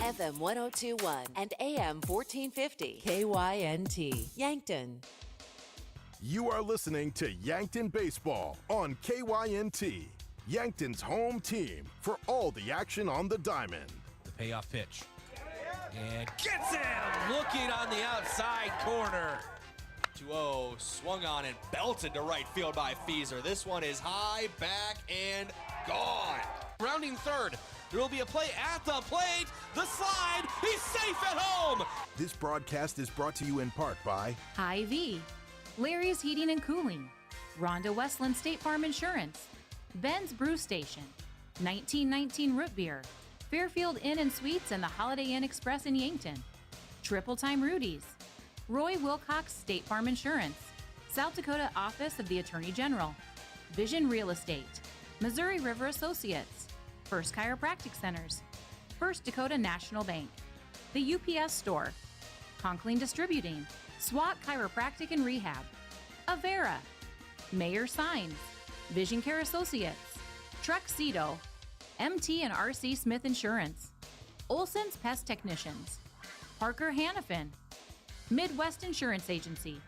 FM 1021 and AM 1450. KYNT, Yankton. You are listening to Yankton Baseball on KYNT, Yankton's home team for all the action on the diamond. The payoff pitch. And gets him! Looking on the outside corner. 2-0, swung on and belted to right field by Feezer. This one is high, back, and gone. Rounding third. There will be a play at the plate. The slide. He's safe at home. This broadcast is brought to you in part by Hy-Vee, Larry's Heating and Cooling, Rhonda Westland State Farm Insurance, Ben's Brew Station, 1919 Root Beer, Fairfield Inn and Suites and the Holiday Inn Express in Yankton, Triple Time Rudy's, Roy Wilcox State Farm Insurance, South Dakota Office of the Attorney General, Vision Real Estate, Missouri River Associates, First Chiropractic Centers, First Dakota National Bank, the UPS Store, Conkling Distributing, SWAT Chiropractic and Rehab, Avera, Mayor Signs, Vision Care Associates, Truxedo, MT and RC Smith Insurance, Olson's Pest Technicians, Parker Hannafin, Midwest Insurance Agency.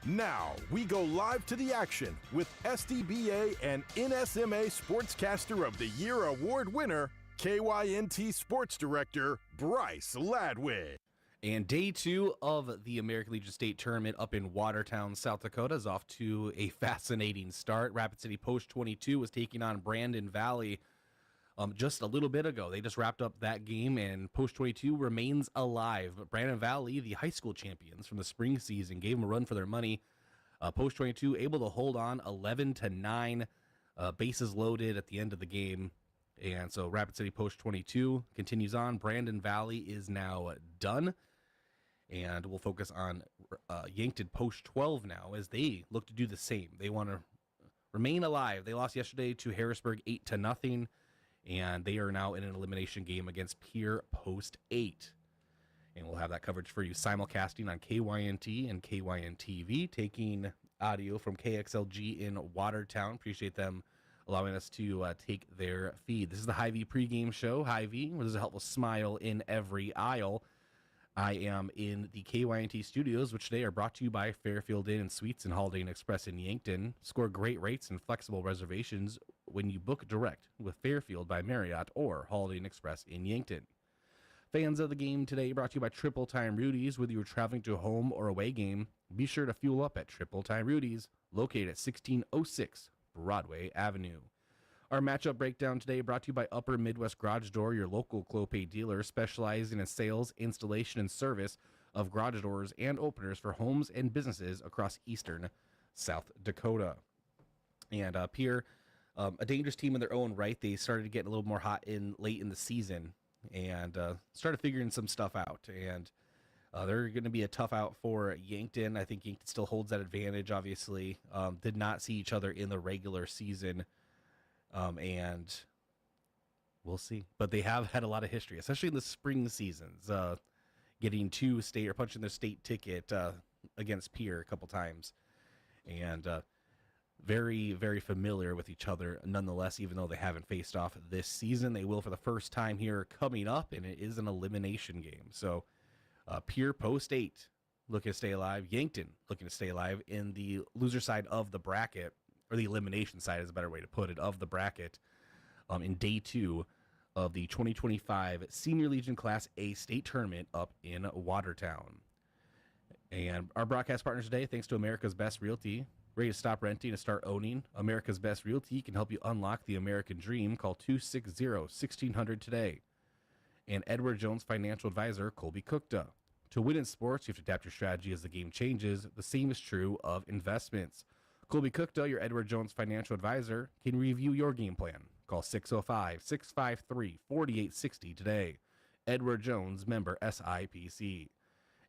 Now we go live to the action with SDBA and NSMA Sportscaster of the Year award winner, KYNT Sports Director Bryce Ladwig. And day two of the American Legion State Tournament up in Watertown, South Dakota is off to a fascinating start. Rapid City Post 22 was taking on Brandon Valley just a little bit ago. They just wrapped up that game, and Post 22 remains alive. But Brandon Valley, the high school champions from the spring season, gave them a run for their money. Post 22 able to hold on 11-9, bases loaded at the end of the game. And so Rapid City Post 22 continues on. Brandon Valley is now done. And we'll focus on Yankton Post 12 now as they look to do the same. They want to remain alive. They lost yesterday to Harrisburg 8-0. And they are now in an elimination game against Pierre Post 8. And we'll have that coverage for you simulcasting on KYNT and KYN-TV, taking audio from KXLG in Watertown. Appreciate them allowing us to take their feed. This is the Hy-Vee pregame show. Hy-Vee, where there's a helpful smile in every aisle. I am in the KYNT studios, which today are brought to you by Fairfield Inn and Suites and Holiday Inn Express in Yankton. Score great rates and flexible reservations when you book direct with Fairfield by Marriott or Holiday Inn Express in Yankton. Fans of the game today brought to you by Triple Time Rudy's. Whether you're traveling to a home or away game, be sure to fuel up at Triple Time Rudy's, located at 1606 Broadway Avenue. Our matchup breakdown today brought to you by Upper Midwest Garage Door, your local Clopay dealer specializing in sales, installation, and service of garage doors and openers for homes and businesses across eastern South Dakota. And Pierre, a dangerous team in their own right. They started to get a little more hot late in the season and started figuring some stuff out. And they're going to be a tough out for Yankton. I think Yankton still holds that advantage, obviously. Did not see each other in the regular season. And we'll see. But they have had a lot of history, especially in the spring seasons, getting to state or punching their state ticket against Pierre a couple times. And very, very familiar with each other nonetheless, even though they haven't faced off this season. They will for the first time here coming up, and it is an elimination game. So Pierre Post 8 looking to stay alive. Yankton looking to stay alive in the loser side of the bracket. Or the elimination side is a better way to put it, of the bracket in day two of the 2025 Senior Legion Class A State Tournament up in Watertown. And our broadcast partners today, thanks to America's Best Realty. Ready to stop renting and start owning? America's Best Realty can help you unlock the American dream. Call 260-1600 today. And Edward Jones Financial Advisor, Colby Cookta. To win in sports, you have to adapt your strategy as the game changes. The same is true of investments. Colby Cookta, your Edward Jones Financial Advisor, can review your game plan. Call 605-653-4860 today. Edward Jones, member SIPC.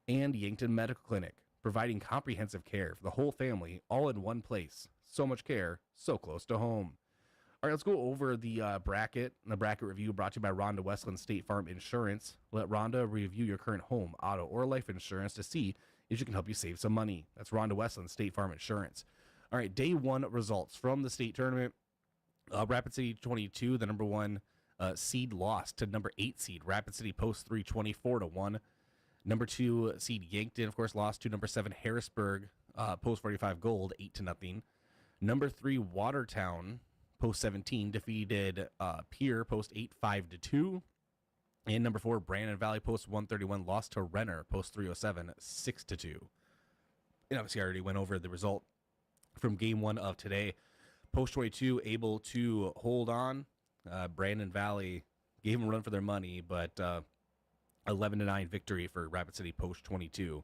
And Yankton Medical Clinic, providing comprehensive care for the whole family, all in one place. So much care, so close to home. All right, let's go over the bracket. The bracket review brought to you by Rhonda Westland State Farm Insurance. Let Rhonda review your current home, auto, or life insurance to see if she can help you save some money. That's Rhonda Westland State Farm Insurance. All right, day one results from the state tournament. Rapid City 22, the number one Seed lost to number 8 seed Rapid City Post 3, 24-1. Number 2 seed Yankton, of course, lost to number 7 Harrisburg Post 45 Gold, 8-0. Number 3 Watertown Post 17 defeated Pierre Post 8, 5-2. And number 4 Brandon Valley Post 131 lost to Renner Post 307, 6-2. And obviously I already went over the result from game 1 of today. Post 22 able to hold on. Brandon Valley gave them a run for their money, but 11-9 victory for Rapid City Post 22.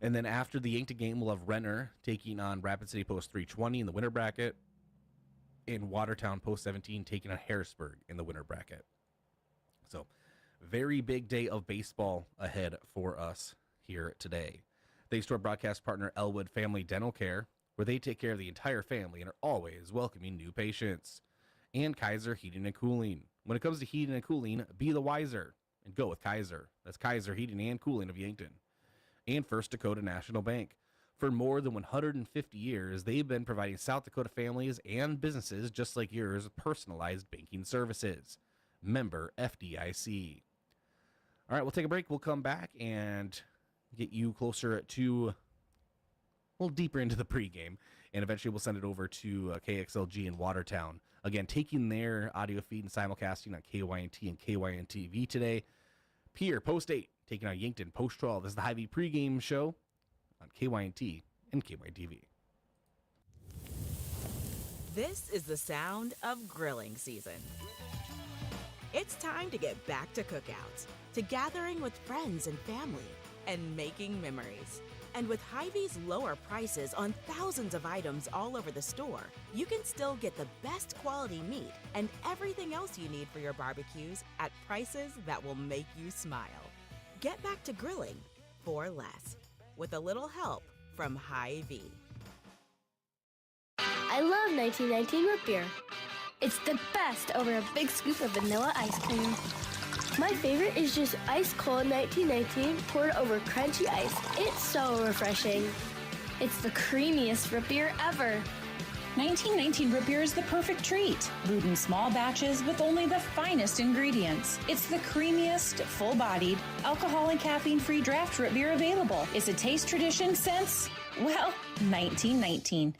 And then after the Yankton game, we'll have Renner taking on Rapid City Post 320 in the winner bracket, and Watertown Post 17 taking on Harrisburg in the winner bracket. So, very big day of baseball ahead for us here today. Thanks to our broadcast partner, Elwood Family Dental Care, where they take care of the entire family and are always welcoming new patients. And Kaiser Heating and Cooling. When it comes to heating and cooling, be the wiser and go with Kaiser. That's Kaiser Heating and Cooling of Yankton. And First Dakota National Bank. For more than 150 years, they've been providing South Dakota families and businesses just like yours personalized banking services. Member FDIC. All right, we'll take a break. We'll come back and get you closer to, a little deeper into the pregame, and eventually we'll send it over to KXLG in Watertown. Again, taking their audio feed and simulcasting on KYNT and KYNTV today. Pierre, Post 8, taking on Yankton, Post 12. This is the Hy-Vee pregame show on KYNT and KYNTV. This is the sound of grilling season. It's time to get back to cookouts, to gathering with friends and family, and making memories. And with Hy-Vee's lower prices on thousands of items all over the store, you can still get the best quality meat and everything else you need for your barbecues at prices that will make you smile. Get back to grilling for less, with a little help from Hy-Vee. I love 1919 root beer. It's the best over a big scoop of vanilla ice cream. My favorite is just ice cold 1919 poured over crunchy ice. It's so refreshing. It's the creamiest root beer ever. 1919 root beer is the perfect treat, brewed in small batches with only the finest ingredients. It's the creamiest, full-bodied, alcohol and caffeine-free draft root beer available. It's a taste tradition since, well, 1919.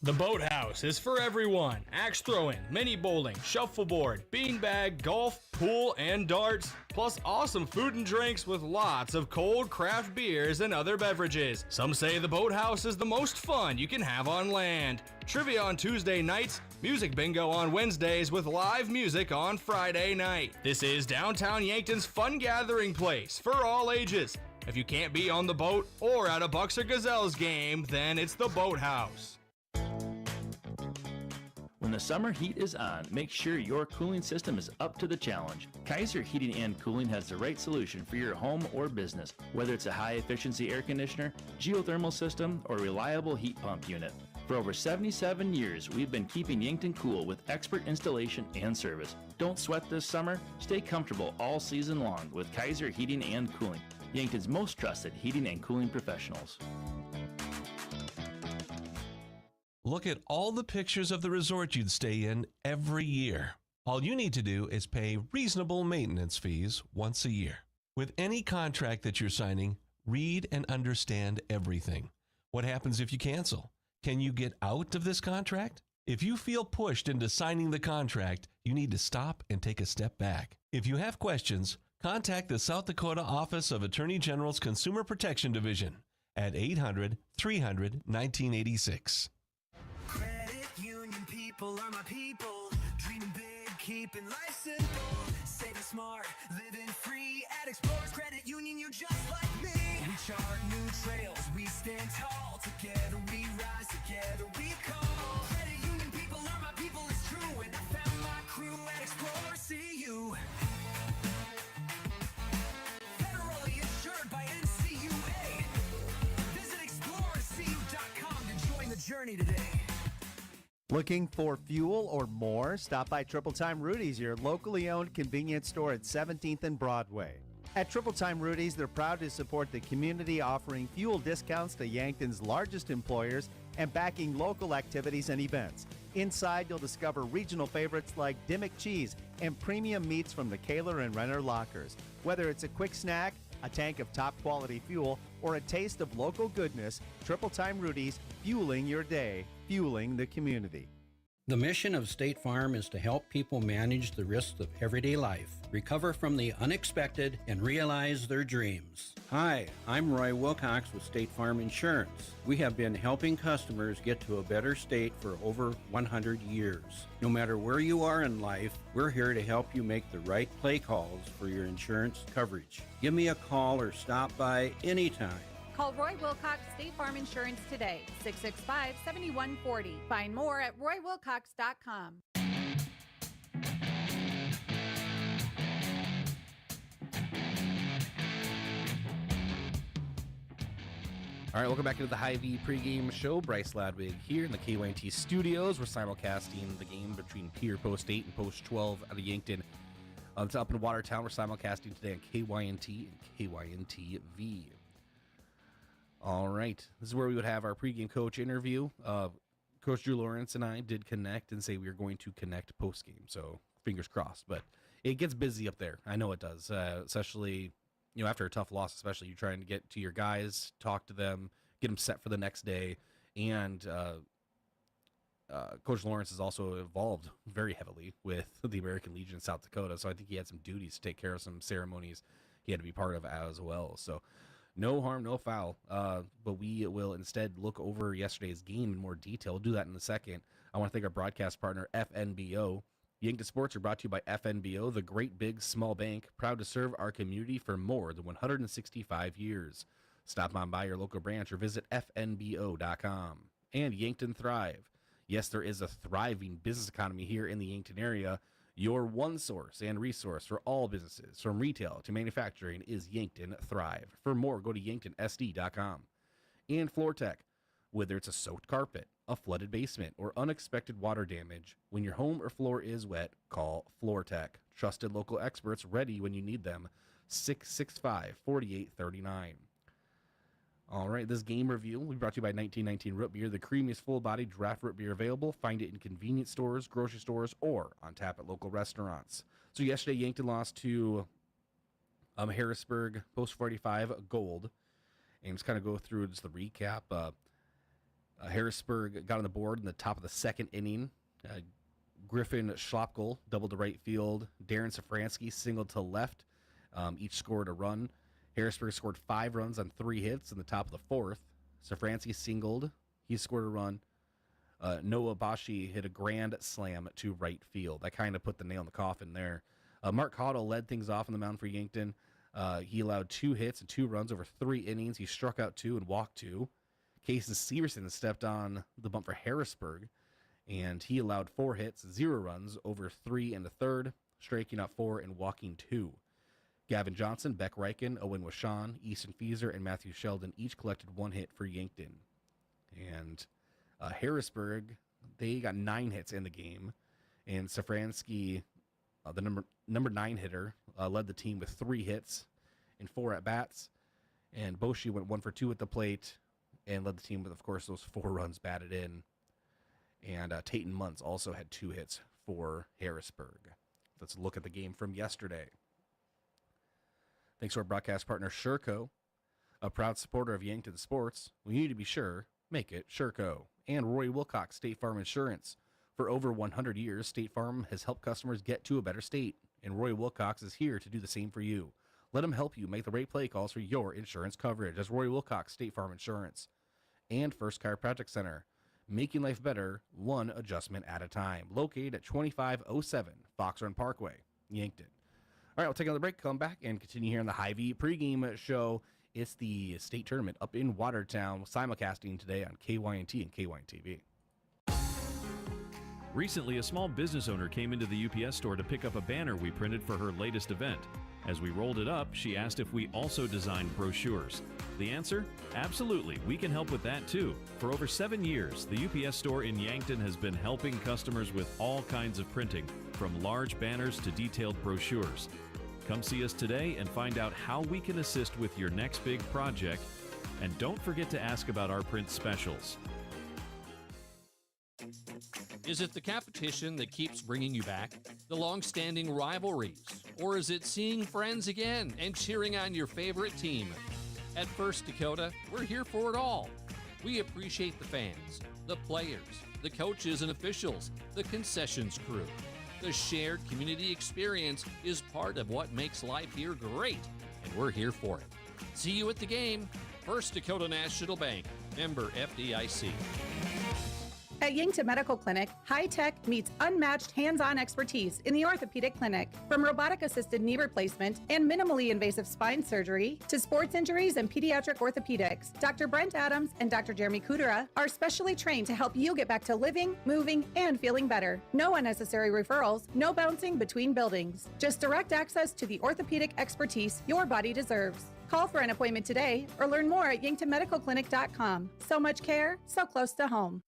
The Boathouse is for everyone. Axe throwing, mini bowling, shuffleboard, beanbag, golf, pool, and darts. Plus awesome food and drinks with lots of cold craft beers and other beverages. Some say the Boathouse is the most fun you can have on land. Trivia on Tuesday nights, music bingo on Wednesdays with live music on Friday night. This is downtown Yankton's fun gathering place for all ages. If you can't be on the boat or at a Bucks or Gazelles game, then it's the Boathouse. When the summer heat is on, make sure your cooling system is up to the challenge. Kaiser Heating and Cooling has the right solution for your home or business, whether it's a high-efficiency air conditioner, geothermal system, or reliable heat pump unit. For over 77 years, we've been keeping Yankton cool with expert installation and service. Don't sweat this summer. Stay comfortable all season long with Kaiser Heating and Cooling, Yankton's most trusted heating and cooling professionals. Look at all the pictures of the resort you'd stay in every year. All you need to do is pay reasonable maintenance fees once a year. With any contract that you're signing, read and understand everything. What happens if you cancel? Can you get out of this contract? If you feel pushed into signing the contract, you need to stop and take a step back. If you have questions, contact the South Dakota Office of Attorney General's Consumer Protection Division at 800-300-1986. Credit union people are my people. Dreaming big, keeping life simple. Saving smart, living free. At Explorers Credit Union, you're just like me. We chart new trails, we stand tall. Together we rise, together we call. Credit union people are my people, it's true. And I found my crew at Explorers CU. Federally insured by NCUA. Visit ExplorerCU.com to join the journey today. Looking for fuel or more? Stop by Triple Time Rudy's, your locally owned convenience store at 17th and Broadway. At Triple Time Rudy's, they're proud to support the community, offering fuel discounts to Yankton's largest employers and backing local activities and events. Inside, you'll discover regional favorites like Dimmock cheese and premium meats from the Kaler and Renner lockers. Whether it's a quick snack, a tank of top-quality fuel, or a taste of local goodness, Triple Time Rudy's, fueling your day, fueling the community. The mission of State Farm is to help people manage the risks of everyday life, recover from the unexpected, and realize their dreams. Hi, I'm Roy Wilcox with State Farm Insurance. We have been helping customers get to a better state for over 100 years. No matter where you are in life, we're here to help you make the right play calls for your insurance coverage. Give me a call or stop by anytime. Call Roy Wilcox State Farm Insurance today, 665-7140. Find more at roywilcox.com. All right, welcome back into the Hy-Vee pregame show. Bryce Ladwig here in the KYNT studios. We're simulcasting the game between Pierre Post 8 and Post 12 out of Yankton. It's up in Watertown. We're simulcasting today on KYNT and KYNT-V. All right, this is where we would have our pregame coach interview. Coach Drew Lawrence and I did connect and say we are going to connect postgame, so fingers crossed. But it gets busy up there. I know it does, especially after a tough loss. Especially you're trying to get to your guys, talk to them, get them set for the next day. And Coach Lawrence has also involved very heavily with the American Legion in South Dakota, so I think he had some duties to take care of some ceremonies he had to be part of as well. So no harm, no foul, but we will instead look over yesterday's game in more detail. We'll do that in a second. I want to thank our broadcast partner, FNBO. Yankton Sports are brought to you by FNBO, the great big small bank, proud to serve our community for more than 165 years. Stop on by your local branch or visit fnbo.com. And Yankton Thrive. Yes, there is a thriving business economy here in the Yankton area. Your one source and resource for all businesses, from retail to manufacturing, is Yankton Thrive. For more, go to yanktonsd.com. And FloorTech. Whether it's a soaked carpet, a flooded basement, or unexpected water damage, when your home or floor is wet, call FloorTech. Trusted local experts ready when you need them. 665-4839. All right, this game review will be brought to you by 1919 Root Beer, the creamiest full-bodied draft root beer available. Find it in convenience stores, grocery stores, or on tap at local restaurants. So yesterday, Yankton lost to Harrisburg, Post 45 Gold. And just kind of go through just the recap. Harrisburg got on the board in the top of the second inning. Griffin Schlopkel doubled to right field. Darren Safransky singled to left. Each scored a run. Harrisburg scored 5 runs on 3 hits in the top of the fourth. Safransky singled. He scored a run. Noah Bashi hit a grand slam to right field. That kind of put the nail in the coffin there. Mark Cottle led things off on the mound for Yankton. He allowed 2 hits and 2 runs over 3 innings. He struck out 2 and walked 2. Cason Severson stepped on the bump for Harrisburg, and he allowed 4 hits, 0 runs over 3 and a third, striking out 4 and walking 2. Gavin Johnson, Beck Reichen, Owen Washawn, Easton Fieser, and Matthew Sheldon each collected 1 hit for Yankton. And Harrisburg, they got 9 hits in the game, and Safransky, the number 9 hitter, led the team with 3 hits and 4 at-bats. And Boshi went 1 for 2 at the plate and led the team with, of course, those 4 runs batted in. And Tayton Muntz also had 2 hits for Harrisburg. Let's look at the game from yesterday. Thanks to our broadcast partner, Sherco, a proud supporter of Yankton Sports. We need to be sure, make it Sherco. And Roy Wilcox, State Farm Insurance. For over 100 years, State Farm has helped customers get to a better state, and Roy Wilcox is here to do the same for you. Let him help you make the right play calls for your insurance coverage. That's Roy Wilcox, State Farm Insurance. And First Chiropractic Center, making life better, one adjustment at a time. Located at 2507 Fox Run Parkway, Yankton. All right, we'll take another break, come back, and continue here on the Hy-Vee pregame show. It's the state tournament up in Watertown, simulcasting today on KYNT and KYNT-TV. Recently, a small business owner came into the UPS store to pick up a banner we printed for her latest event. As we rolled it up, she asked if we also designed brochures. The answer? Absolutely, we can help with that too. For over 7 years, the UPS store in Yankton has been helping customers with all kinds of printing, from large banners to detailed brochures. Come see us today and find out how we can assist with your next big project. And don't forget to ask about our print specials. Is it the competition that keeps bringing you back? The long-standing rivalries? Or is it seeing friends again and cheering on your favorite team? At First Dakota, we're here for it all. We appreciate the fans, the players, the coaches and officials, the concessions crew. The shared community experience is part of what makes life here great, and we're here for it. See you at the game. First Dakota National Bank, member FDIC. At Yankton Medical Clinic, high tech meets unmatched hands-on expertise in the orthopedic clinic. From robotic-assisted knee replacement and minimally invasive spine surgery to sports injuries and pediatric orthopedics, Dr. Brent Adams and Dr. Jeremy Kudera are specially trained to help you get back to living, moving, and feeling better. No unnecessary referrals, no bouncing between buildings. Just direct access to the orthopedic expertise your body deserves. Call for an appointment today or learn more at yanktonmedicalclinic.com. So much care, so close to home.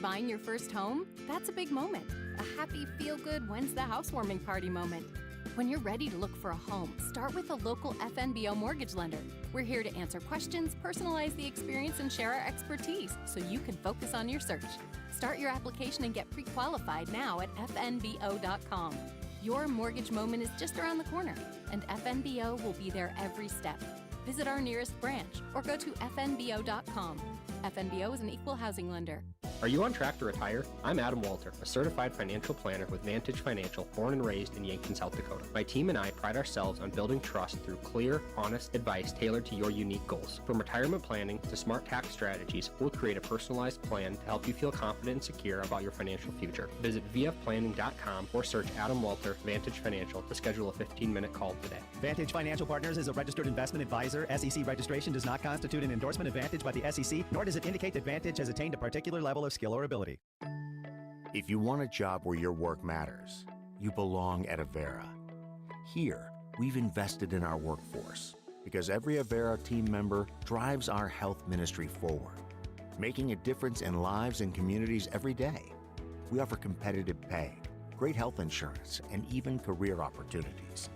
Buying your first home? That's a big moment. A happy, feel-good, when's the housewarming party moment. When you're ready to look for a home, start with a local FNBO mortgage lender. We're here to answer questions, personalize the experience, and share our expertise so you can focus on your search. Start your application and get pre-qualified now at fnbo.com. Your mortgage moment is just around the corner, and FNBO will be there every step. Visit our nearest branch or go to fnbo.com. FNBO is an equal housing lender. Are you on track to retire? I'm Adam Walter, a certified financial planner with Vantage Financial, born and raised in Yankton, South Dakota. My team and I pride ourselves on building trust through clear, honest advice tailored to your unique goals. From retirement planning to smart tax strategies, we'll create a personalized plan to help you feel confident and secure about your financial future. Visit vfplanning.com or search Adam Walter Vantage Financial to schedule a 15-minute call today. Vantage Financial Partners is a registered investment advisor. SEC registration does not constitute an endorsement of Vantage by the SEC, nor does it indicate that Vantage has attained a particular level of skill or ability. If you want a job where your work matters, you belong at Avera. Here, we've invested in our workforce because every Avera team member drives our health ministry forward, making a difference in lives and communities every day. We offer competitive pay, great health insurance, and even career opportunities.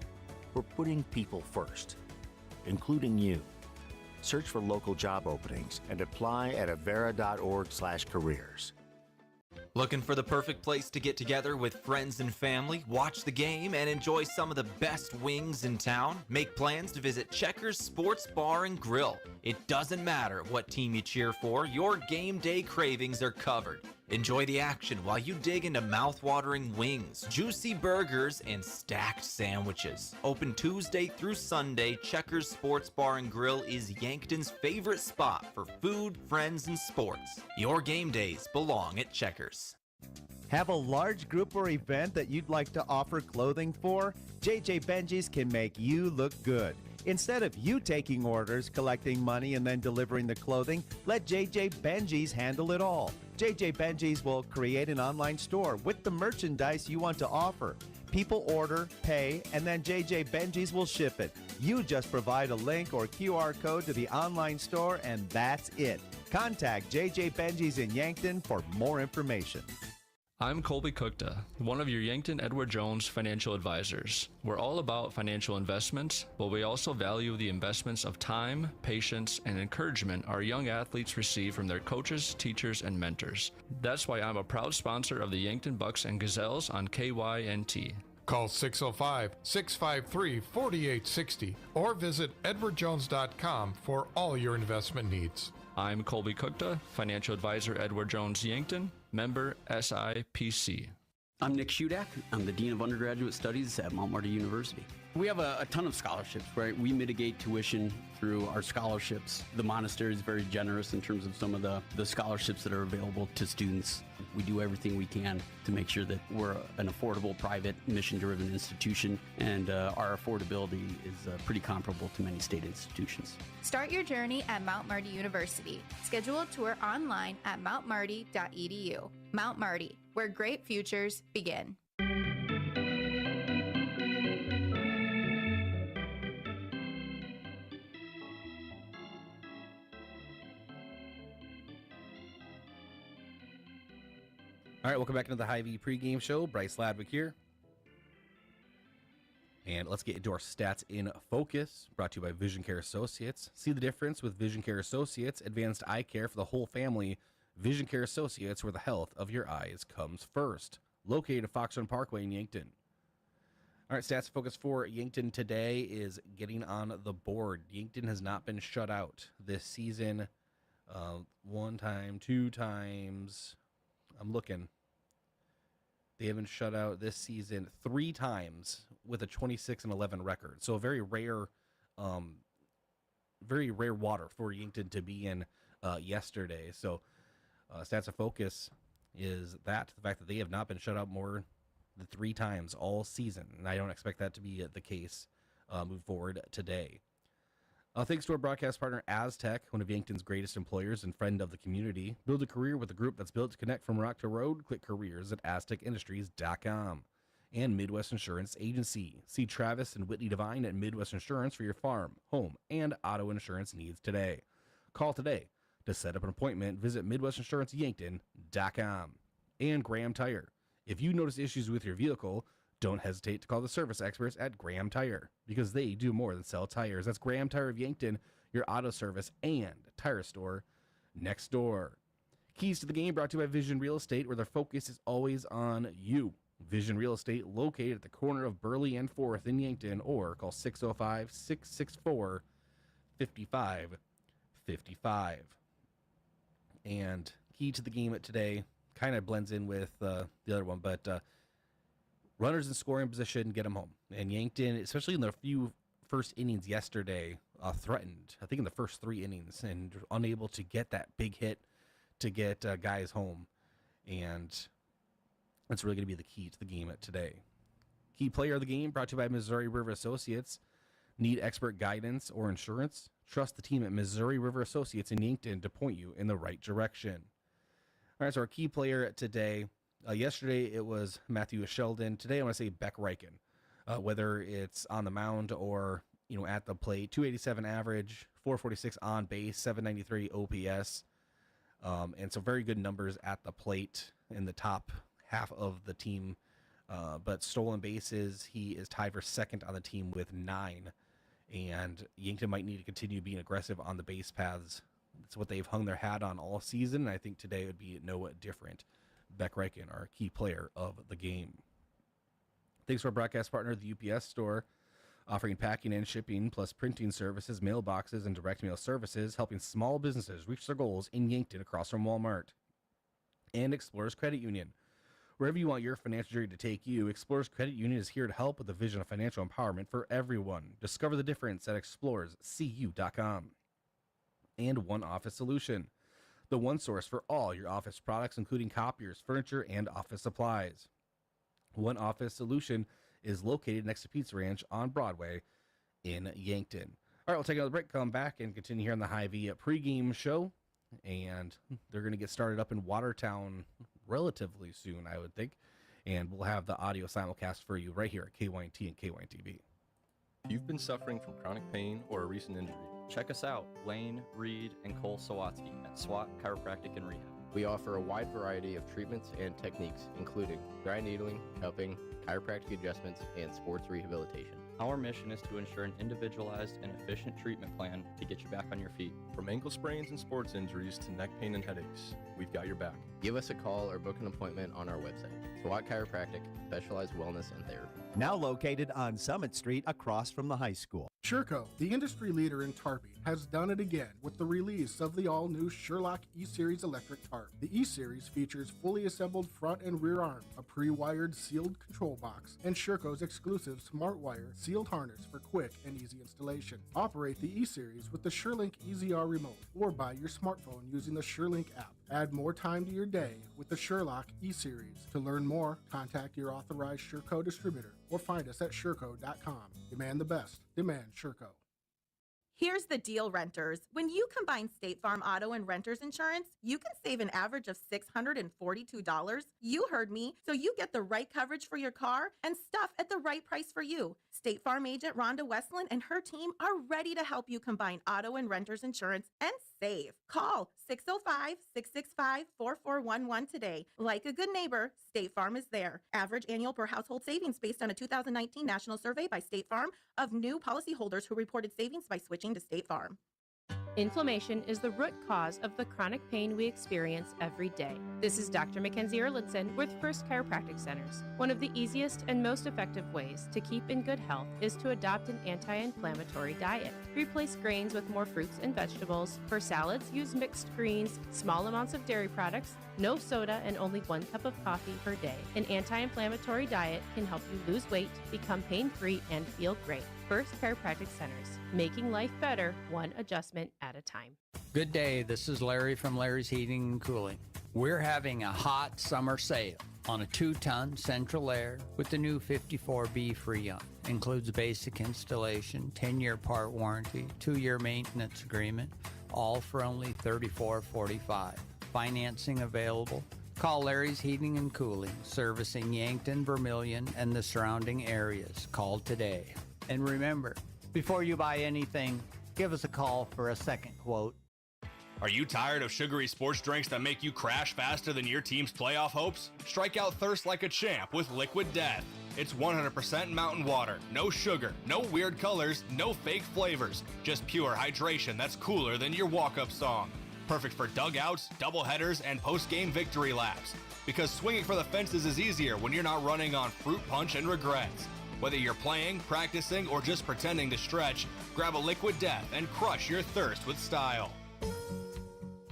We're putting people first, including you. Search for local job openings and apply at avera.org/careers. Looking for the perfect place to get together with friends and family, watch the game, and enjoy some of the best wings in town? Make plans to visit Checkers Sports Bar and Grill. It doesn't matter what team you cheer for, your game day cravings are covered. Enjoy the action while you dig into mouth-watering wings, juicy burgers, and stacked sandwiches. Open Tuesday through Sunday, Checkers Sports Bar and Grill is Yankton's favorite spot for food, friends, and sports. Your game days belong at Checkers. Have a large group or event that you'd like to offer clothing for? JJ Benji's can make you look good. Instead of you taking orders, collecting money, and then delivering the clothing, let JJ Benji's handle it all. JJ Benji's will create an online store with the merchandise you want to offer. People order, pay, and then JJ Benji's will ship it. You just provide a link or QR code to the online store, and that's it. Contact JJ Benji's in Yankton for more information. I'm Colby Cookta, one of your Yankton Edward Jones financial advisors. We're all about financial investments, but we also value the investments of time, patience, and encouragement our young athletes receive from their coaches, teachers, and mentors. That's why I'm a proud sponsor of the Yankton Bucks and Gazelles on KYNT. Call 605-653-4860 or visit edwardjones.com for all your investment needs. I'm Colby Cookta, financial advisor Edward Jones Yankton, member SIPC. I'm Nick Shudak. I'm the Dean of Undergraduate Studies at Mount Marty University. We have a ton of scholarships, right? We mitigate tuition through our scholarships. The monastery is very generous in terms of some of the scholarships that are available to students. We do everything we can to make sure that we're an affordable, private, mission-driven institution, and our affordability is pretty comparable to many state institutions. Start your journey at Mount Marty University. Schedule a tour online at mountmarty.edu. Mount Marty, where great futures begin. All right, welcome back into the Hy-Vee pregame show. Bryce Ladwick here. And let's get into our stats in focus, brought to you by Vision Care Associates. See the difference with Vision Care Associates, advanced eye care for the whole family. Vision Care Associates, where the health of your eyes comes first. Located at Fox Run Parkway in Yankton. All right, stats focus for Yankton today is getting on the board. Yankton has not been shut out this season. One time, two times. I'm looking. They have been shut out this season 3 times with a 26-11 record. So a very rare water for Yankton to be in yesterday. So stats of focus is the fact that they have not been shut out more than 3 times all season. And I don't expect that to be the case moving forward today. Thanks to our broadcast partner, Aztec, one of Yankton's greatest employers and friend of the community. Build a career with a group that's built to connect from rock to road. Click careers at aztecindustries.com. And Midwest Insurance Agency. See Travis and Whitney Devine at Midwest Insurance for your farm, home, and auto insurance needs today. Call today to set up an appointment. Visit MidwestInsuranceYankton.com. And Graham Tire. If you notice issues with your vehicle, don't hesitate to call the service experts at Graham Tire, because they do more than sell tires. That's Graham Tire of Yankton, your auto service and tire store next door. Keys to the game brought to you by Vision Real Estate, where their focus is always on you. Vision Real Estate, located at the corner of Burley and 4th in Yankton, or call 605-664-5555. And key to the game today kind of blends in with the other one, but runners in scoring position, get them home. And Yankton, especially in the few first innings yesterday, threatened, I think in the first 3 innings, and unable to get that big hit to get guys home. And that's really going to be the key to the game today. Key player of the game brought to you by Missouri River Associates. Need expert guidance or insurance? Trust the team at Missouri River Associates in Yankton to point you in the right direction. All right, so our key player today, yesterday it was Matthew Sheldon. Today I want to say Beck Reichen. Whether it's on the mound or at the plate, 287 average, 446 on base, 793 OPS, and some very good numbers at the plate in the top half of the team. But stolen bases, he is tied for second on the team with 9. And Yankton might need to continue being aggressive on the base paths. That's what they've hung their hat on all season, and I think today would be no different. Beck Reichen, our key player of the game. Thanks to our broadcast partner, the UPS Store, offering packing and shipping, plus printing services, mailboxes, and direct mail services, helping small businesses reach their goals in Yankton across from Walmart. And Explorers Credit Union. Wherever you want your financial journey to take you, Explorers Credit Union is here to help with a vision of financial empowerment for everyone. Discover the difference at explorerscu.com. And One Office Solution, the one source for all your office products, including copiers, furniture, and office supplies. One Office Solution is located next to Pizza Ranch on Broadway in Yankton. All right, we'll take another break, come back, and continue here on the Hy-Vee pregame show. And they're going to get started up in Watertown relatively soon, I would think. And we'll have the audio simulcast for you right here at KYNT and KYNTV. If you've been suffering from chronic pain or a recent injury, check us out, Lane, Reed, and Cole Sawatsky at SWAT Chiropractic and Rehab. We offer a wide variety of treatments and techniques, including dry needling, cupping, chiropractic adjustments, and sports rehabilitation. Our mission is to ensure an individualized and efficient treatment plan to get you back on your feet. From ankle sprains and sports injuries to neck pain and headaches, we've got your back. Give us a call or book an appointment on our website. SWAT Chiropractic, specialized wellness and therapy. Now located on Summit Street across from the high school. Sherco, the industry leader in tarping, has done it again with the release of the all-new Sherlock E-Series electric tarp. The E-Series features fully assembled front and rear arm, a pre-wired sealed control box, and Sherco's exclusive SmartWire sealed harness for quick and easy installation. Operate the E-Series with the SureLink EZR remote or by your smartphone using the SureLink app. Add more time to your day with the Sherlock E-Series. To learn more, contact your authorized Sherco distributor or find us at Sherco.com. Demand the best. Demand Sherco. Here's the deal, renters. When you combine State Farm auto and renter's insurance, you can save an average of $642. You heard me. So you get the right coverage for your car and stuff at the right price for you. State Farm agent Rhonda Westland and her team are ready to help you combine auto and renter's insurance and save. Call 605-665-4411 today. Like a good neighbor, State Farm is there. Average annual per household savings based on a 2019 national survey by State Farm of new policyholders who reported savings by switching to State Farm. Inflammation is the root cause of the chronic pain we experience every day. This is Dr. Mackenzie Erlandson with First Chiropractic Centers. One of the easiest and most effective ways to keep in good health is to adopt an anti-inflammatory diet. Replace grains with more fruits and vegetables. For salads, use mixed greens, small amounts of dairy products, no soda, and only 1 cup of coffee per day. An anti-inflammatory diet can help you lose weight, become pain-free, and feel great. First Chiropractic Centers, making life better, one adjustment at a time. Good day, this is Larry from Larry's Heating and Cooling. We're having a hot summer sale on a 2-ton central air with the new 54B Freon. Includes basic installation, 10-year part warranty, 2-year maintenance agreement, all for only $34.45. Financing available. Call Larry's Heating and Cooling, servicing Yankton, Vermilion, and the surrounding areas. Call today. And remember, before you buy anything, give us a call for a second quote. Are you tired of sugary sports drinks that make you crash faster than your team's playoff hopes? Strike out thirst like a champ with Liquid Death. It's 100% mountain water, no sugar, no weird colors, no fake flavors, just pure hydration that's cooler than your walk-up song. Perfect for dugouts, doubleheaders, and post-game victory laps. Because swinging for the fences is easier when you're not running on fruit punch and regrets. Whether you're playing, practicing, or just pretending to stretch, grab a Liquid Death and crush your thirst with style.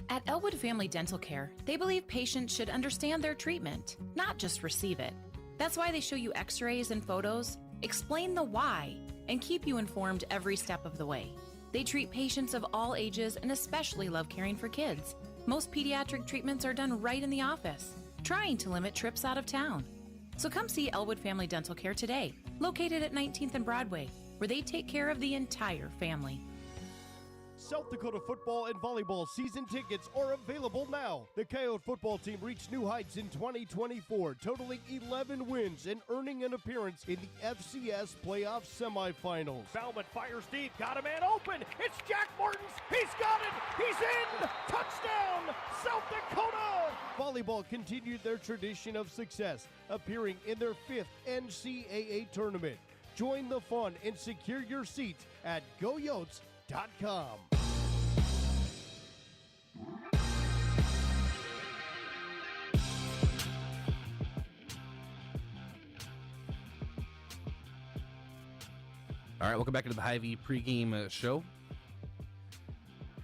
At Elwood Family Dental Care, they believe patients should understand their treatment, not just receive it. That's why they show you x-rays and photos, explain the why, and keep you informed every step of the way. They treat patients of all ages and especially love caring for kids. Most pediatric treatments are done right in the office, trying to limit trips out of town. So come see Elwood Family Dental Care today, located at 19th and Broadway, where they take care of the entire family. South Dakota football and volleyball season tickets are available now. The Coyote football team reached new heights in 2024, totaling 11 wins and earning an appearance in the FCS playoff semifinals. Bauman fires deep, got a man open. It's Jack Martins. He's got it. He's in. Touchdown, South Dakota. Volleyball continued their tradition of success, appearing in their 5th NCAA tournament. Join the fun and secure your seats at GoYotes.com. All right, welcome back into the Hy-Vee pregame show.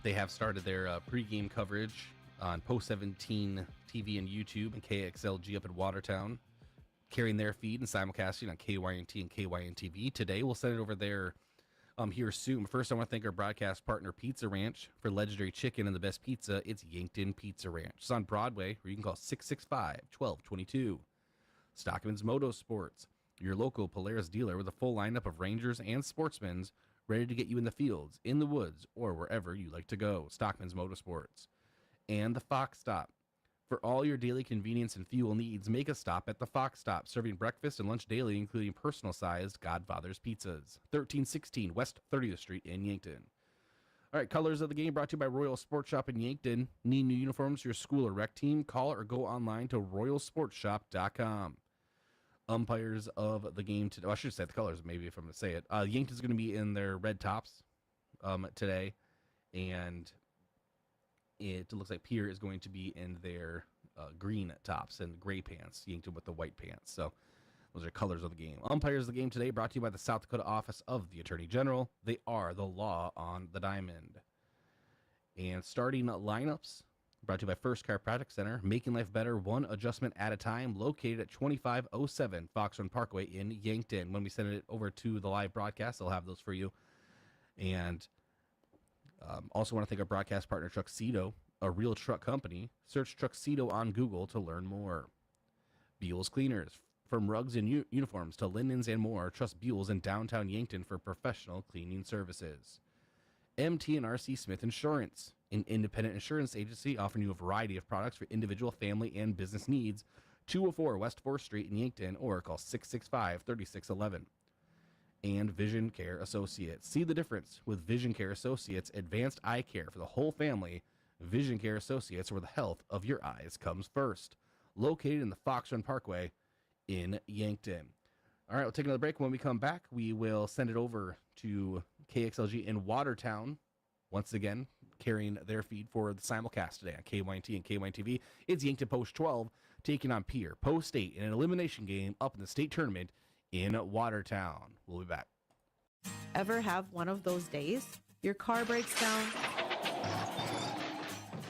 They have started their pregame coverage on Post 17 TV and YouTube and KXLG up in Watertown, carrying their feed and simulcasting on KYNT and KYNTV. Today, we'll send it over there here soon. First, I want to thank our broadcast partner, Pizza Ranch, for legendary chicken and the best pizza. It's Yankton Pizza Ranch. It's on Broadway, or you can call 665-1222. Stockman's Motorsports, your local Polaris dealer with a full lineup of Rangers and Sportsmans ready to get you in the fields, in the woods, or wherever you like to go. Stockman's Motorsports. And the Fox Stop. For all your daily convenience and fuel needs, make a stop at the Fox Stop, serving breakfast and lunch daily, including personal-sized Godfather's pizzas. 1316 West 30th Street in Yankton. All right, colors of the game brought to you by Royal Sports Shop in Yankton. Need new uniforms for your school or rec team? Call or go online to royalsportshop.com. Umpires of the game today. Well, I should say the colors, maybe, if I'm going to say it. Yankton's going to be in their red tops today, and it looks like Pierre is going to be in their green tops and gray pants, Yankton with the white pants. So those are colors of the game. Umpires of the game today brought to you by the South Dakota Office of the Attorney General. They are the law on the diamond. And starting lineups brought to you by First Chiropractic Center, making life better one adjustment at a time, located at 2507 Fox Run Parkway in Yankton. When we send it over to the live broadcast, they'll have those for you. And also want to thank our broadcast partner, Truxedo, a real truck company. Search Truxedo on Google to learn more. Buell's Cleaners. From rugs and uniforms to linens and more, trust Buell's in downtown Yankton for professional cleaning services. MT&RC Smith Insurance, an independent insurance agency offering you a variety of products for individual, family, and business needs. 204 West 4th Street in Yankton, or call 665-3611. And Vision Care Associates. See the difference with Vision Care Associates, advanced eye care for the whole family. Vision Care Associates, where the health of your eyes comes first. Located in the Fox Run Parkway in Yankton. All right, we'll take another break. When we come back, we will send it over to KXLG in Watertown. Once again, carrying their feed for the simulcast today on KYNT and KYNTV. It's Yankton Post 12 taking on Pierre. Post 8 in an elimination game up in the state tournament in Watertown. We'll be back. Ever have one of those days? Your car breaks down.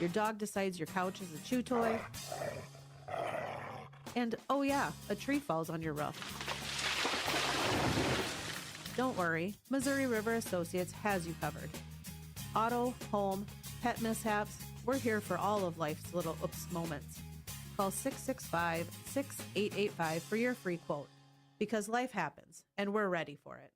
Your dog decides your couch is a chew toy. And, oh yeah, a tree falls on your roof. Don't worry, Missouri River Associates has you covered. Auto, home, pet mishaps, we're here for all of life's little oops moments. Call 665-6885 for your free quote. Because life happens, and we're ready for it.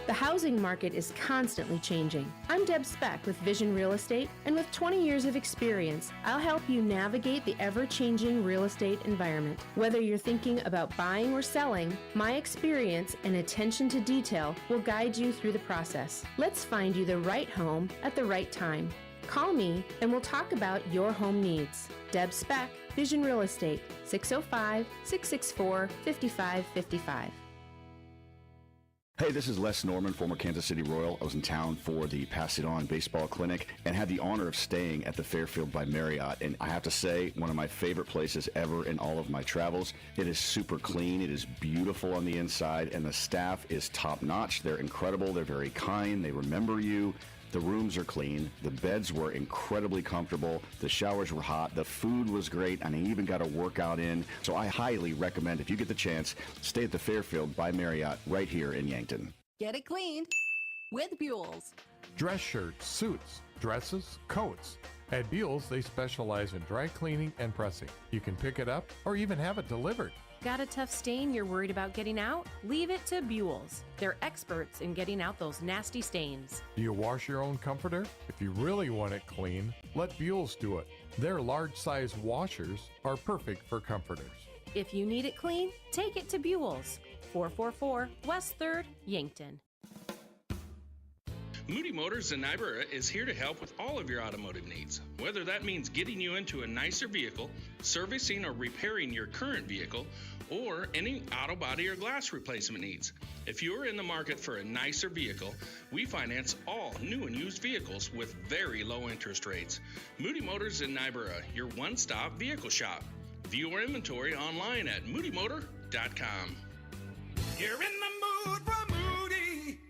The housing market is constantly changing. I'm Deb Speck with Vision Real Estate, and with 20 years of experience, I'll help you navigate the ever-changing real estate environment. Whether you're thinking about buying or selling, my experience and attention to detail will guide you through the process. Let's find you the right home at the right time. Call me and we'll talk about your home needs. Deb Speck, Vision Real Estate, 605-664-5555. Hey, this is Les Norman, former Kansas City Royal. I was in town for the Pass It On Baseball Clinic and had the honor of staying at the Fairfield by Marriott. And I have to say, one of my favorite places ever in all of my travels. It is super clean. It is beautiful on the inside, and the staff is top-notch. They're incredible. They're very kind. They remember you. The rooms are clean. The beds were incredibly comfortable. The showers were hot. The food was great, and I even got a workout in. So I highly recommend, if you get the chance, stay at the Fairfield by Marriott right here in Yankton. Get it cleaned with Buell's. Dress shirts, suits, dresses, coats. At Buell's, they specialize in dry cleaning and pressing. You can pick it up or even have it delivered. Got a tough stain you're worried about getting out? Leave it to Buell's. They're experts in getting out those nasty stains. Do you wash your own comforter? If you really want it clean, let Buell's do it. Their large-size washers are perfect for comforters. If you need it clean, take it to Buell's. 444 West 3rd, Yankton. Moody Motors in Niobrara is here to help with all of your automotive needs. Whether that means getting you into a nicer vehicle, servicing or repairing your current vehicle, or any auto body or glass replacement needs. If you are in the market for a nicer vehicle, we finance all new and used vehicles with very low interest rates. Moody Motors in Niobrara, your one-stop vehicle shop. View our inventory online at moodymotor.com. You're in the mood for Moody.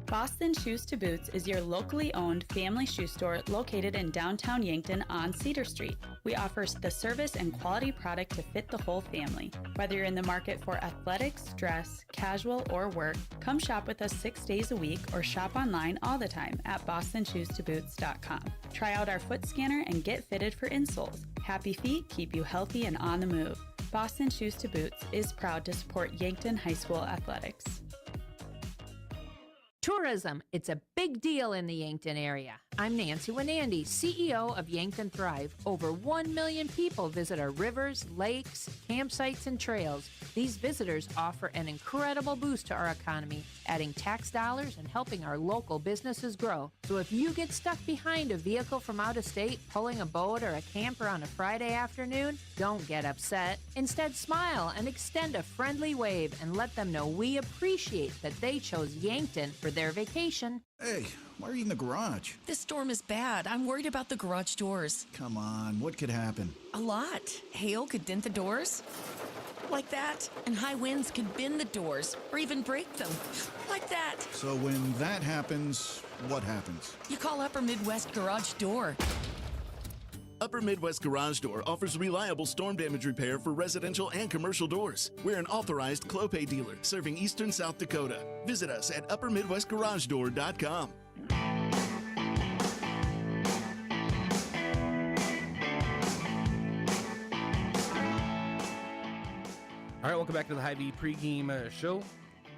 Boston Shoes to Boots is your locally owned family shoe store located in downtown Yankton on Cedar Street. We offer the service and quality product to fit the whole family. Whether you're in the market for athletics, dress, casual, or work, come shop with us 6 days a week or shop online all the time at bostonshoestoboots.com. Try out our foot scanner and get fitted for insoles. Happy feet keep you healthy and on the move. Boston Shoes to Boots is proud to support Yankton High School athletics. Tourism, it's a big deal in the Yankton area. I'm Nancy Winandy, CEO of Yankton Thrive. Over 1 million people visit our rivers, lakes, campsites, and trails. These visitors offer an incredible boost to our economy, adding tax dollars and helping our local businesses grow. So if you get stuck behind a vehicle from out of state, pulling a boat or a camper on a Friday afternoon, don't get upset. Instead, smile and extend a friendly wave and let them know we appreciate that they chose Yankton for their vacation. Hey, why are you in the garage? This storm is bad. I'm worried about the garage doors. Come on, what could happen? A lot. Hail could dent the doors. Like that. And high winds could bend the doors or even break them. Like that. So when that happens, what happens? You call Upper Midwest Garage Door. Upper Midwest Garage Door offers reliable storm damage repair for residential and commercial doors. We're an authorized Clopay dealer serving eastern South Dakota. Visit us at uppermidwestgaragedoor.com. All right, welcome back to the Hy-Vee pregame show.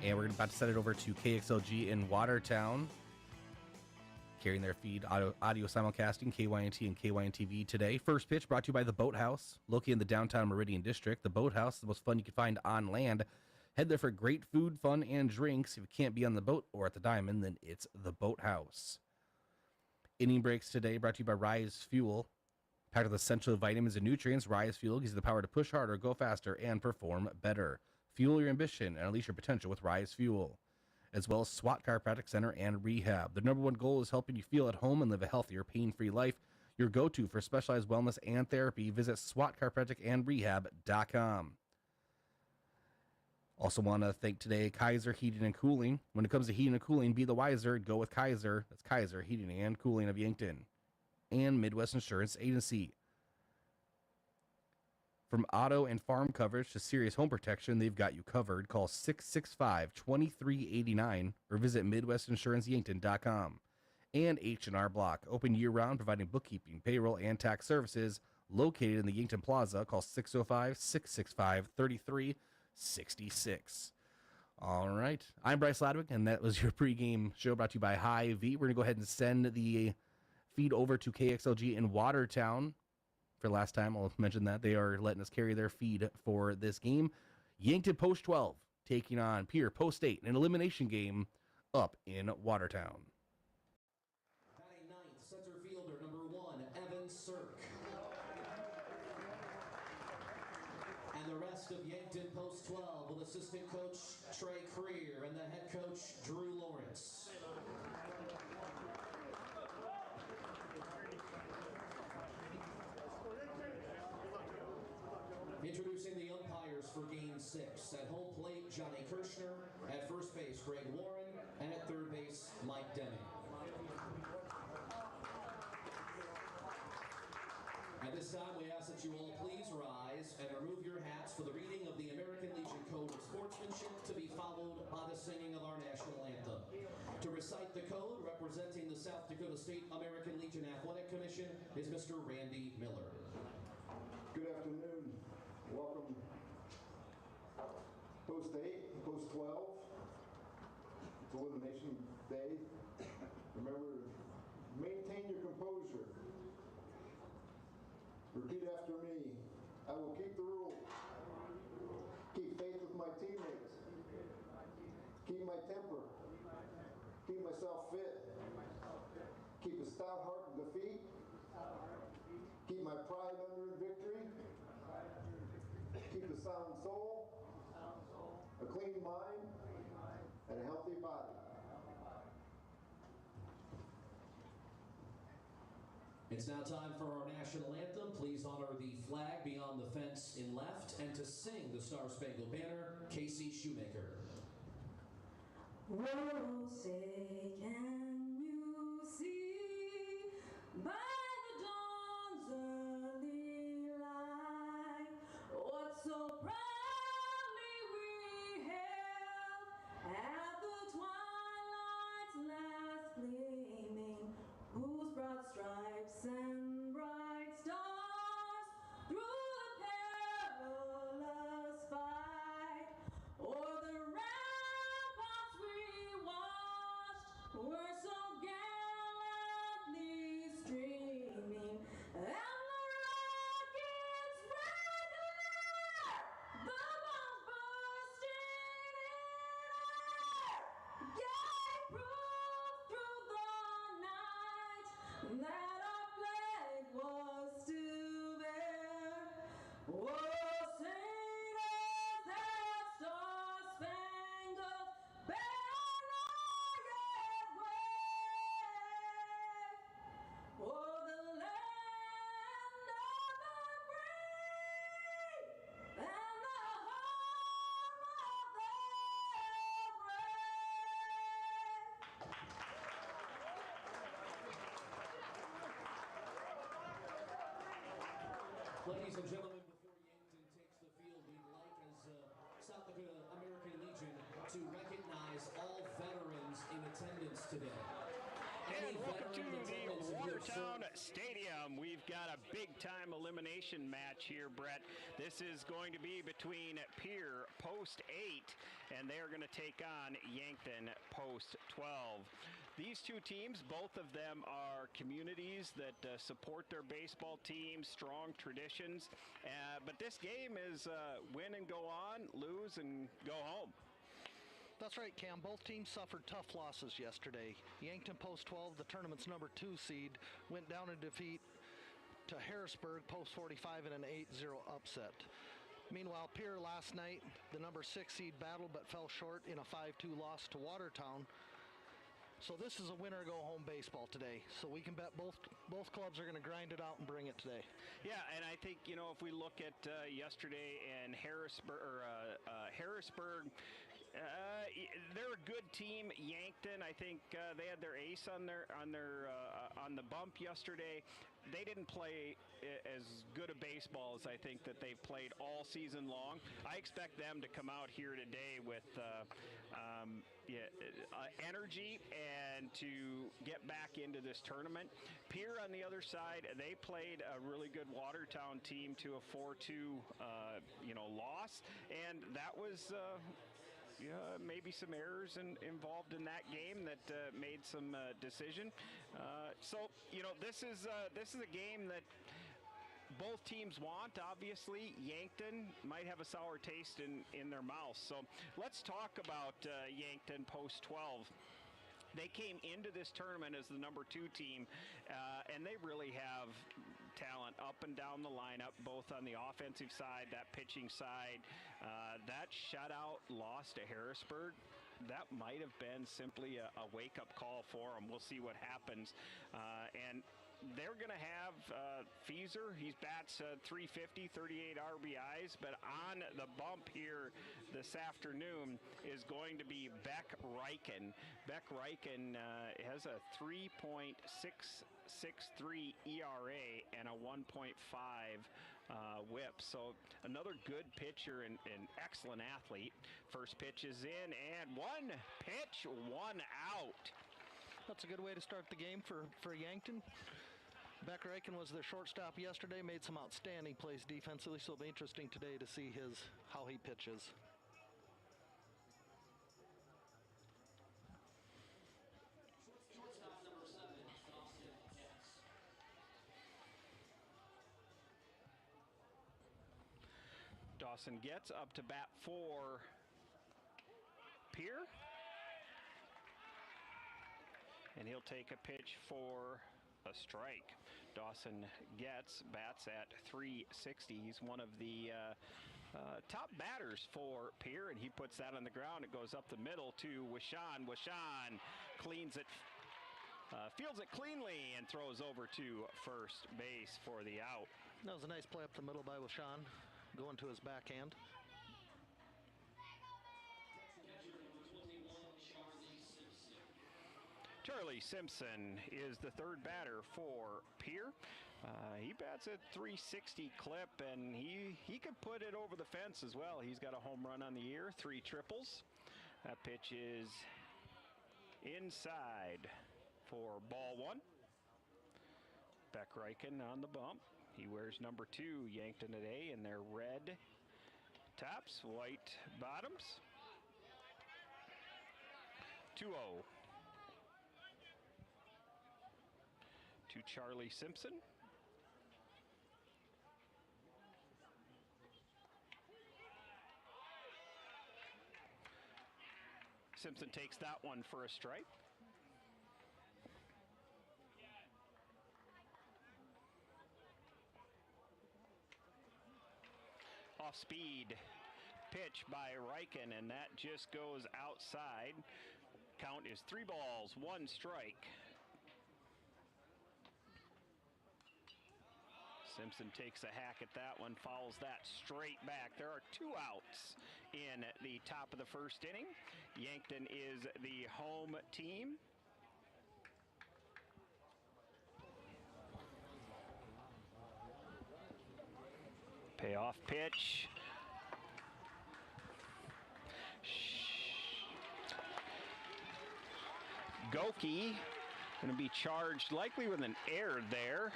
And we're about to send it over to KXLG in Watertown, carrying their feed audio simulcasting, KYNT and KYNTV today. First pitch brought to you by The Boathouse, located in the downtown Meridian District. The Boathouse, the most fun you can find on land. Head there for great food, fun, and drinks. If you can't be on the boat or at the Diamond, then it's The Boathouse. Inning breaks today brought to you by Rise Fuel. Packed with essential vitamins and nutrients, Rise Fuel gives you the power to push harder, go faster, and perform better. Fuel your ambition and unleash your potential with Rise Fuel. as well as SWAT Chiropractic Center and Rehab. Their number one goal is helping you feel at home and live a healthier, pain-free life. Your go-to for specialized wellness and therapy. Visit SWATChiropracticandRehab.com. Also want to thank today Kaiser Heating and Cooling. When it comes to heating and cooling, be the wiser. Go with Kaiser. That's Kaiser Heating and Cooling of Yankton. And Midwest Insurance Agency. From auto and farm coverage to serious home protection, they've got you covered. Call 665-2389 or visit MidwestInsuranceYankton.com. And H&R Block, open year-round, providing bookkeeping, payroll, and tax services. Located in the Yankton Plaza, call 605-665-3366. All right. I'm Bryce Ladwick, and that was your pregame show brought to you by Hy-Vee. We're going to go ahead and send the feed over to KXLG in Watertown. For last time, I'll mention that they are letting us carry their feed for this game. Yankton Post 12 taking on Pierre Post 8, an elimination game up in Watertown. Batting ninth, center fielder number 1, Evan Sirk. And the rest of Yankton Post 12 with assistant coach Trey Creer and the head coach Drew Lawrence. Introducing the umpires for Game 6. At home plate, Johnny Kirshner. At first base, Greg Warren. And at third base, Mike Deming. At this time, we ask that you all please rise and remove your hats for the reading of the American Legion Code of Sportsmanship, to be followed by the singing of our national anthem. To recite the code, representing the South Dakota State American Legion Athletic Commission, is Mr. Randy Miller. Good afternoon. Welcome. Post 8, Post 12. It's Elimination Day. Remember, maintain your composure. Repeat after me. I will keep the rules. Keep faith with my teammates. Keep my temper. Keep myself fit. Keep a stout heart in defeat. Keep my pride under victory. Keep a sound soul, a clean mind, and a healthy body. It's now time for our national anthem. Please honor the flag beyond the fence in left, and to sing the Star-Spangled Banner, Casey Shoemaker. Whoa, say, can you see by the dawn's early light what so proudly we hailed at the twilight's last gleaming, whose broad stripes and bright stars through the perilous fight o'er the ramparts we watched were so gallantly streaming, and the rocket's red glare, the bombs bursting in air, gave proof through the night that our flag was still there. Oh, sing us that star-spangled banner yet wave, o'er the land of the free and the home of the Ladies and gentlemen, before Yankton takes the field, we'd like, as South Dakota American Legion, to recognize all veterans in attendance today. And welcome to the Watertown Stadium. We've got a big-time elimination match here, Brett. This is going to be between Pierre Post 8, and they're going to take on Yankton Post 12. These two teams, both of them are communities that support their baseball teams, strong traditions. But this game is win and go on, lose and go home. That's right, Cam. Both teams suffered tough losses yesterday. Yankton Post 12, the tournament's number 2 seed, went down in defeat to Harrisburg Post 45 in an 8-0 upset. Meanwhile, Pierre last night, the number 6 seed battled but fell short in a 5-2 loss to Watertown. So this is a winner-go-home baseball today. So we can bet both clubs are going to grind it out and bring it today. Yeah, and I think, if we look at yesterday and Harrisburg, they're a good team. Yankton, I think they had their ace on the bump yesterday. They didn't play as good a baseball as I think that they've played all season long. I expect them to come out here today with energy and to get back into this tournament. Pierre on the other side, they played a really good Watertown team to a 4-2 loss, and that was maybe some errors involved in that game that made some decision. So this is a game that both teams want. Obviously, Yankton might have a sour taste in their mouth. So let's talk about Yankton post 12. They came into this tournament as the number 2 team, and they really have talent up and down the lineup, both on the offensive side, that pitching side. That shutout loss to Harrisburg, that might have been simply a wake-up call for them. We'll see what happens. And they're going to have Fieser. He bats .350, 38 RBIs, but on the bump here this afternoon is going to be Beck Reichen. Beck Reichen has a 3.663 ERA and a 1.5 whip. So another good pitcher and excellent athlete. First pitch is in, and one pitch, one out. That's a good way to start the game for Yankton. Beck Reichen was their shortstop yesterday, made some outstanding plays defensively, so it'll be interesting today to see how he pitches. Dawson gets up to bat for Pierre. And he'll take a pitch for a strike. Dawson bats at .360. He's one of the top batters for Pierre, and he puts that on the ground. It goes up the middle to Wishan. Wishan cleans it, fields it cleanly, and throws over to first base for the out. That was a nice play up the middle by Wishan, going to his backhand. Charlie Simpson is the third batter for Pierre. He bats at .360 clip, and he could put it over the fence as well. He's got a home run on the year, 3 triples. That pitch is inside for ball 1. Beck Reichen on the bump. He wears number 2, Yankton today, in their red tops, white bottoms. 2-0. To Charlie Simpson. Simpson takes that one for a strike. Off speed pitch by Reichen, and that just goes outside. Count is 3 balls, 1 strike. Simpson takes a hack at that one, fouls that straight back. There are 2 outs in the top of the first inning. Yankton is the home team. Payoff pitch. Goki going to be charged likely with an error there.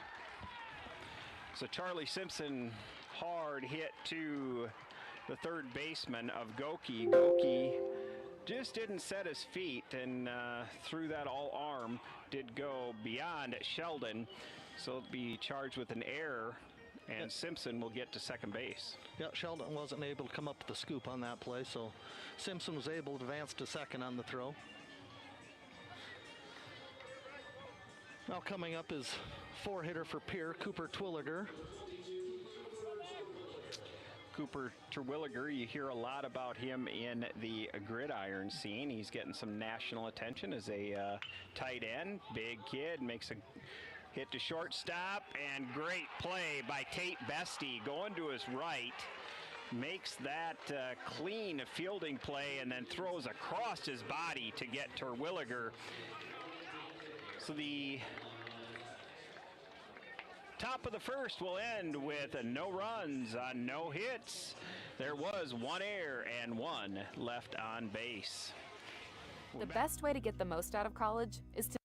So Charlie Simpson, hard hit to the third baseman of Goki. Goki just didn't set his feet, and through that all arm did go beyond Sheldon. So it'll be charged with an error, and Simpson will get to second base. Yeah, Sheldon wasn't able to come up with the scoop on that play, so Simpson was able to advance to second on the throw. Now coming up is 4-hitter for Pierre, Cooper Twilliger. Cooper Terwilliger, you hear a lot about him in the gridiron scene. He's getting some national attention as a tight end. Big kid, makes a hit to shortstop, and great play by Tate Bestie going to his right. Makes that clean fielding play and then throws across his body to get Terwilliger. So the top of the first will end with no runs on no hits. There was one error and one left on base. The best way to get the most out of college is to...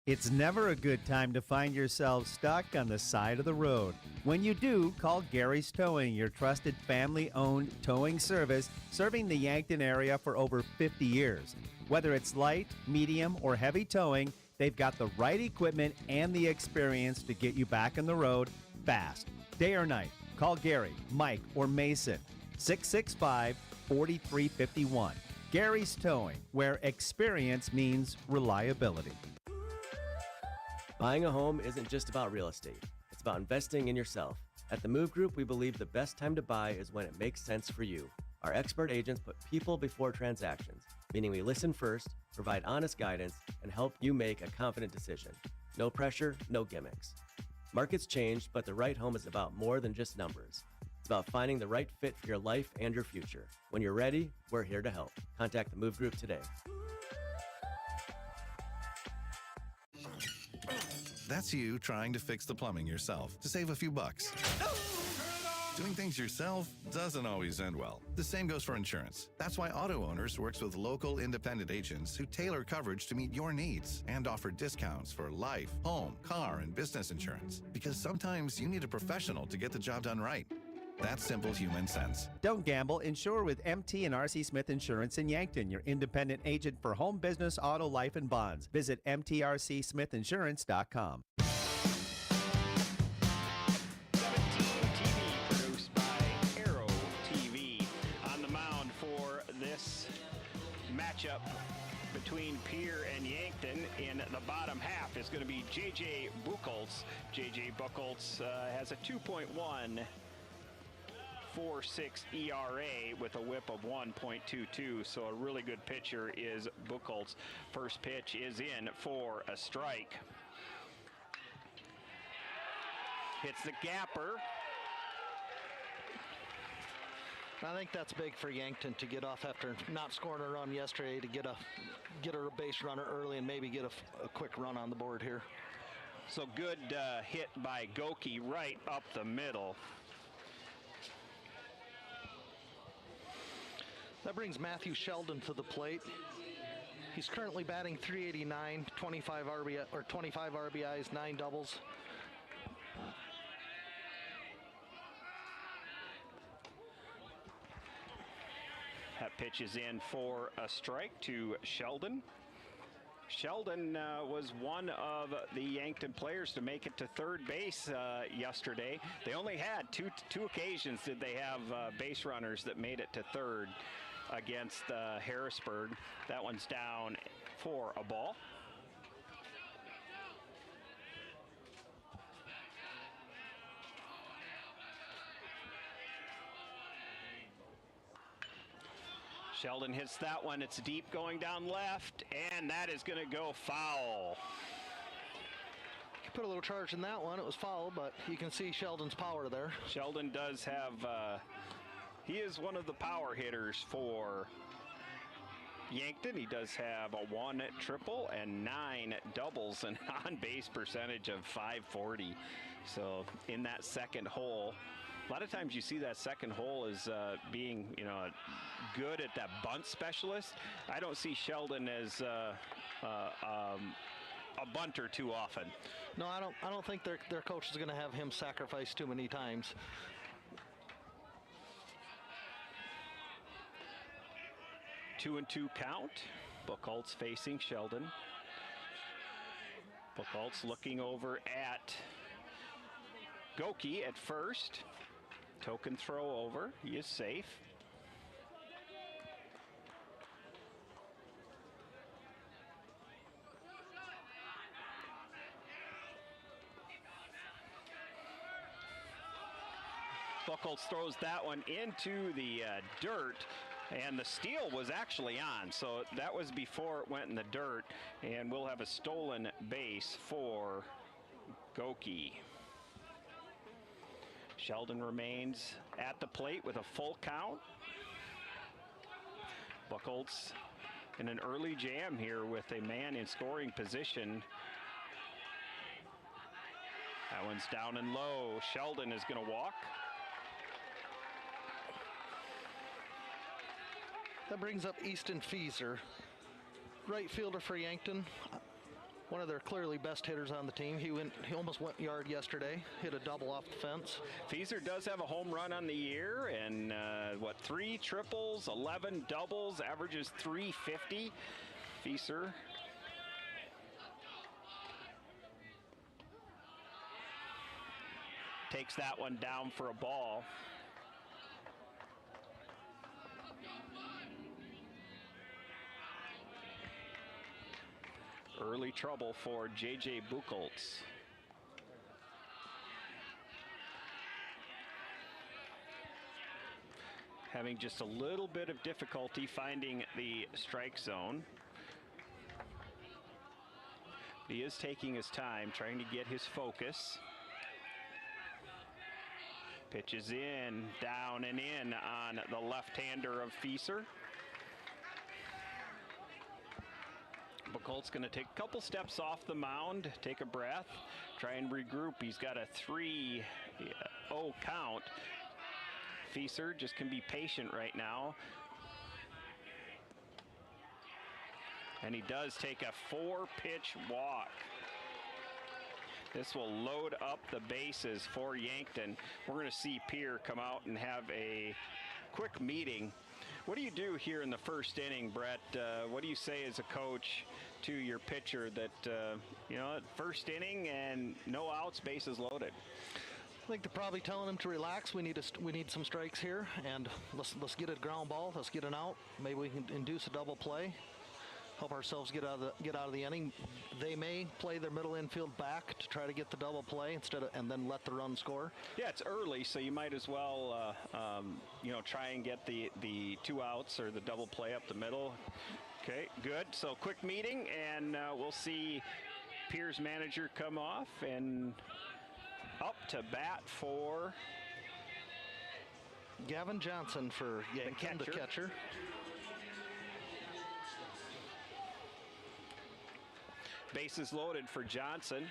It's never a good time to find yourself stuck on the side of the road. When you do, call Gary's Towing, your trusted family-owned towing service serving the Yankton area for over 50 years. Whether it's light, medium, or heavy towing, they've got the right equipment and the experience to get you back on the road fast. Day or night, call Gary, Mike, or Mason, 665-4351. Gary's Towing, where experience means reliability. Buying a home isn't just about real estate. It's about investing in yourself. At the Move Group, we believe the best time to buy is when it makes sense for you. Our expert agents put people before transactions, meaning we listen first, provide honest guidance, and help you make a confident decision. No pressure, no gimmicks. Markets change, but the right home is about more than just numbers. It's about finding the right fit for your life and your future. When you're ready, we're here to help. Contact the Move Group today. That's you trying to fix the plumbing yourself to save a few bucks. Doing things yourself doesn't always end well. The same goes for insurance. That's why Auto Owners works with local independent agents who tailor coverage to meet your needs and offer discounts for life, home, car, and business insurance. Because sometimes you need a professional to get the job done right. That's simple human sense. Don't gamble. Insure with MT and RC Smith Insurance in Yankton, your independent agent for home, business, auto, life, and bonds. Visit mtrcsmithinsurance.com. Matchup between Pierre and Yankton in the bottom half is going to be J.J. Buchholz. J.J. Buchholz has a 2.146 ERA with a whip of 1.22, so a really good pitcher is Buchholz. First pitch is in for a strike. Hits the gapper. I think that's big for Yankton to get off after not scoring a run yesterday, to get a base runner early and maybe get a quick run on the board here. So good hit by Goki right up the middle. That brings Matthew Sheldon to the plate. He's currently batting .389, 25 RBIs, 9 doubles. That pitch is in for a strike to Sheldon. Sheldon was one of the Yankton players to make it to third base yesterday. They only had two occasions did they have base runners that made it to third against Harrisburg. That one's down for a ball. Sheldon hits that one. It's deep going down left, and that is going to go foul. Put a little charge in that one. It was foul, but you can see Sheldon's power there. Sheldon does have, he is one of the power hitters for Yankton. He does have a 1 triple and 9 doubles, and on-base percentage of .540. So in that second hole, a lot of times you see that second hole as being, good at that bunt specialist. I don't see Sheldon as a bunter too often. No, I don't think their coach is going to have him sacrifice too many times. Two and two count. Buchholz facing Sheldon. Buchholz looking over at Goki at first. Token throw over. He is safe. Buchholz throws that one into the dirt, and the steal was actually on, so that was before it went in the dirt, and we'll have a stolen base for Goki. Sheldon remains at the plate with a full count. Buchholz in an early jam here with a man in scoring position. That one's down and low. Sheldon is going to walk. That brings up Easton Fieser, right fielder for Yankton. One of their clearly best hitters on the team. He almost went yard yesterday, hit a double off the fence. Fieser does have a home run on the year, and 3 triples, 11 doubles, averages 350. Fieser. Takes that one down for a ball. Early trouble for J.J. Buchholz. Having just a little bit of difficulty finding the strike zone. He is taking his time, trying to get his focus. Pitches in, down and in on the left-hander of Fieser. Buchholz going to take a couple steps off the mound, take a breath, try and regroup. He's got a 3-0 count. Fieser just can be patient right now. And he does take a 4-pitch walk. This will load up the bases for Yankton. We're going to see Pierre come out and have a quick meeting. What do you do here in the first inning, Brett? What do you say as a coach to your pitcher that, first inning and no outs, bases loaded? I think they're probably telling him to relax. We need some strikes here, and let's get a ground ball. Let's get an out. Maybe we can induce a double play. Help ourselves get out of the inning. They may play their middle infield back to try to get the double play and then let the run score. Yeah, it's early, so you might as well try and get the 2 outs or the double play up the middle. Okay, good. So quick meeting, and we'll see Pierre's manager come off and up to bat for Gavin Johnson for Yankton, the catcher. Bases loaded for Johnson.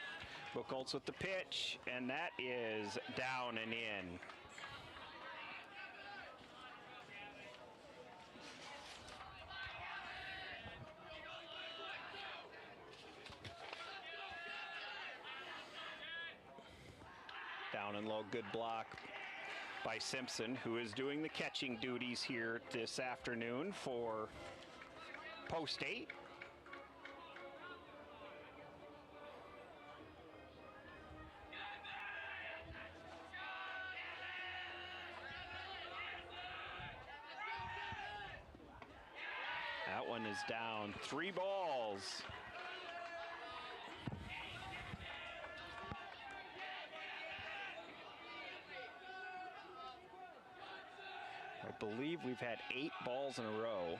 Buchholz with the pitch, and that is down and in. Down and low, good block by Simpson, who is doing the catching duties here this afternoon for Post 8. That one is down. 3 balls. I believe we've had 8 balls in a row.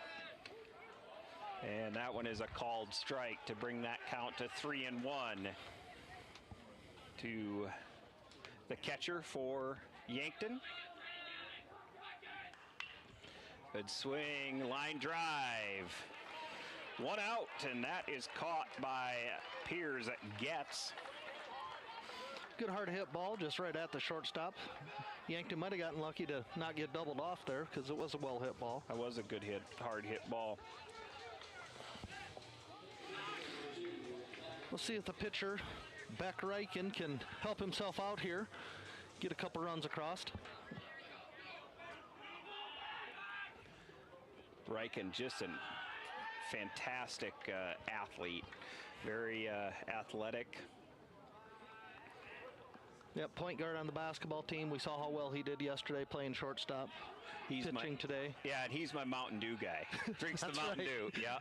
And that one is a called strike to bring that count to 3-1 to the catcher for Yankton. Good swing, line drive. 1 out, and that is caught by Pierre Getz. Good hard hit ball just right at the shortstop. Yankton might have gotten lucky to not get doubled off there because it was a well hit ball. That was a good hit, hard hit ball. Let's see if the pitcher, Beck Reichen, can help himself out here, get a couple runs across. Reichen, just a fantastic athlete, very athletic. Yep, point guard on the basketball team. We saw how well he did yesterday playing shortstop. He's pitching today. Yeah, and he's my Mountain Dew guy. Drinks the Mountain Dew. Yeah.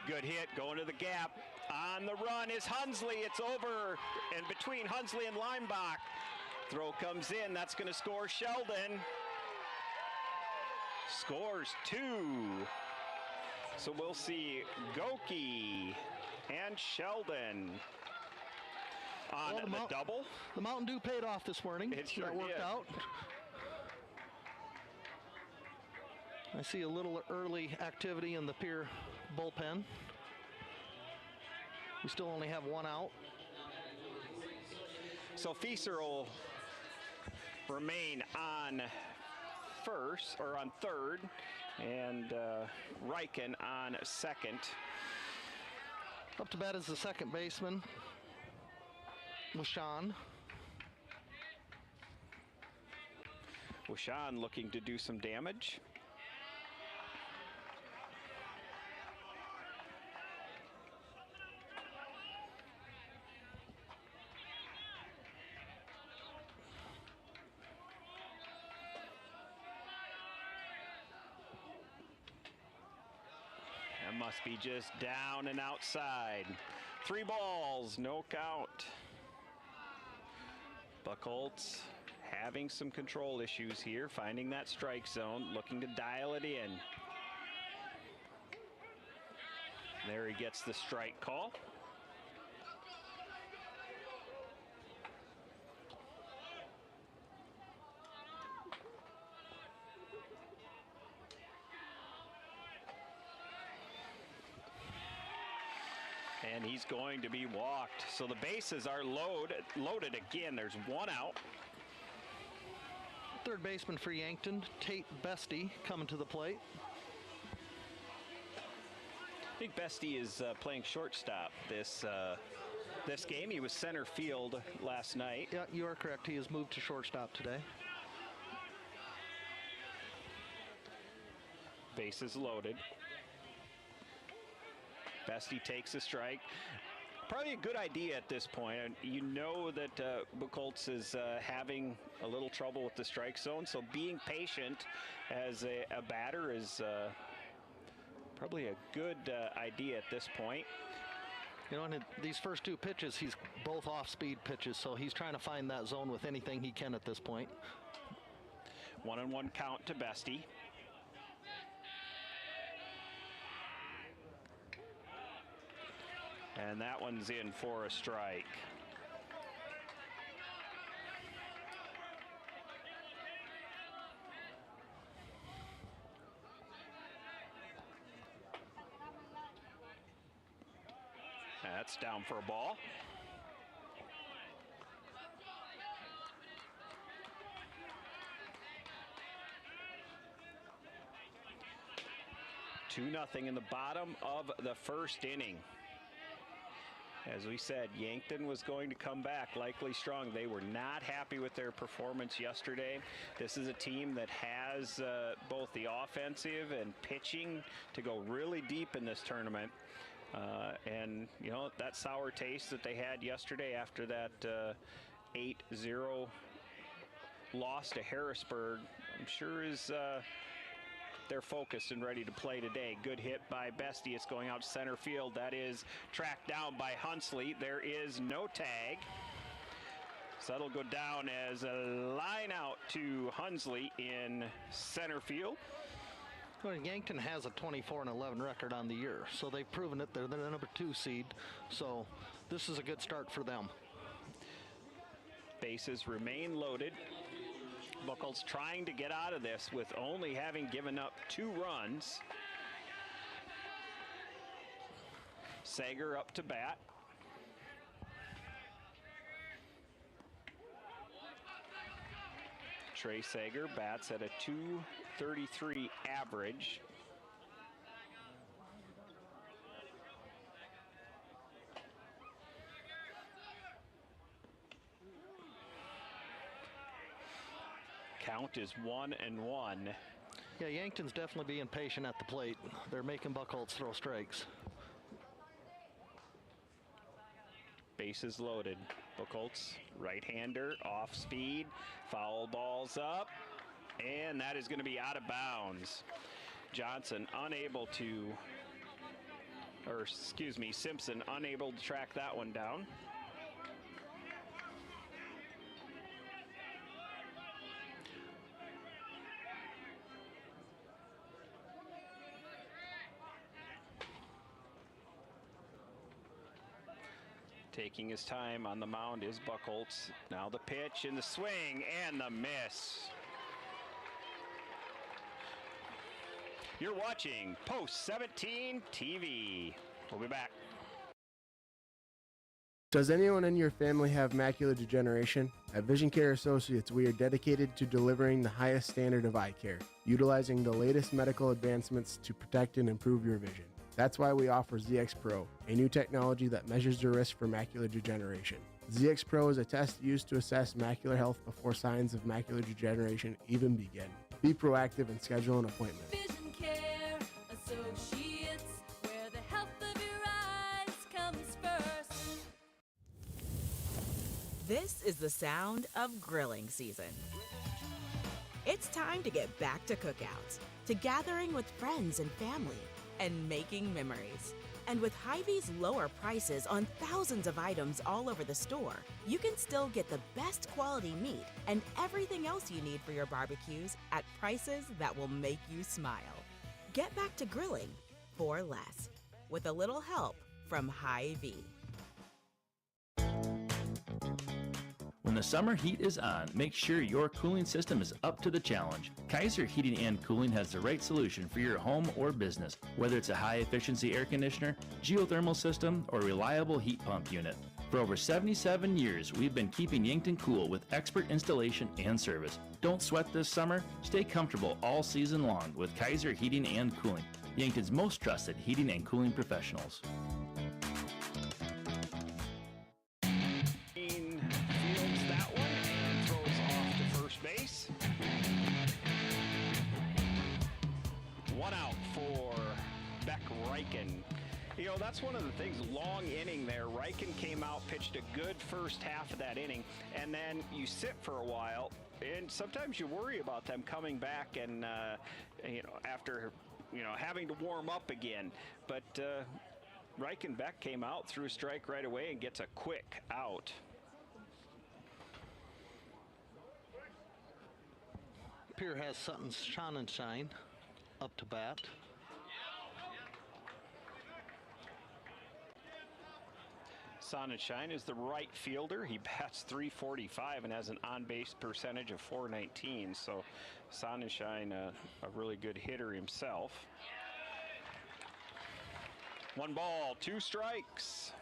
Good hit, going to the gap. On the run is Hunsley. It's over and between Hunsley and Leimbach. Throw comes in. That's going to score Sheldon. Scores 2. So we'll see Goki and Sheldon on the double. The Mountain Dew paid off this morning. It sure that worked did. out. I see a little early activity in the Pierre bullpen. We still only have 1 out. So Fieser will remain on first, or on third, and Riken on second. Up to bat is the second baseman, Washan. Washan looking to do some damage. That must be just down and outside. 3 balls, no count. Buchholz having some control issues here, finding that strike zone, looking to dial it in. There he gets the strike call. And he's going to be walked. So the bases are loaded again. There's 1 out. Third baseman for Yankton, Tate Bestie, coming to the plate. I think Bestie is playing shortstop this game. He was center field last night. Yeah, you are correct. He has moved to shortstop today. Bases loaded. Bestie takes a strike. Probably a good idea at this point. And you know that Buchholz is having a little trouble with the strike zone, so being patient as a batter is probably a good idea at this point. You know, in these first 2 pitches, he's both off-speed pitches, so he's trying to find that zone with anything he can at this point. 1-1 count to Bestie. And that one's in for a strike. That's down for a ball. Two nothing in the bottom of the first inning. As we said, Yankton was going to come back likely strong. They were not happy with their performance yesterday. This is a team that has both the offensive and pitching to go really deep in this tournament. And, you know, that sour taste that they had yesterday after that 8-0 loss to Harrisburg, I'm sure is they're focused and ready to play today. Good hit by Bestie. It's going out to center field. That is tracked down by Hunsley. There is no tag. So that'll go down as a line out to Hunsley in center field. Well, Yankton has a 24-11 record on the year, so they've proven it. They're the number 2 seed, so this is a good start for them. Bases remain loaded. Buchholz trying to get out of this with only having given up 2 runs. Sager up to bat. Trey Sager bats at a .233 average. Count is 1-1. Yeah, Yankton's definitely being patient at the plate. They're making Buchholz throw strikes. Bases loaded. Buchholz, right-hander, off speed, foul balls up, and that is going to be out of bounds. Johnson unable to, or excuse me, Simpson unable to track that one down. taking his time on the mound is Buchholz. Now the pitch and the swing and the miss. You're watching Post 17 TV. We'll be back. Does anyone in your family have macular degeneration? At Vision Care Associates, we are dedicated to delivering the highest standard of eye care, utilizing the latest medical advancements to protect and improve your vision. That's why we offer ZX Pro, a new technology that measures the risk for macular degeneration. ZX Pro is a test used to assess macular health before signs of macular degeneration even begin. Be proactive and schedule an appointment. Vision Care Associates, where the health of your eyes comes first. This is the sound of grilling season. It's time to get back to cookouts, to gathering with friends and family, and making memories. And with Hy-Vee's lower prices on thousands of items all over the store, you can still get the best quality meat and everything else you need for your barbecues at prices that will make you smile. Get back to grilling for less, with a little help from Hy-Vee. When the summer heat is on, make sure your cooling system is up to the challenge. Kaiser Heating and Cooling has the right solution for your home or business, whether it's a high-efficiency air conditioner, geothermal system, or reliable heat pump unit. For over 77 years, we've been keeping Yankton cool with expert installation and service. Don't sweat this summer. Stay comfortable all season long with Kaiser Heating and Cooling, Yankton's most trusted heating and cooling professionals. You know, that's one of the things, long inning there. Reichen came out, pitched a good first half of that inning, and then you sit for a while, and sometimes you worry about them coming back and, after, having to warm up again. But Reichenbeck came out, threw a strike right away, and gets a quick out. Pierre has Sonnenschein up to bat. Sonnenschein is the right fielder. He bats .345 and has an on-base percentage of .419. So Sonnenschein, a really good hitter himself. 1 ball, 2 strikes.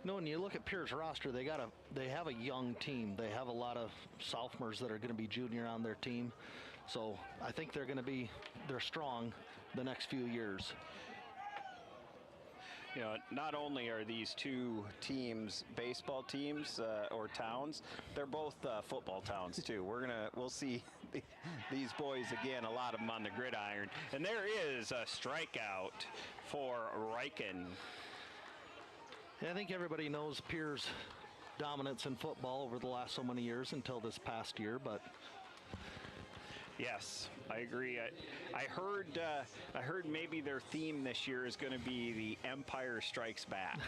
No, when you look at Pierre's roster, they have a young team. They have a lot of sophomores that are going to be junior on their team. So I think they're strong the next few years. You know, not only are these two teams baseball teams or towns, they're both football towns too. We'll see these boys again, a lot of them on the gridiron. And there is a strikeout for Reichen. Yeah, I think everybody knows Pierre's dominance in football over the last so many years until this past year, but yes, I agree. I heard maybe their theme this year is going to be the Empire Strikes Back.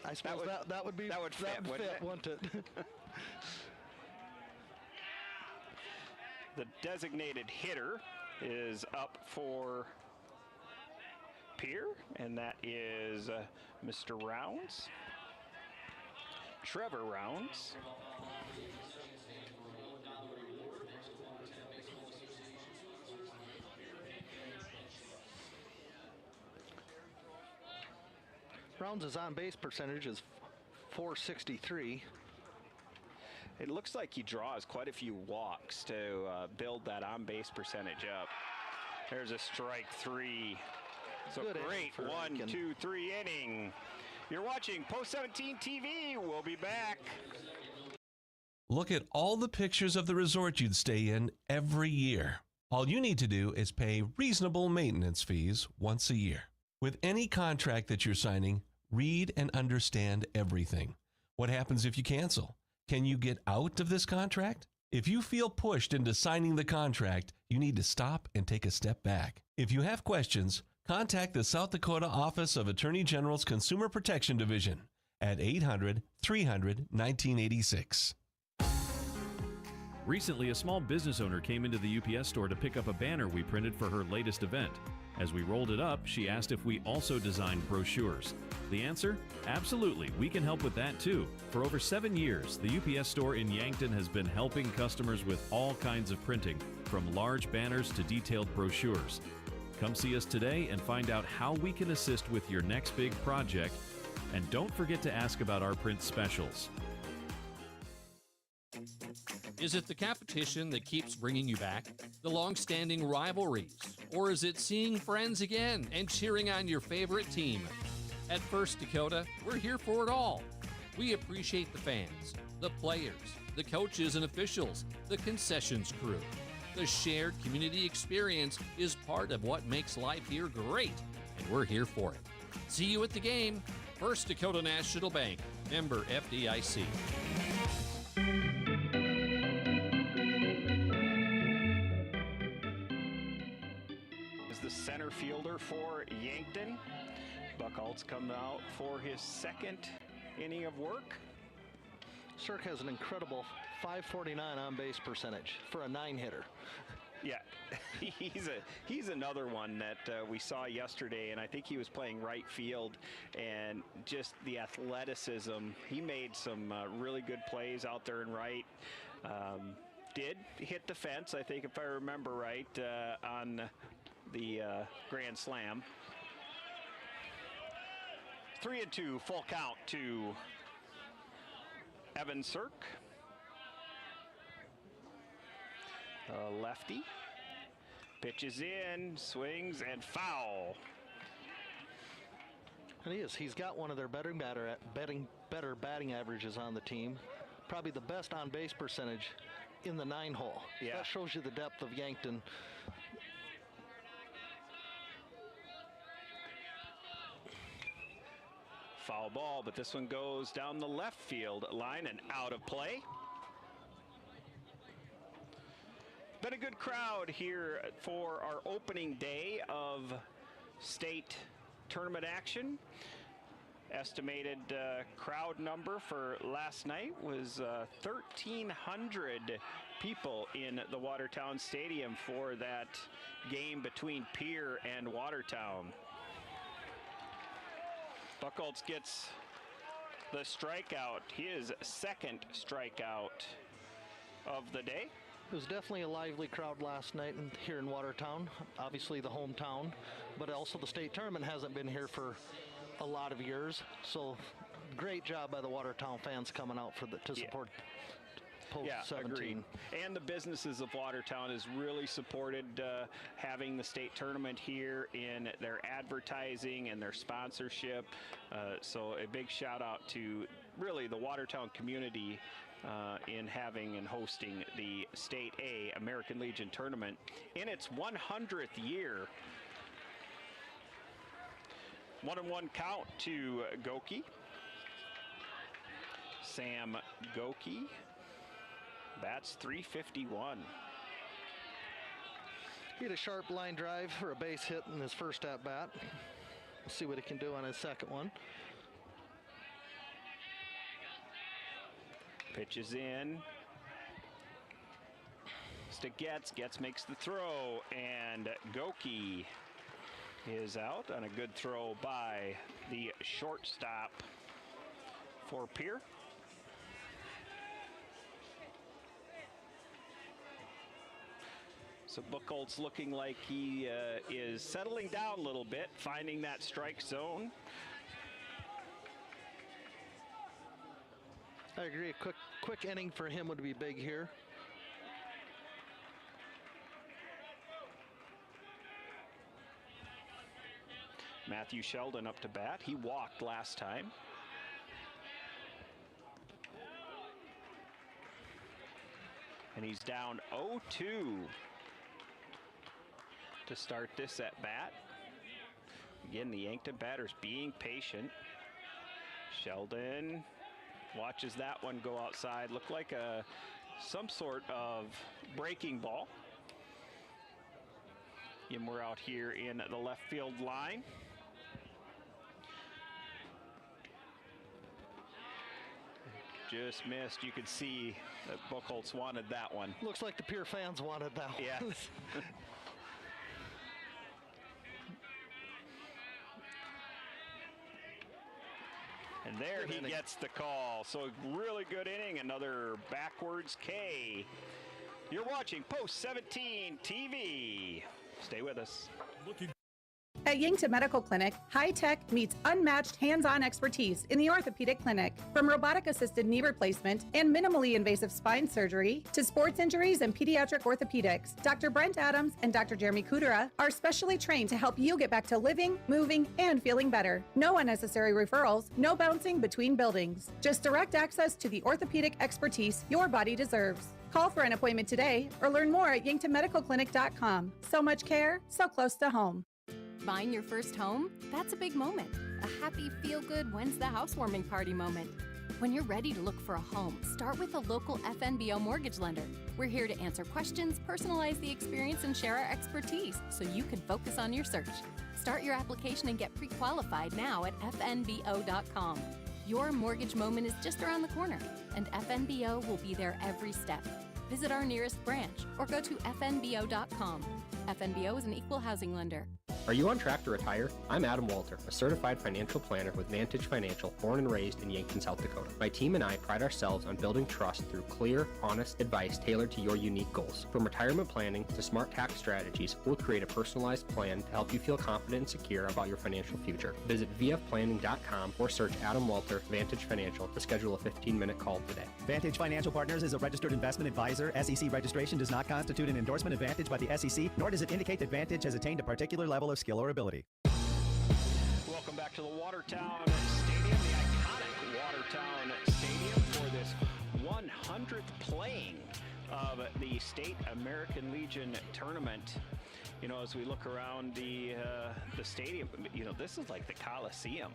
I suppose that would fit, wouldn't it? The designated hitter is up for Pierre, and that is Mr. Rounds, Trevor Rounds. Rounds' on-base percentage is .463. It looks like he draws quite a few walks to build that on-base percentage up. There's a strike 3. So good great 1, 2, 3 inning. You're watching Post 17 TV. We'll be back. Look at all the pictures of the resort you'd stay in every year. All you need to do is pay reasonable maintenance fees once a year. With any contract that you're signing, read and understand everything. What happens if you cancel? Can you get out of this contract? If you feel pushed into signing the contract, you need to stop and take a step back. If you have questions, contact the South Dakota Office of Attorney General's Consumer Protection Division at 800-300-1986. Recently, a small business owner came into the UPS store to pick up a banner we printed for her latest event. As we rolled it up, she asked if we also designed brochures. The answer? Absolutely, we can help with that too. For over 7 years, the UPS store in Yankton has been helping customers with all kinds of printing, from large banners to detailed brochures. Come see us today and find out how we can assist with your next big project. And don't forget to ask about our print specials. Is it the competition that keeps bringing you back? The long-standing rivalries? Or is it seeing friends again and cheering on your favorite team? At First Dakota, we're here for it all. We appreciate the fans, the players, the coaches and officials, the concessions crew. The shared community experience is part of what makes life here great, and we're here for it. See you at the game. First Dakota National Bank, member FDIC. Is the center fielder for Yankton. Buchholz coming out for his second inning of work. Cirque has an incredible 549 on base percentage for a 9-hitter. Yeah, he's another one that we saw yesterday, and I think he was playing right field, and just the athleticism. He made some really good plays out there in right. Did hit the fence, I think, if I remember right, on the grand slam. 3-2, full count to Evan Cirque. Lefty pitches in, swings, and foul. And he's got one of their better batting averages on the team. Probably the best on base percentage in the 9-hole. Yeah. That shows you the depth of Yankton. Foul ball, but this one goes down the left field line and out of play. Been a good crowd here for our opening day of state tournament action. Estimated crowd number for last night was 1,300 people in the Watertown Stadium for that game between Pierre and Watertown. Buchholz gets the strikeout, his second strikeout of the day. It was definitely a lively crowd last night here in Watertown, obviously the hometown, but also the state tournament hasn't been here for a lot of years, so great job by the Watertown fans coming out to support post 17. Agreed. And the businesses of Watertown has really supported having the state tournament here in their advertising and their sponsorship. So a big shout out to really the Watertown community in having and hosting the State A American Legion tournament in its 100th year. 1-1 count to Goki. Sam Goki bats .351. He had a sharp line drive for a base hit in his first at bat. We'll see what he can do on his second one. Pitches in. Stick Getz makes the throw, and Goki is out on a good throw by the shortstop for Pierre. So Buchholz looking like he is settling down a little bit, finding that strike zone. I agree. A quick inning for him would be big here. Matthew Sheldon up to bat. He walked last time. And he's down 0-2 to start this at bat. Again, the Yankton batters being patient. Sheldon watches that one go outside. Looked like some sort of breaking ball. And we're out here in the left field line. Just missed. You could see that Buchholz wanted that one. Looks like the Pierre fans wanted that one. Yes. And there he gets the call. So really good inning. Another backwards K. You're watching Post 17 TV. Stay with us. At Yankton Medical Clinic, high tech meets unmatched hands-on expertise in the orthopedic clinic. From robotic-assisted knee replacement and minimally invasive spine surgery to sports injuries and pediatric orthopedics, Dr. Brent Adams and Dr. Jeremy Kudera are specially trained to help you get back to living, moving, and feeling better. No unnecessary referrals, no bouncing between buildings. Just direct access to the orthopedic expertise your body deserves. Call for an appointment today or learn more at yanktonmedicalclinic.com. So much care, so close to home. Buying your first home? That's a big moment. A happy, feel-good, when's the housewarming party moment. When you're ready to look for a home, start with a local FNBO mortgage lender. We're here to answer questions, personalize the experience, and share our expertise so you can focus on your search. Start your application and get pre-qualified now at fnbo.com. Your mortgage moment is just around the corner, and FNBO will be there every step. Visit our nearest branch or go to fnbo.com. FNBO is an equal housing lender. Are you on track to retire? I'm Adam Walter, a certified financial planner with Vantage Financial, born and raised in Yankton, South Dakota. My team and I pride ourselves on building trust through clear, honest advice tailored to your unique goals. From retirement planning to smart tax strategies, we'll create a personalized plan to help you feel confident and secure about your financial future. Visit vfplanning.com or search Adam Walter Vantage Financial to schedule a 15-minute call today. Vantage Financial Partners is a registered investment advisor. SEC registration does not constitute an endorsement of Vantage by the SEC, nor does it indicate that Vantage has attained a particular level of skill or ability. Welcome back to the Watertown Stadium, the iconic Watertown Stadium, for this 100th playing of the State American Legion tournament. You know, as we look around the stadium, you know, this is like the Coliseum.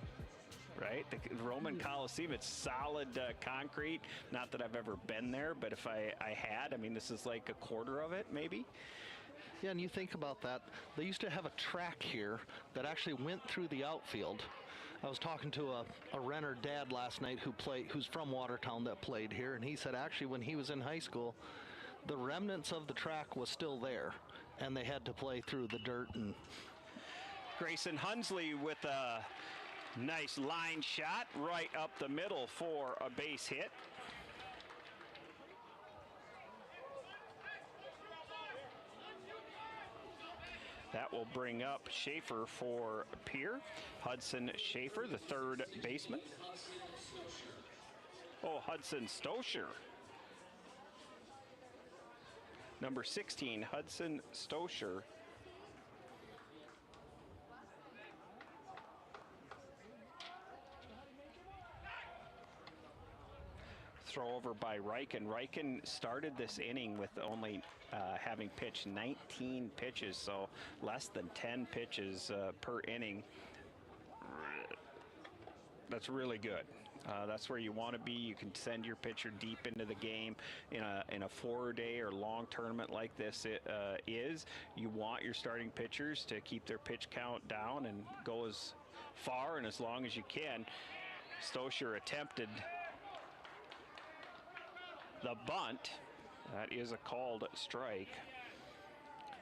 Right? The Roman Coliseum, it's solid concrete. Not that I've ever been there, but if I had, I mean, this is like a quarter of it, maybe. Yeah, and you think about that, they used to have a track here that actually went through the outfield. I was talking to a Renner dad last night who's from Watertown that played here, and he said actually when he was in high school, the remnants of the track was still there, and they had to play through the dirt. And Grayson Hunsley with a nice line shot right up the middle for a base hit. That will bring up Schaefer for Pierre. Hudson Schaefer, the third baseman. Oh, Hudson Stoscher. Number 16, Hudson Stoscher. Throw over by Riken. Riken started this inning with only having pitched 19 pitches, so less than 10 pitches per inning. That's really good. That's where you want to be. You can send your pitcher deep into the game in a 4-day or long tournament like this is. You want your starting pitchers to keep their pitch count down and go as far and as long as you can. Stoscher attempted the bunt. That is a called strike.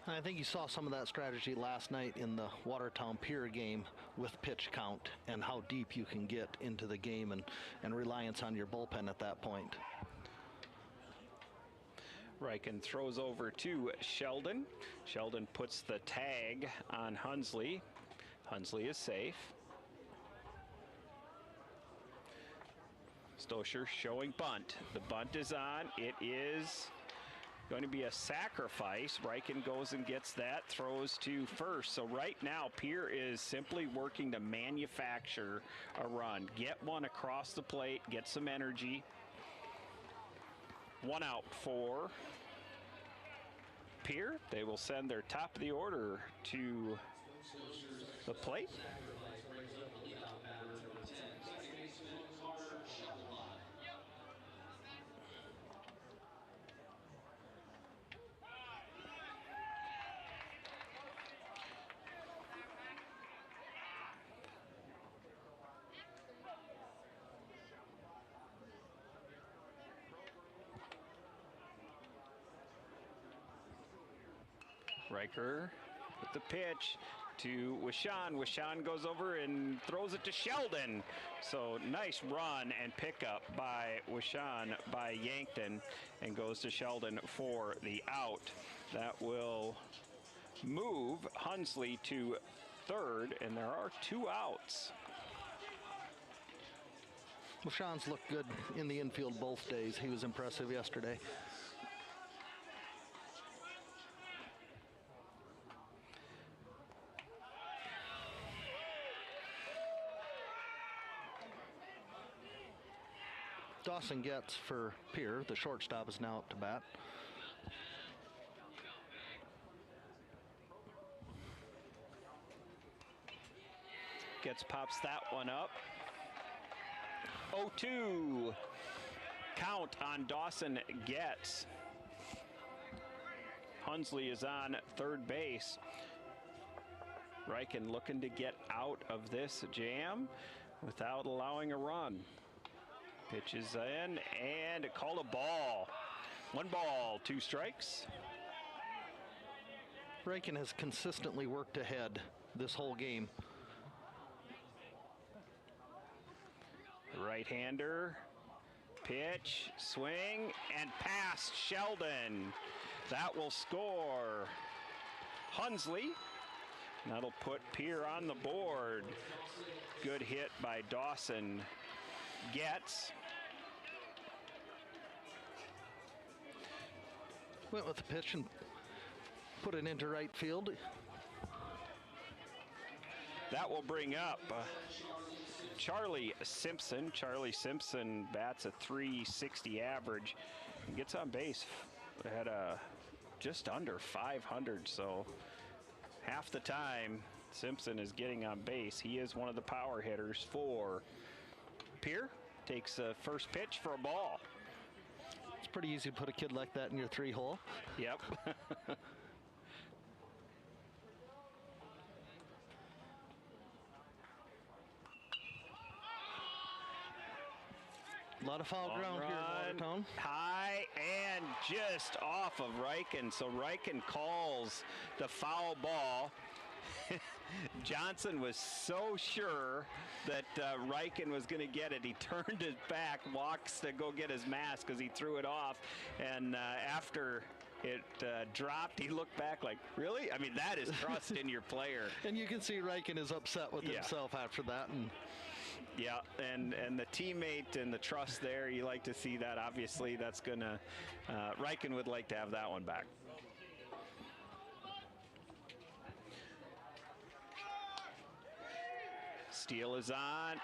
I think you saw some of that strategy last night in the Watertown Pierre game with pitch count and how deep you can get into the game and reliance on your bullpen at that point. Riken throws over to Sheldon. Sheldon puts the tag on Hunsley. Hunsley is safe. Stoscher showing bunt. The bunt is on. It is going to be a sacrifice. Riken goes and gets that, throws to first. So right now, Pierre is simply working to manufacture a run. Get one across the plate, get some energy. One out for Pierre. They will send their top of the order to the plate. Riker with the pitch. to Wishan. Wishan goes over and throws it to Sheldon. So nice run and pickup by Wishan by Yankton, and goes to Sheldon for the out. That will move Hunsley to third, and there are 2 outs. Well, Sean's looked good in the infield both days. He was impressive yesterday. Dawson gets for Pierre. The shortstop is now up to bat. Gets pops that one up. 0-2. Count on Dawson Getz. Hunsley is on third base. Riken looking to get out of this jam without allowing a run. Pitches in and called a ball. 1 ball, 2 strikes. Riken has consistently worked ahead this whole game. Right-hander, pitch, swing, and past Sheldon. That will score Hunsley. That'll put Pierre on the board. Good hit by Dawson Getz. Went with the pitch and put it into right field. That will bring up Charlie Simpson. Charlie Simpson bats a .360 average and gets on base at just under 500. So half the time Simpson is getting on base. He is one of the power hitters for Pierre. Takes a first pitch for a ball. It's pretty easy to put a kid like that in your 3-hole. Yep. A lot of foul ground here in Watertown. High and just off of Riken. So Riken calls the foul ball. Johnson was so sure that Riken was going to get it. He turned his back, walks to go get his mask because he threw it off. And after it dropped, he looked back like, really? I mean, that is trust in your player. And you can see Riken is upset with himself after that. And yeah, and the teammate and the trust there, you like to see that. Obviously, that's going to, Riken would like to have that one back. Steele is on,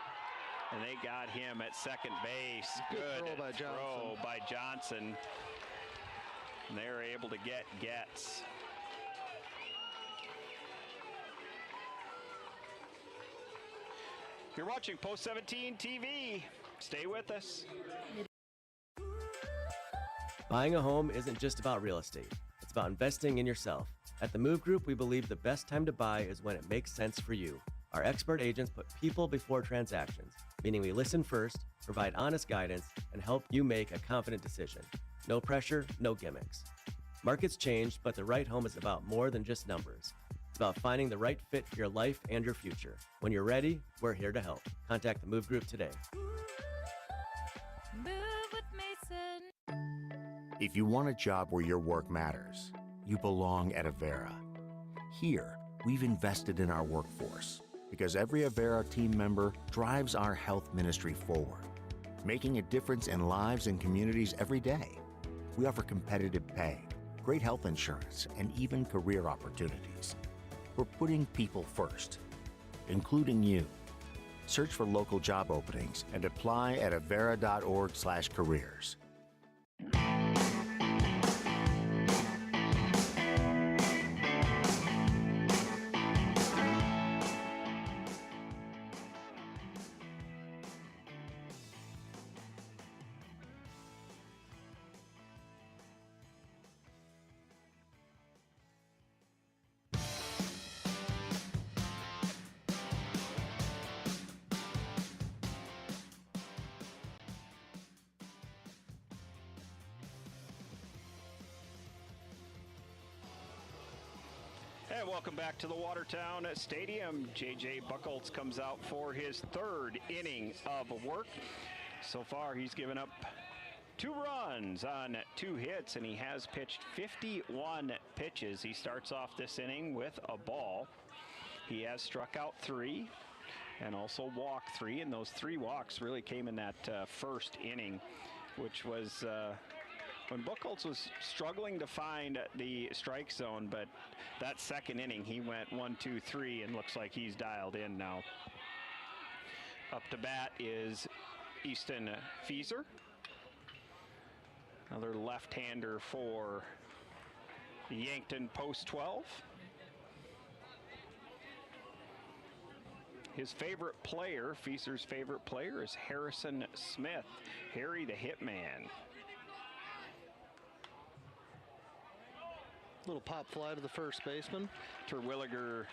and they got him at second base. Good throw by Johnson. And they were able to get Getz. You're watching Post 17 TV. Stay with us. Buying a home isn't just about real estate. It's about investing in yourself. At the Move Group, we believe the best time to buy is when it makes sense for you. Our expert agents put people before transactions, meaning we listen first, provide honest guidance, and help you make a confident decision. No pressure, no gimmicks. Markets change, but the right home is about more than just numbers. It's about finding the right fit for your life and your future. When you're ready, we're here to help. Contact the Move Group today. Move with Mason. If you want a job where your work matters, you belong at Avera. Here, we've invested in our workforce because every Avera team member drives our health ministry forward, making a difference in lives and communities every day. We offer competitive pay, great health insurance, and even career opportunities. We're putting people first, including you. Search for local job openings and apply at avera.org/careers. welcome back to the Watertown Stadium. J.J. Buchholz comes out for his third inning of work. So far, he's given up 2 runs on 2 hits, and he has pitched 51 pitches. He starts off this inning with a ball. He has struck out 3 and also walked 3, and those 3 walks really came in that first inning, which was when Buchholz was struggling to find the strike zone, but that second inning he went 1, 2, 3 and looks like he's dialed in now. Up to bat is Easton Fieser, another left-hander for Yankton post 12. His favorite player, Fieser's favorite player, is Harrison Smith, Harry the Hitman. Little pop fly to the first baseman. Terwilliger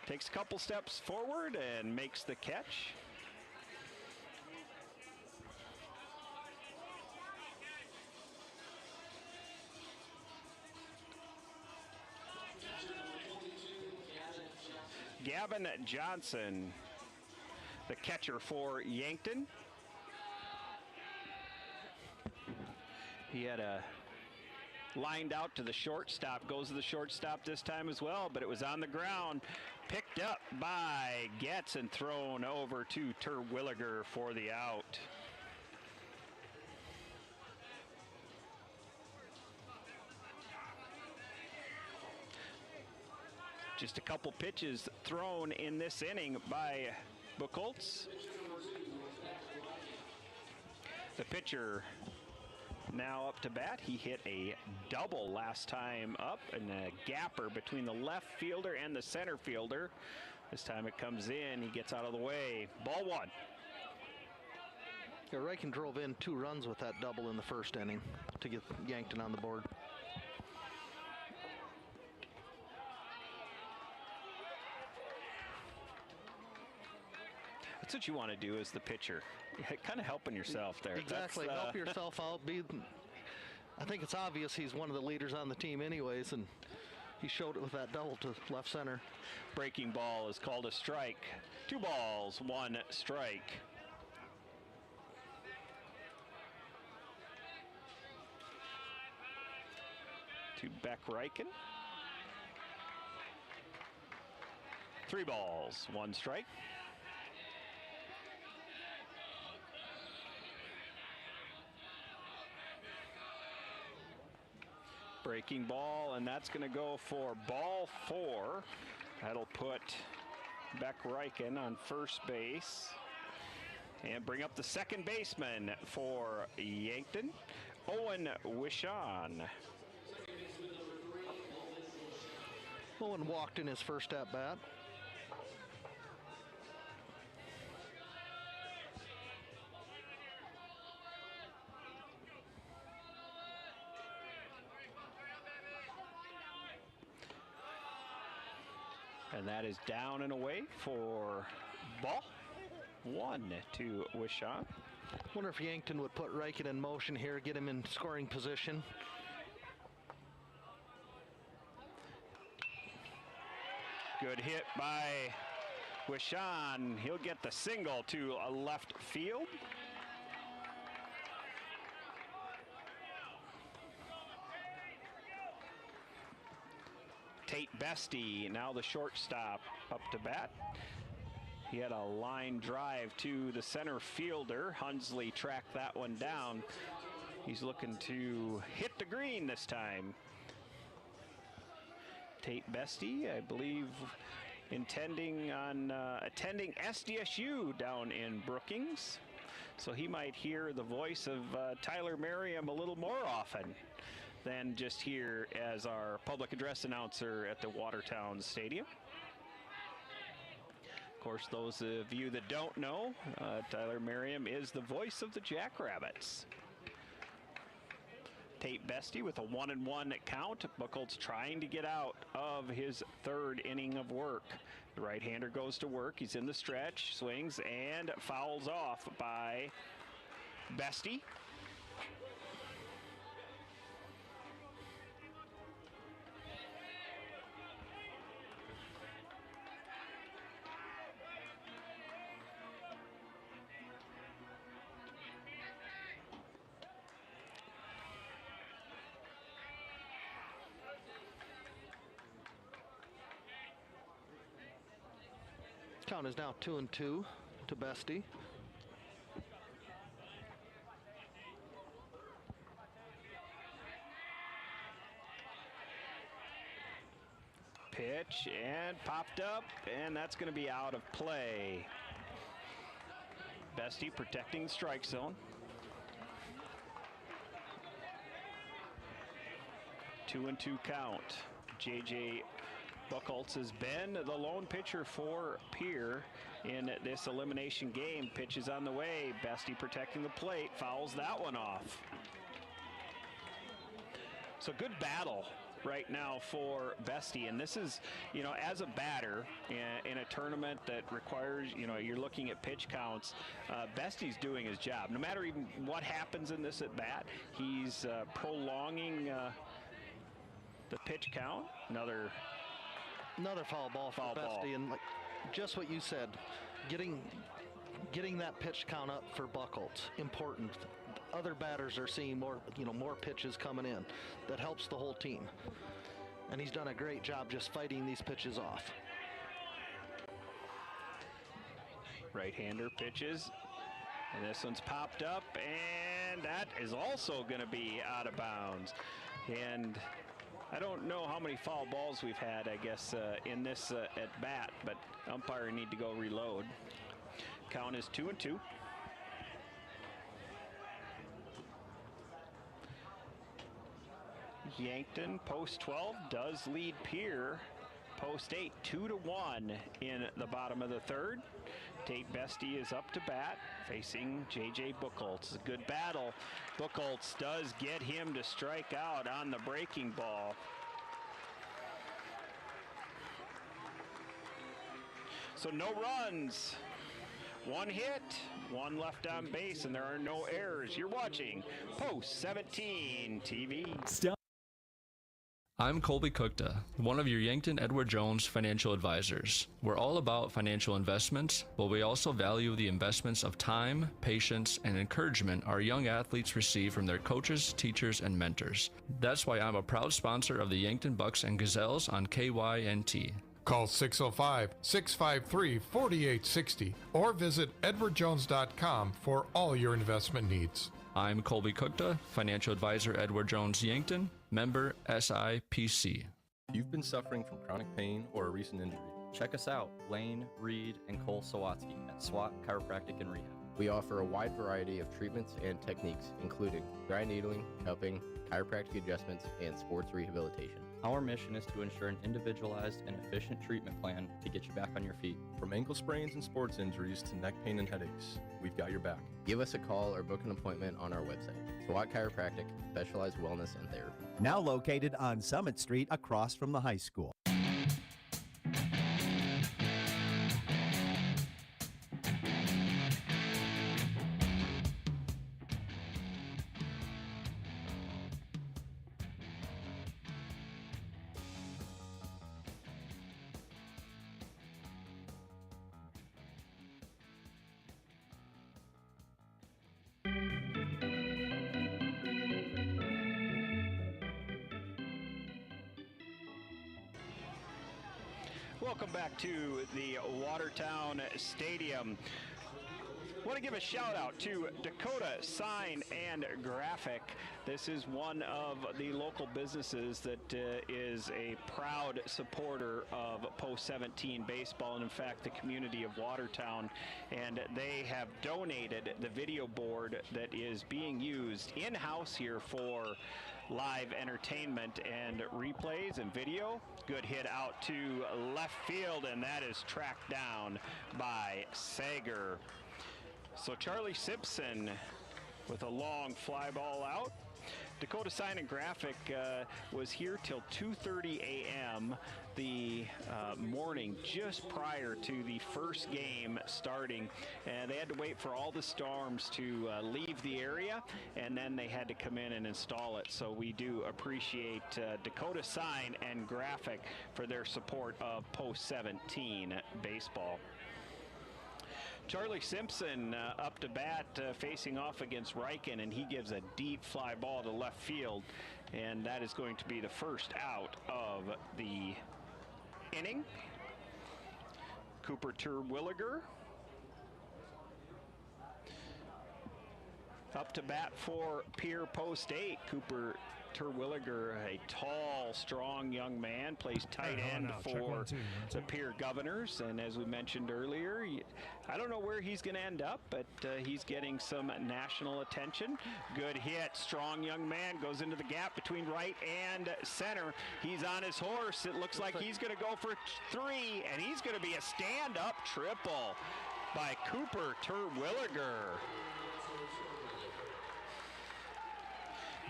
takes a couple steps forward and makes the catch. Gavin Johnson, the catcher for Yankton. He had a lined out to the shortstop, goes to the shortstop this time as well, but it was on the ground, picked up by Getz and thrown over to Terwilliger for the out. Just a couple pitches thrown in this inning by Buchholz. The pitcher now up to bat. He hit a double last time up, and a gapper between the left fielder and the center fielder. This time it comes in, he gets out of the way. Ball 1. Yeah, Reichen drove in 2 runs with that double in the first inning to get Yankton on the board. That's what you want to do as the pitcher. You're kind of helping yourself there. Exactly. Help yourself out. I think it's obvious he's one of the leaders on the team anyways, and he showed it with that double to left center. Breaking ball is called a strike. 2 balls, 1 strike. To Beck Reichen. 3 balls, 1 strike. Breaking ball, and that's going to go for ball 4. That'll put Beck Reichen on first base and bring up the second baseman for Yankton, Owen Wishon. Owen walked in his first at bat. And that is down and away for ball 1 to Wishon. Wonder if Yankton would put Reichen in motion here, get him in scoring position. Good hit by Wishon. He'll get the single to a left field. Tate Bestie, now the shortstop, up to bat. He had a line drive to the center fielder. Hunsley tracked that one down. He's looking to hit the green this time. Tate Bestie, I believe, intending on attending SDSU down in Brookings. So he might hear the voice of Tyler Merriam a little more often than just here as our public address announcer at the Watertown Stadium. Of course, those of you that don't know, Tyler Merriam is the voice of the Jackrabbits. Tate Bestie with a 1-1 count. Buchholz trying to get out of his third inning of work. The right-hander goes to work. He's in the stretch, swings, and fouls off by Bestie. Count is now 2-2 to Bestie. Pitch and popped up, and that's going to be out of play. Bestie protecting the strike zone. 2-2 count. J.J. Buchholz has been the lone pitcher for Pierre in this elimination game. Pitches on the way. Bestie protecting the plate. Fouls that one off. So good battle right now for Bestie, and this is, you know, as a batter in a tournament that requires, you know, you're looking at pitch counts, Bestie's doing his job. No matter even what happens in this at bat, he's prolonging the pitch count. Another foul ball for Bestie, and like just what you said, getting that pitch count up for Buchholz, important. Other batters are seeing more pitches coming in. That helps the whole team. And he's done a great job just fighting these pitches off. Right-hander pitches. And this one's popped up, and that is also going to be out of bounds. And I don't know how many foul balls we've had, I guess, in this at bat, but umpire need to go reload. Count is 2-2. Yankton, post 12, does lead Pierre. Post 8, 2-1 in the bottom of the third. Tate Bestie is up to bat, facing J.J. Buchholz. It's a good battle. Buchholz does get him to strike out on the breaking ball. So no runs. One hit, one left on base, and there are no errors. You're watching Post 17 TV. I'm Colby Kukta, one of your Yankton Edward Jones financial advisors. We're all about financial investments, but we also value the investments of time, patience, and encouragement our young athletes receive from their coaches, teachers, and mentors. That's why I'm a proud sponsor of the Yankton Bucks and Gazelles on KYNT. Call 605-653-4860 or visit edwardjones.com for all your investment needs. I'm Colby Kukta, financial advisor Edward Jones Yankton, member SIPC. If you've been suffering from chronic pain or a recent injury, check us out, Lane, Reed, and Cole Sawatsky at SWAT Chiropractic and Rehab. We offer a wide variety of treatments and techniques, including dry needling, cupping, chiropractic adjustments, and sports rehabilitation. Our mission is to ensure an individualized and efficient treatment plan to get you back on your feet. From ankle sprains and sports injuries to neck pain and headaches, we've got your back. Give us a call or book an appointment on our website. SWAT Chiropractic, specialized wellness and therapy. Now located on Summit Street across from the high school. Welcome back to the Watertown Stadium. Want to give a shout out to Dakota Sign and Graphic. This is one of the local businesses that is a proud supporter of Post 17 baseball, and in fact the community of Watertown, and they have donated the video board that is being used in-house here for live entertainment and replays and video. Good hit out to left field, and that is tracked down by Sager. So Charlie Simpson with a long fly ball out. Dakota Sign and Graphic was here till 2:30 a.m. the morning, just prior to the first game starting, and they had to wait for all the storms to leave the area, and then they had to come in and install it. So we do appreciate Dakota Sign and Graphic for their support of Post 17 baseball. Charlie Simpson up to bat, facing off against Riken, and he gives a deep fly ball to left field, and that is going to be the first out of the inning. Cooper Terwilliger. Up to bat for Pierre Post 8. Cooper Terwilliger, a tall, strong young man, plays tight end for the Pierre Governors. And as we mentioned earlier, I don't know where he's going to end up, but he's getting some national attention. Good hit, strong young man, goes into the gap between right and center. He's on his horse. It looks like he's going to go for 3, and he's going to be a stand-up triple by Cooper Terwilliger.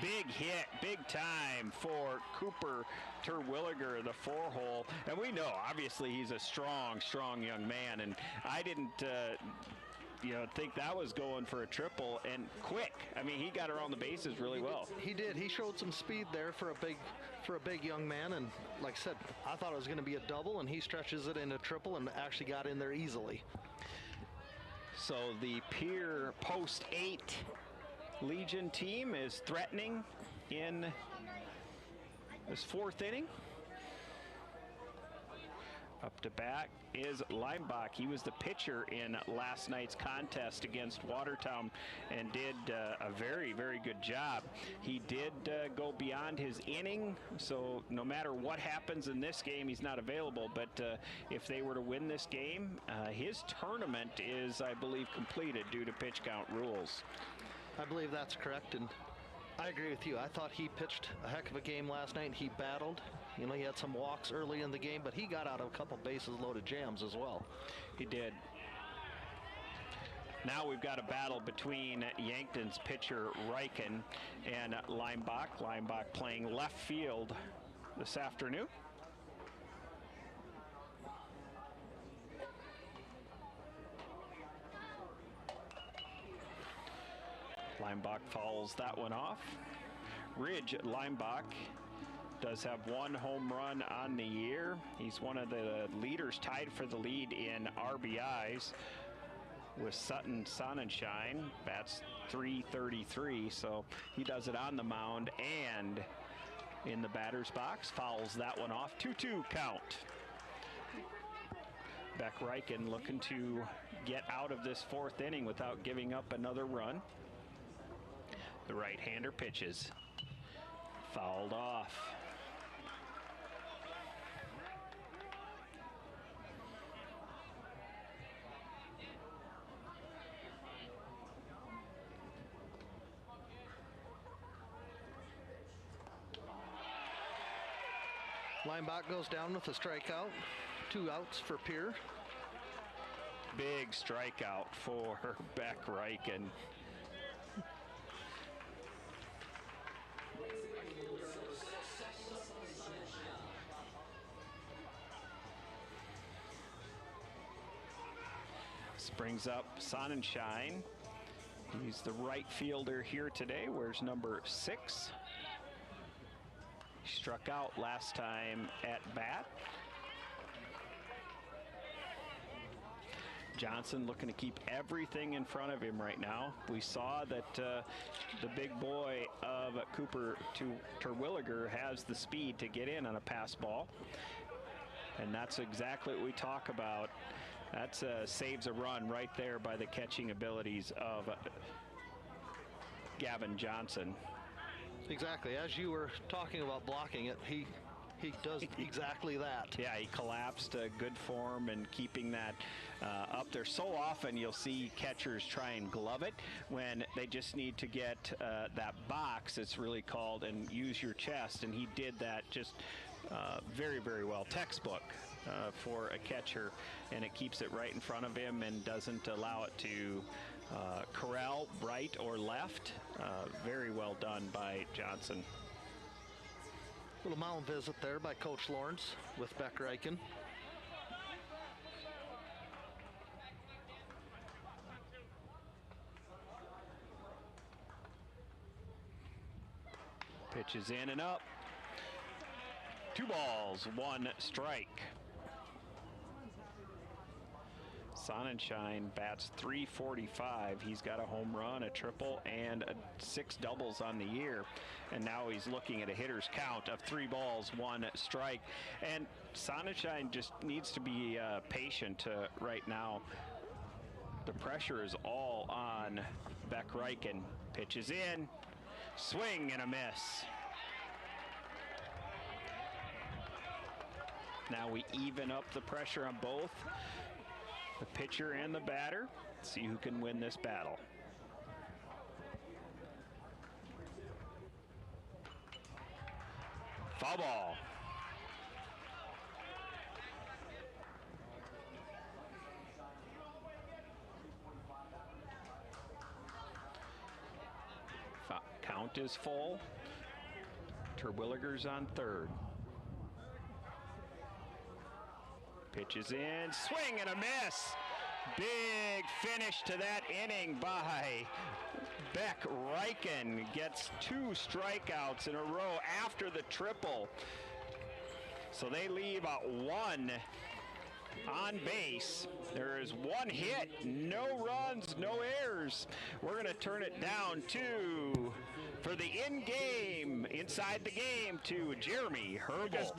Big hit, big time for Cooper Terwilliger, the 4-hole. And we know, obviously, he's a strong, strong young man. And I didn't, think that was going for a triple, and quick. I mean, he got around the bases really well. He did. He showed some speed there for a big young man. And like I said, I thought it was going to be a double, and he stretches it into triple and actually got in there easily. So the Pierre Post 8 Legion team is threatening in this 4th inning. Up to bat is Leimbach. He was the pitcher in last night's contest against Watertown and did a very, very good job. He did go beyond his inning, so no matter what happens in this game, he's not available. But if they were to win this game, his tournament is, I believe, completed due to pitch count rules. I believe that's correct, and I agree with you. I thought he pitched a heck of a game last night. He battled. He had some walks early in the game, but he got out of a couple bases-loaded jams as well. He did. Now we've got a battle between Yankton's pitcher Reichen and Leimbach. Leimbach playing left field this afternoon. Leimbach fouls that one off. Ridge Leimbach does have 1 home run on the year. He's one of the leaders, tied for the lead in RBIs with Sutton Sonnenschein. Bats .333, so he does it on the mound and in the batter's box. Fouls that one off. 2-2 count. Beck Reichen looking to get out of this 4th inning without giving up another run. The right-hander pitches. Fouled off. Leimbach goes down with a strikeout. 2 outs for Pierre. Big strikeout for Beck Reichen. Brings up Sonnenschein. He's the right fielder here today. Wears number 6. He struck out last time at bat. Johnson looking to keep everything in front of him right now. We saw that the big boy of Cooper Terwilliger has the speed to get in on a pass ball. And that's exactly what we talk about. That saves a run right there by the catching abilities of Gavin Johnson. Exactly. As you were talking about blocking it, he does exactly that. Yeah, he collapsed good form and keeping that up there. So often you'll see catchers try and glove it when they just need to get that box, it's really called, and use your chest. And he did that just very, very well. Textbook. For a catcher, and it keeps it right in front of him and doesn't allow it to corral right or left. Very well done by Johnson. Little mound visit there by Coach Lawrence with Beck Reichen. Pitches in and up. 2 balls, 1 strike. Sonnenschein bats .345. He's got a home run, a triple, and 6 doubles on the year. And now he's looking at a hitter's count of 3 balls, 1 strike. And Sonnenschein just needs to be patient right now. The pressure is all on Beck Reichen. Pitches in, swing and a miss. Now we even up the pressure on both the pitcher and the batter. See who can win this battle. Foul ball. Count is full. Terwilliger's on third. Pitches in, swing and a miss. Big finish to that inning by Beck Reichen. Gets 2 strikeouts in a row after the triple. So they leave 1 on base. There is 1 hit, no runs, no errors. We're going to turn it down for the inside the game to Jeremy Herbold.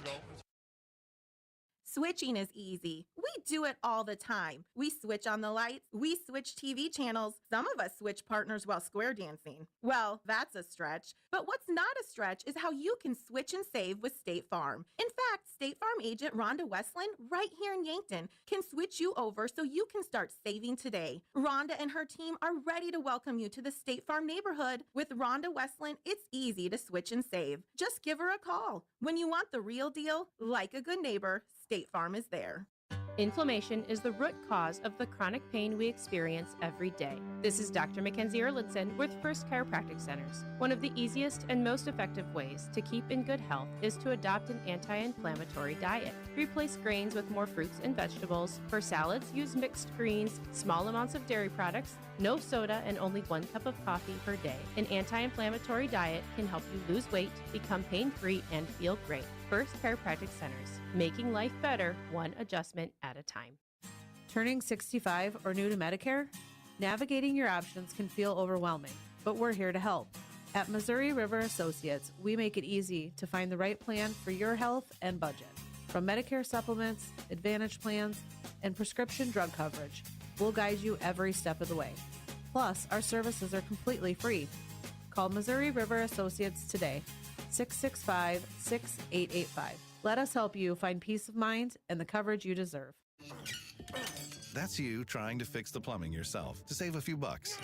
Switching is easy. We do it all the time. We switch on the lights. We switch TV channels. Some of us switch partners while square dancing. Well, that's a stretch. But what's not a stretch is how you can switch and save with State Farm. In fact, State Farm agent Rhonda Westland, right here in Yankton, can switch you over so you can start saving today. Rhonda and her team are ready to welcome you to the State Farm neighborhood. With Rhonda Westland, it's easy to switch and save. Just give her a call. When you want the real deal, like a good neighbor, State Farm is there. Inflammation is the root cause of the chronic pain we experience every day. This is Dr. Mackenzie Erlandson with First Chiropractic Centers. One of the easiest and most effective ways to keep in good health is to adopt an anti-inflammatory diet. Replace grains with more fruits and vegetables. For salads, use mixed greens, small amounts of dairy products, no soda, and only 1 cup of coffee per day. An anti-inflammatory diet can help you lose weight, become pain-free, and feel great. First Chiropractic Centers, making life better, one adjustment at a time. Turning 65 or new to Medicare? Navigating your options can feel overwhelming, but we're here to help. At Missouri River Associates, we make it easy to find the right plan for your health and budget. From Medicare supplements, Advantage plans, and prescription drug coverage, we'll guide you every step of the way. Plus, our services are completely free. Call Missouri River Associates today, 665-6885. Let us help you find peace of mind and the coverage you deserve. That's you trying to fix the plumbing yourself to save a few bucks.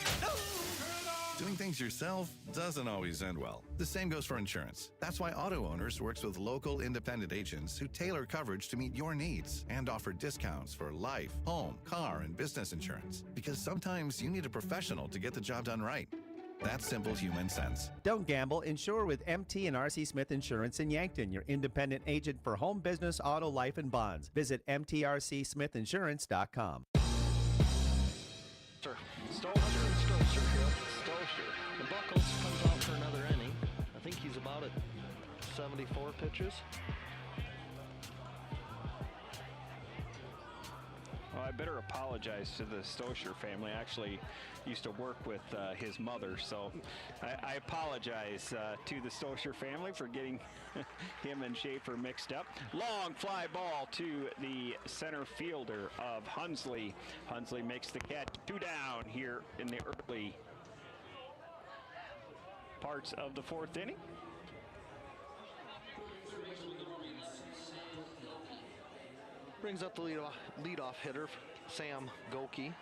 Doing things yourself doesn't always end well. The same goes for insurance. That's why Auto Owners works with local independent agents who tailor coverage to meet your needs and offer discounts for life, home, car, and business insurance. Because sometimes you need a professional to get the job done right. That's simple human sense. Don't gamble. Insure with MT and RC Smith Insurance in Yankton, your independent agent for home, business, auto, life, and bonds. Visit mtrcsmithinsurance.com. Stolsher. The Buckles comes out for another inning. I think he's about at 74 pitches. Well, I better apologize to the Stosher family. I actually used to work with his mother, so I apologize to the Stosher family for getting him and Schaefer mixed up. Long fly ball to the center fielder of Hunsley. Hunsley makes the catch. 2 down here in the early parts of the 4th inning. Brings up the leadoff hitter, Sam Goki.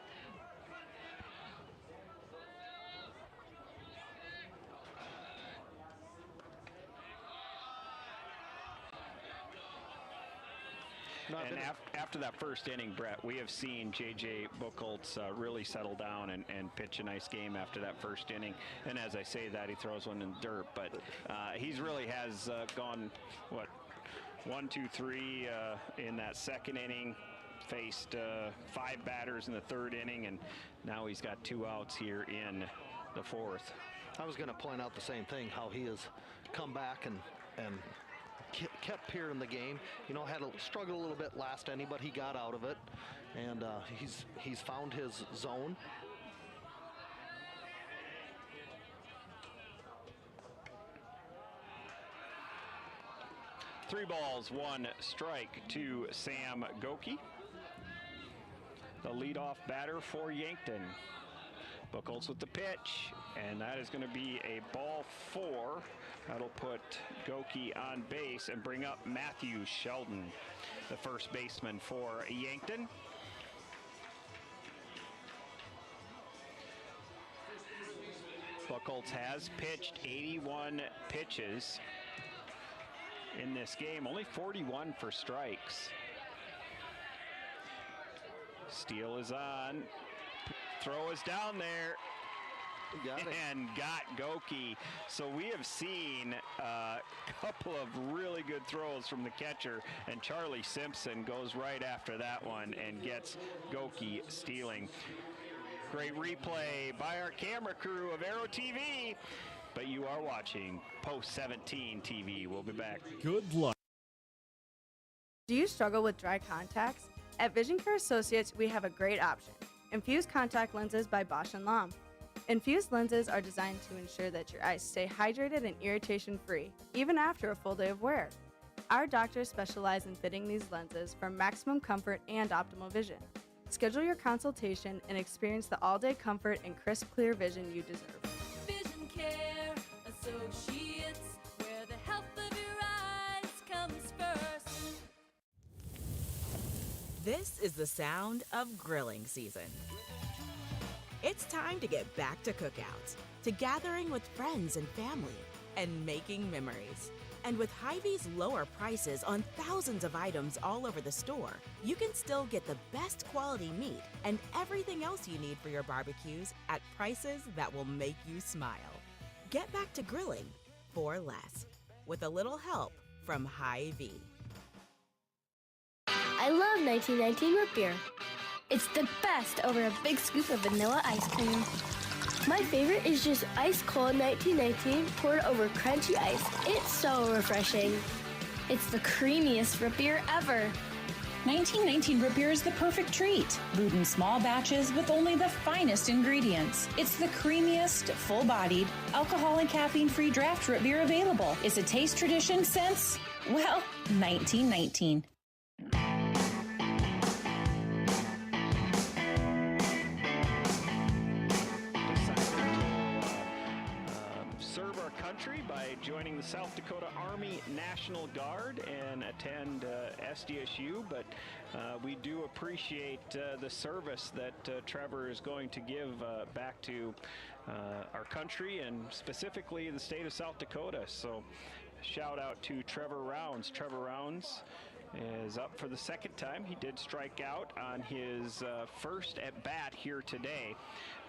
And after that first inning, Brett, we have seen J.J. Buchholz really settle down and pitch a nice game after that first inning. And as I say that, he throws one in the dirt. But he's really has gone, 1, 2, 3 in that second inning. Faced 5 batters in the 3rd inning, and now he's got 2 outs here in the 4th. I was going to point out the same thing, how he has come back and kept Pierre in the game. Had to struggle a little bit last inning, but he got out of it, and he's found his zone. Three balls, one strike to Sam Goki, the leadoff batter for Yankton. Buchholz with the pitch, and that is going to be a ball 4. That'll put Goki on base and bring up Matthew Sheldon, the first baseman for Yankton. Buchholz has pitched 81 pitches in this game, only 41 for strikes. Steele is on. Throw is down there. Got it. And got Goki. So we have seen a couple of really good throws from the catcher, and Charlie Simpson goes right after that one and gets Goki stealing. Great replay by our camera crew of Aero TV, but you are watching Post 17 TV. We'll be back. Good luck. Do you struggle with dry contacts? At Vision Care Associates, we have a great option. Infused contact lenses by Bosch & Lomb. Infused lenses are designed to ensure that your eyes stay hydrated and irritation-free, even after a full day of wear. Our doctors specialize in fitting these lenses for maximum comfort and optimal vision. Schedule your consultation and experience the all-day comfort and crisp, clear vision you deserve. Vision Care Associates, where the health of your eyes comes first. This is the sound of grilling season. It's time to get back to cookouts, to gathering with friends and family, and making memories. And with Hy-Vee's lower prices on thousands of items all over the store, you can still get the best quality meat and everything else you need for your barbecues at prices that will make you smile. Get back to grilling for less, with a little help from Hy-Vee. I love 1919 root beer. It's the best over a big scoop of vanilla ice cream. My favorite is just ice cold 1919 poured over crunchy ice. It's so refreshing. It's the creamiest root beer ever. 1919 root beer is the perfect treat. Brewed in small batches with only the finest ingredients. It's the creamiest, full-bodied, alcohol and caffeine-free draft root beer available. It's a taste tradition since, well, 1919. Serve our country by joining the South Dakota Army National Guard and attend SDSU, but we do appreciate the service that Trevor is going to give back to our country and specifically the state of South Dakota. So shout out to Trevor Rounds. Trevor Rounds is up for the second time. He did strike out on his first at bat here today.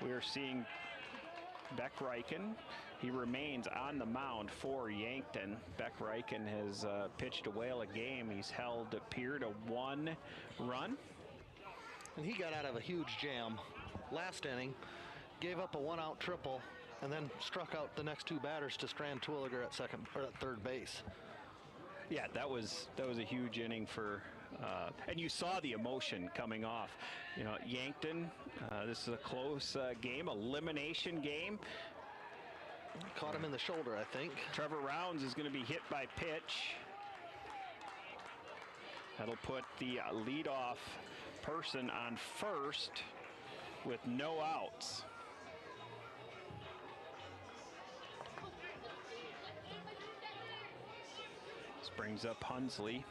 We are seeing Beck Reichen. He remains on the mound for Yankton. Beck Reichen has pitched a whale a game. He's held Pierre to 1 run. And he got out of a huge jam last inning, gave up a 1-out triple, and then struck out the next 2 batters to strand Twilliger at third base. Yeah, that was a huge inning for, and you saw the emotion coming off. You know, Yankton, this is a close game, elimination game. Caught him in the shoulder, I think. Trevor Rounds is going to be hit by pitch. That'll put the leadoff person on first with no outs. This brings up Hunsley,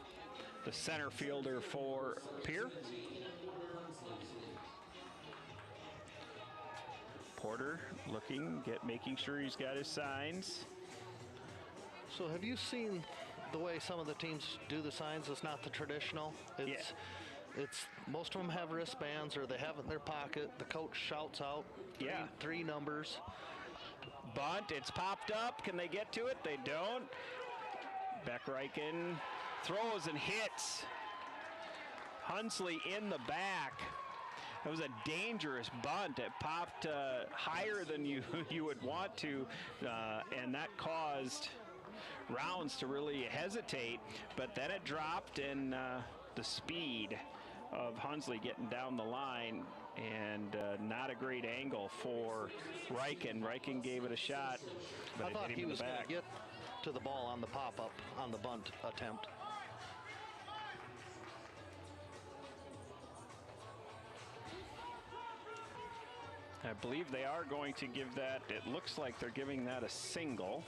the center fielder for Pierre. Porter looking, making sure he's got his signs. So have you seen the way some of the teams do the signs? It's not the traditional. It's most of them have wristbands or they have it in their pocket. The coach shouts out three numbers. Bunt, it's popped up. Can they get to it? They don't. Beck Reichen throws and hits. Hunsley in the back. It was a dangerous bunt. It popped higher than you would want to, and that caused rounds to really hesitate, but then it dropped, and the speed of Hunsley getting down the line, and not a great angle for Reichen. Reichen gave it a shot, but I it thought hit him he in was the going back. to get to the ball on the pop-up on the bunt attempt. I believe they are going to give that, it looks like they're giving that a single.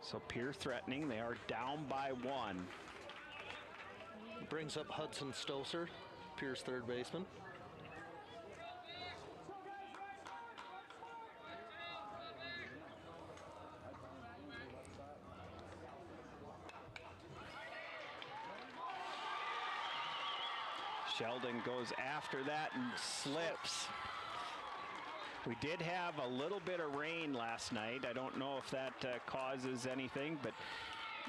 So Pierre threatening, they are down by 1. Brings up Hudson Stoser, Pierre's third baseman. Sheldon goes after that and slips. We did have a little bit of rain last night. I don't know if that causes anything, but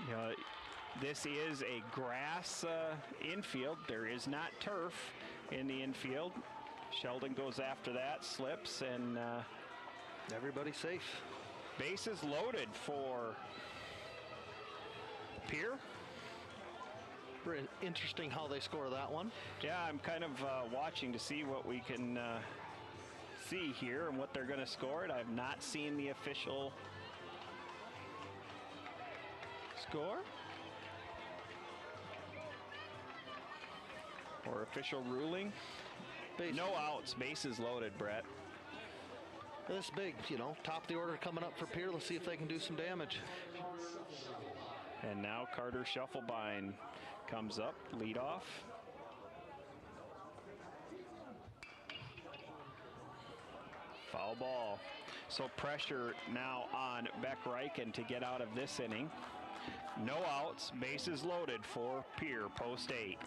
you know, this is a grass infield. There is not turf in the infield. Sheldon goes after that, slips, and everybody's safe. Bases loaded for Pierre. Very interesting how they score that one. Yeah, I'm kind of watching to see what we can see here and what they're going to score it. I've not seen the official score or official ruling. No outs, bases loaded, Brett. This big, you know, top of the order coming up for Pierre. Let's see if they can do some damage. And now Carter Shufflebine comes up, lead off. Foul ball. So pressure now on Beck Reichen to get out of this inning. No outs, bases loaded for Pierre, post 8.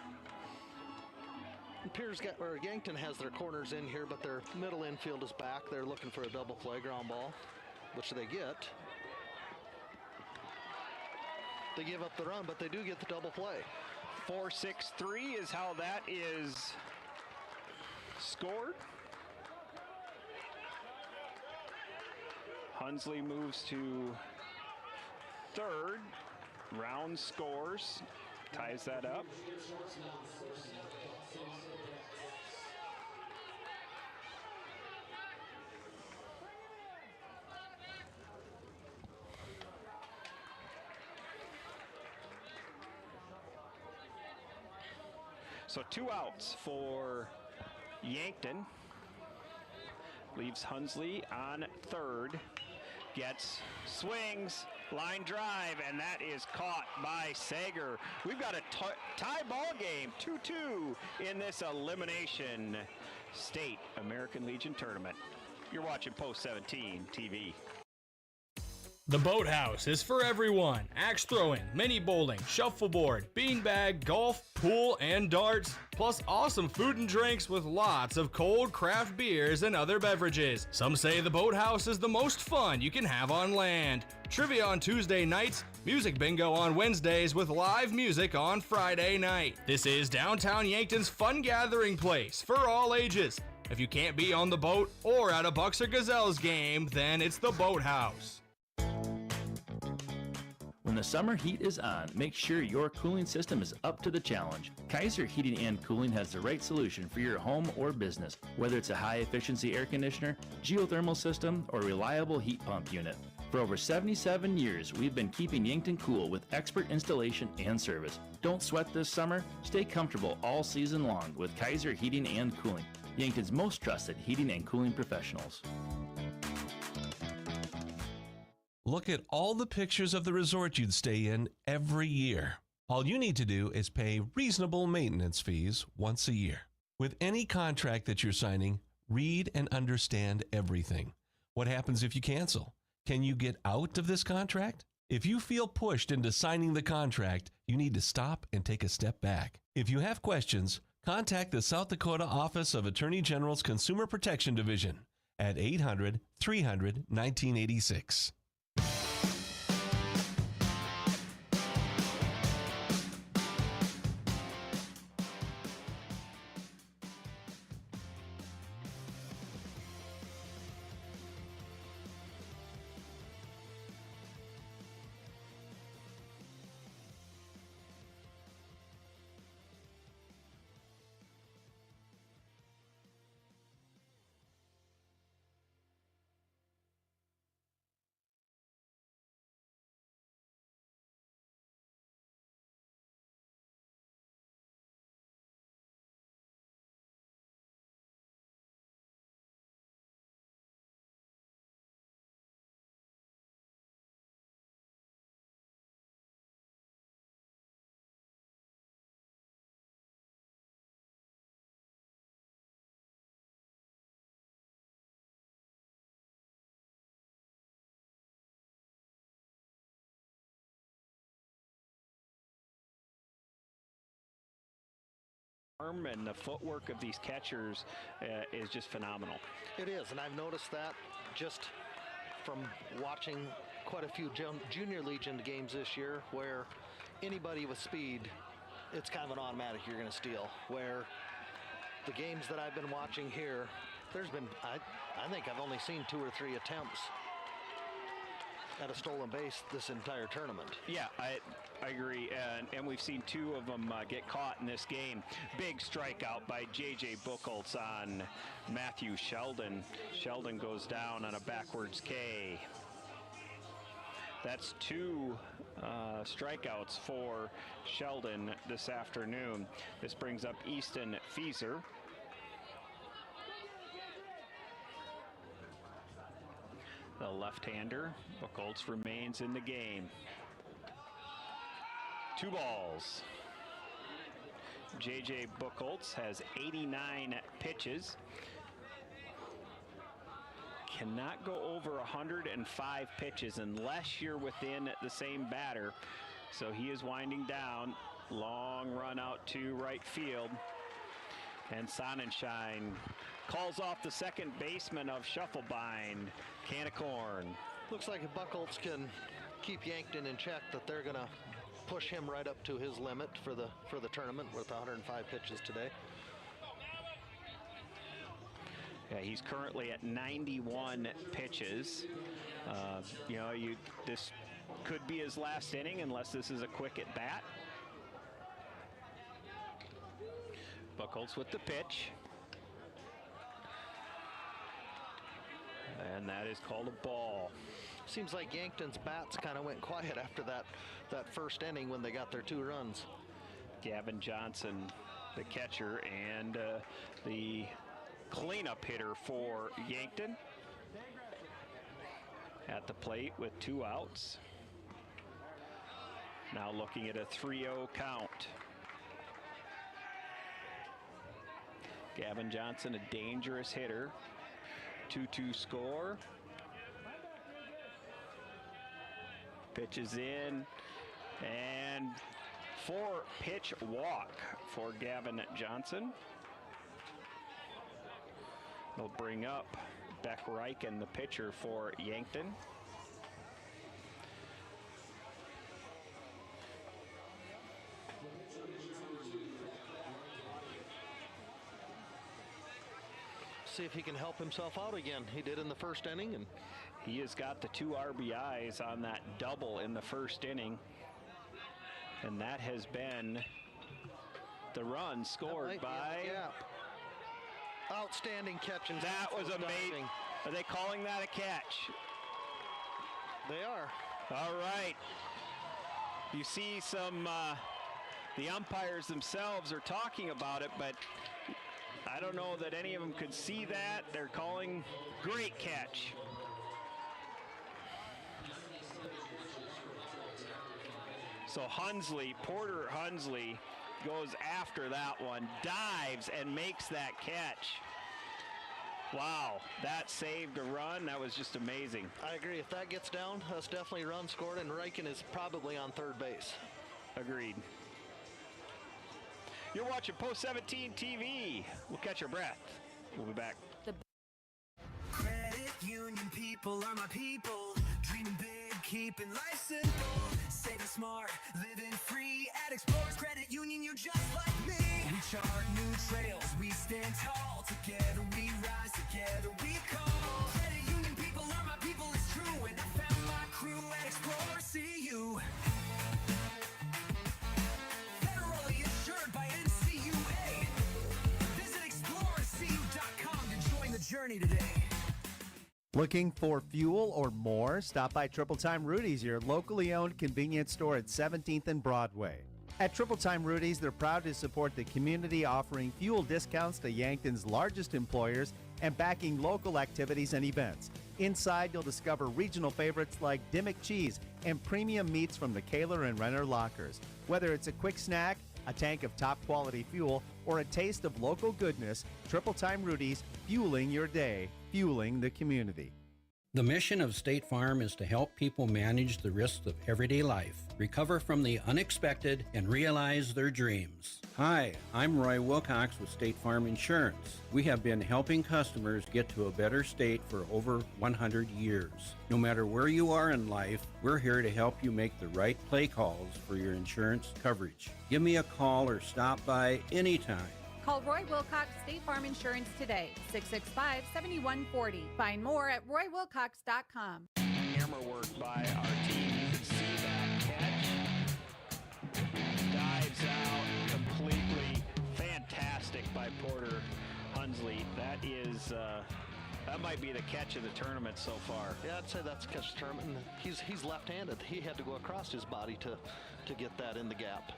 Pierre's got, or Yankton has their corners in here, but their middle infield is back. They're looking for a double play ground ball, which they get. They give up the run, but they do get the double play. 4-6-3 is how that is scored. Hunsley moves to third. Round scores, ties that up. So 2 outs for Yankton. Leaves Hunsley on third. Gets, swings, line drive, and that is caught by Sager. We've got a tie ball game, 2-2 in this Elimination State American Legion Tournament. You're watching Post 17 TV. The Boathouse is for everyone. Axe throwing, mini bowling, shuffleboard, beanbag, golf, pool, and darts. Plus awesome food and drinks with lots of cold craft beers and other beverages. Some say the Boathouse is the most fun you can have on land. Trivia on Tuesday nights, music bingo on Wednesdays with live music on Friday night. This is downtown Yankton's fun gathering place for all ages. If you can't be on the boat or at a Bucks or Gazelles game, then it's the Boathouse. When the summer heat is on, make sure your cooling system is up to the challenge. Kaiser Heating and Cooling has the right solution for your home or business, whether it's a high-efficiency air conditioner, geothermal system, or reliable heat pump unit. For over 77 years, we've been keeping Yankton cool with expert installation and service. Don't sweat this summer. Stay comfortable all season long with Kaiser Heating and Cooling, Yankton's most trusted heating and cooling professionals. Look at all the pictures of the resort you'd stay in every year. All you need to do is pay reasonable maintenance fees once a year. With any contract that you're signing, read and understand everything. What happens if you cancel? Can you get out of this contract? If you feel pushed into signing the contract, you need to stop and take a step back. If you have questions, contact the South Dakota Office of Attorney General's Consumer Protection Division at 800-300-1986. arm and the footwork of these catchers is just phenomenal. It is, and I've noticed that just from watching quite a few junior Legion games this year, where anybody with speed, it's kind of an automatic you're going to steal. Where the games that I've been watching here, there's been, I think I've only seen 2 or 3 attempts at a stolen base this entire tournament. Yeah, I agree, and we've seen 2 of them get caught in this game. Big strikeout by J.J. Buchholz on Matthew Sheldon. Sheldon goes down on a backwards K. That's 2 strikeouts for Sheldon this afternoon. This brings up Easton Fieser. The left-hander, Buchholz, remains in the game. 2 balls. J.J. Buchholz has 89 pitches. Cannot go over 105 pitches unless you're within the same batter. So he is winding down. Long run out to right field. And Sonnenschein calls off the second baseman of Shufflebind, can of corn. Looks like if Buchholz can keep Yankton in check, that they're going to push him right up to his limit for the tournament with 105 pitches today. Yeah, he's currently at 91 pitches. This could be his last inning unless this is a quick at bat. Buchholz with the pitch. And that is called a ball. Seems like Yankton's bats kind of went quiet after that first inning when they got their 2 runs. Gavin Johnson, the catcher, and the cleanup hitter for Yankton. At the plate with 2 outs. Now looking at a 3-0 count. Gavin Johnson, a dangerous hitter. 2-2 score. Pitches in, and 4-pitch walk for Gavin Johnson. They'll bring up Beck Reichen, the pitcher for Yankton. See if he can help himself out again. He did in the first inning, and he has got the 2 RBIs on that double in the first inning, and that has been the run scored by. Outstanding catch. And that was amazing. Are they calling that a catch? They are. All right. You see some. The umpires themselves are talking about it, but I don't know that any of them could see that. They're calling great catch. So Porter Hunsley goes after that one, dives and makes that catch. Wow, that saved a run. That was just amazing. I agree. If that gets down, that's definitely a run scored, and Reichen is probably on third base. Agreed. You're watching Post 17 TV. We'll catch your breath. We'll be back. Credit union people are my people. Dreaming big, keeping life simple. Saving smart, living free. At Explorers Credit Union, you're just like me. We chart new trails, we stand tall. Together we rise, together we call. Credit union people are my people, it's true. And I found my crew at Explorers CU. Federally insured by NCUA. Visit ExplorerCU.com to join the journey today. Looking for fuel or more? Stop by Triple Time Rudy's, your locally owned convenience store at 17th and Broadway. At Triple Time Rudy's, they're proud to support the community, offering fuel discounts to Yankton's largest employers and backing local activities and events. Inside, you'll discover regional favorites like Dimmick Cheese and premium meats from the Kaler and Renner lockers. Whether it's a quick snack, a tank of top-quality fuel, or a taste of local goodness, Triple Time Rudy's, fueling your day, fueling the community. The mission of State Farm is to help people manage the risks of everyday life, recover from the unexpected, and realize their dreams. Hi, I'm Roy Wilcox with State Farm Insurance. We have been helping customers get to a better state for over 100 years. No matter where you are in life, we're here to help you make the right play calls for your insurance coverage. Give me a call or stop by anytime. Call Roy Wilcox State Farm Insurance today, 665-7140. Find more at roywilcox.com. Camera work by our team. You can see that catch. Dives out completely. Fantastic by Porter Hunsley. That is, that might be the catch of the tournament so far. Yeah, I'd say that's the catch of the tournament. He's left-handed. He had to go across his body to get that in the gap.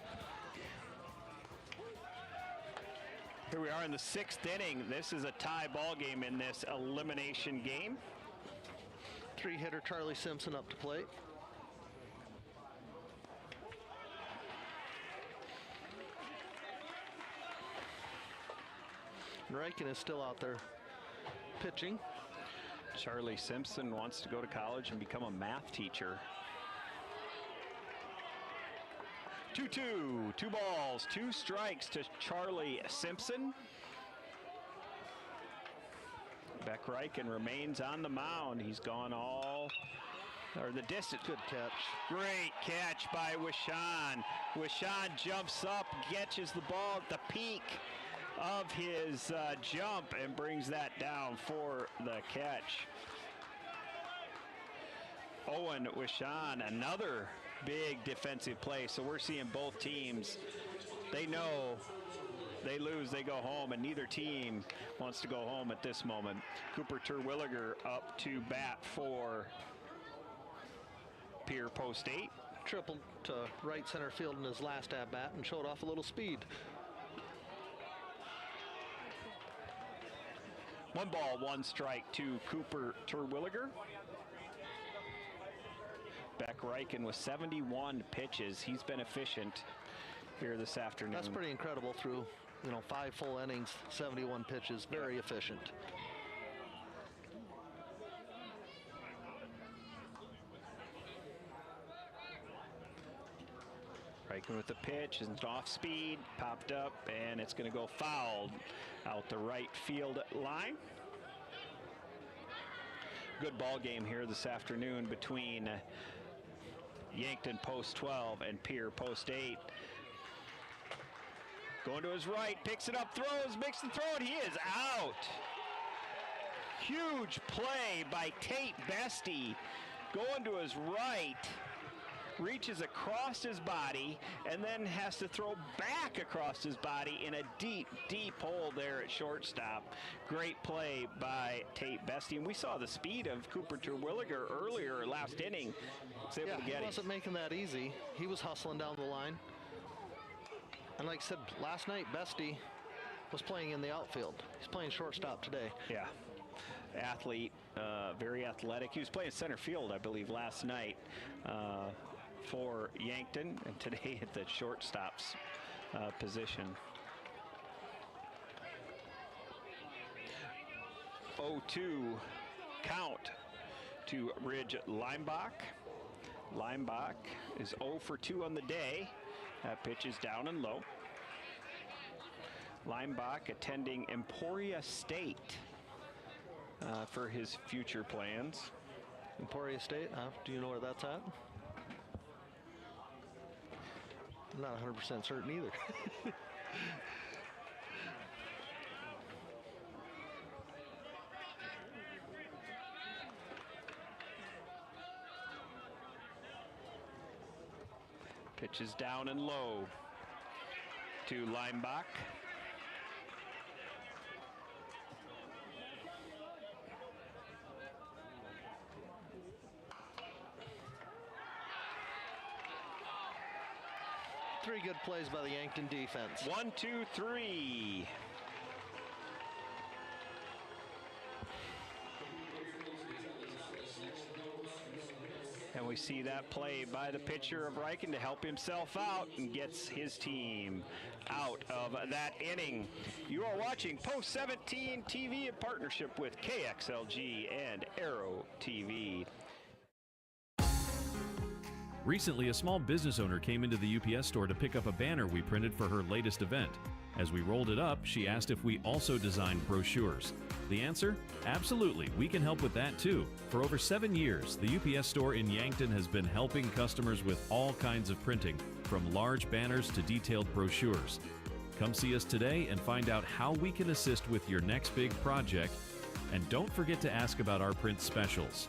Here we are in the 6th inning. This is a tie ball game in this elimination game. 3-hitter Charlie Simpson up to plate. Reichen is still out there pitching. Charlie Simpson wants to go to college and become a math teacher. 2-2, 2 balls, 2 strikes to Charlie Simpson. Beck Reichen remains on the mound. He's gone the distance. Good catch. Great catch by Wishan. Wishan jumps up, catches the ball at the peak of his jump and brings that down for the catch. Owen Wishan, another big defensive play. So we're seeing both teams, they know they lose, they go home, and neither team wants to go home at this moment. Cooper Terwilliger up to bat for Pierre Post 8. Tripled to right center field in his last at-bat and showed off a little speed. 1 ball, 1 strike to Cooper Terwilliger. Beck Reichen with 71 pitches. He's been efficient here this afternoon. That's pretty incredible through, 5 full innings, 71 pitches, very efficient. Reichen with the pitch, isn't off speed, popped up, and it's going to go fouled out the right field line. Good ball game here this afternoon between Yankton Post 12 and Pierre Post 8. Going to his right, picks it up, throws, makes the throw, and he is out. Huge play by Tate Bestie. Going to his right, reaches across his body, and then has to throw back across his body in a deep, deep hole there at shortstop. Great play by Tate Bestie. And we saw the speed of Cooper Terwilliger earlier last inning. He wasn't making that easy. He was hustling down the line. And like I said, last night, Bestie was playing in the outfield. He's playing shortstop today. Yeah. Athlete, very athletic. He was playing center field, I believe, last night for Yankton, and today at the shortstop's position. 0-2 count to Ridge Leimbach. Leimbach is 0 for 2 on the day. That pitch is down and low. Leimbach attending Emporia State for his future plans. Emporia State, do you know where that's at? I'm not 100% certain either. Pitch is down and low to Leimbach. Three good plays by the Yankton defense. 1, 2, 3. And we see that play by the pitcher of Riken to help himself out and gets his team out of that inning. You are watching Post 17 TV in partnership with KXLG and Aero TV. Recently, a small business owner came into the UPS store to pick up a banner we printed for her latest event. As we rolled it up, she asked if we also designed brochures. The answer? Absolutely, we can help with that too. For over 7 years, the UPS store in Yankton has been helping customers with all kinds of printing, from large banners to detailed brochures. Come see us today and find out how we can assist with your next big project. And don't forget to ask about our print specials.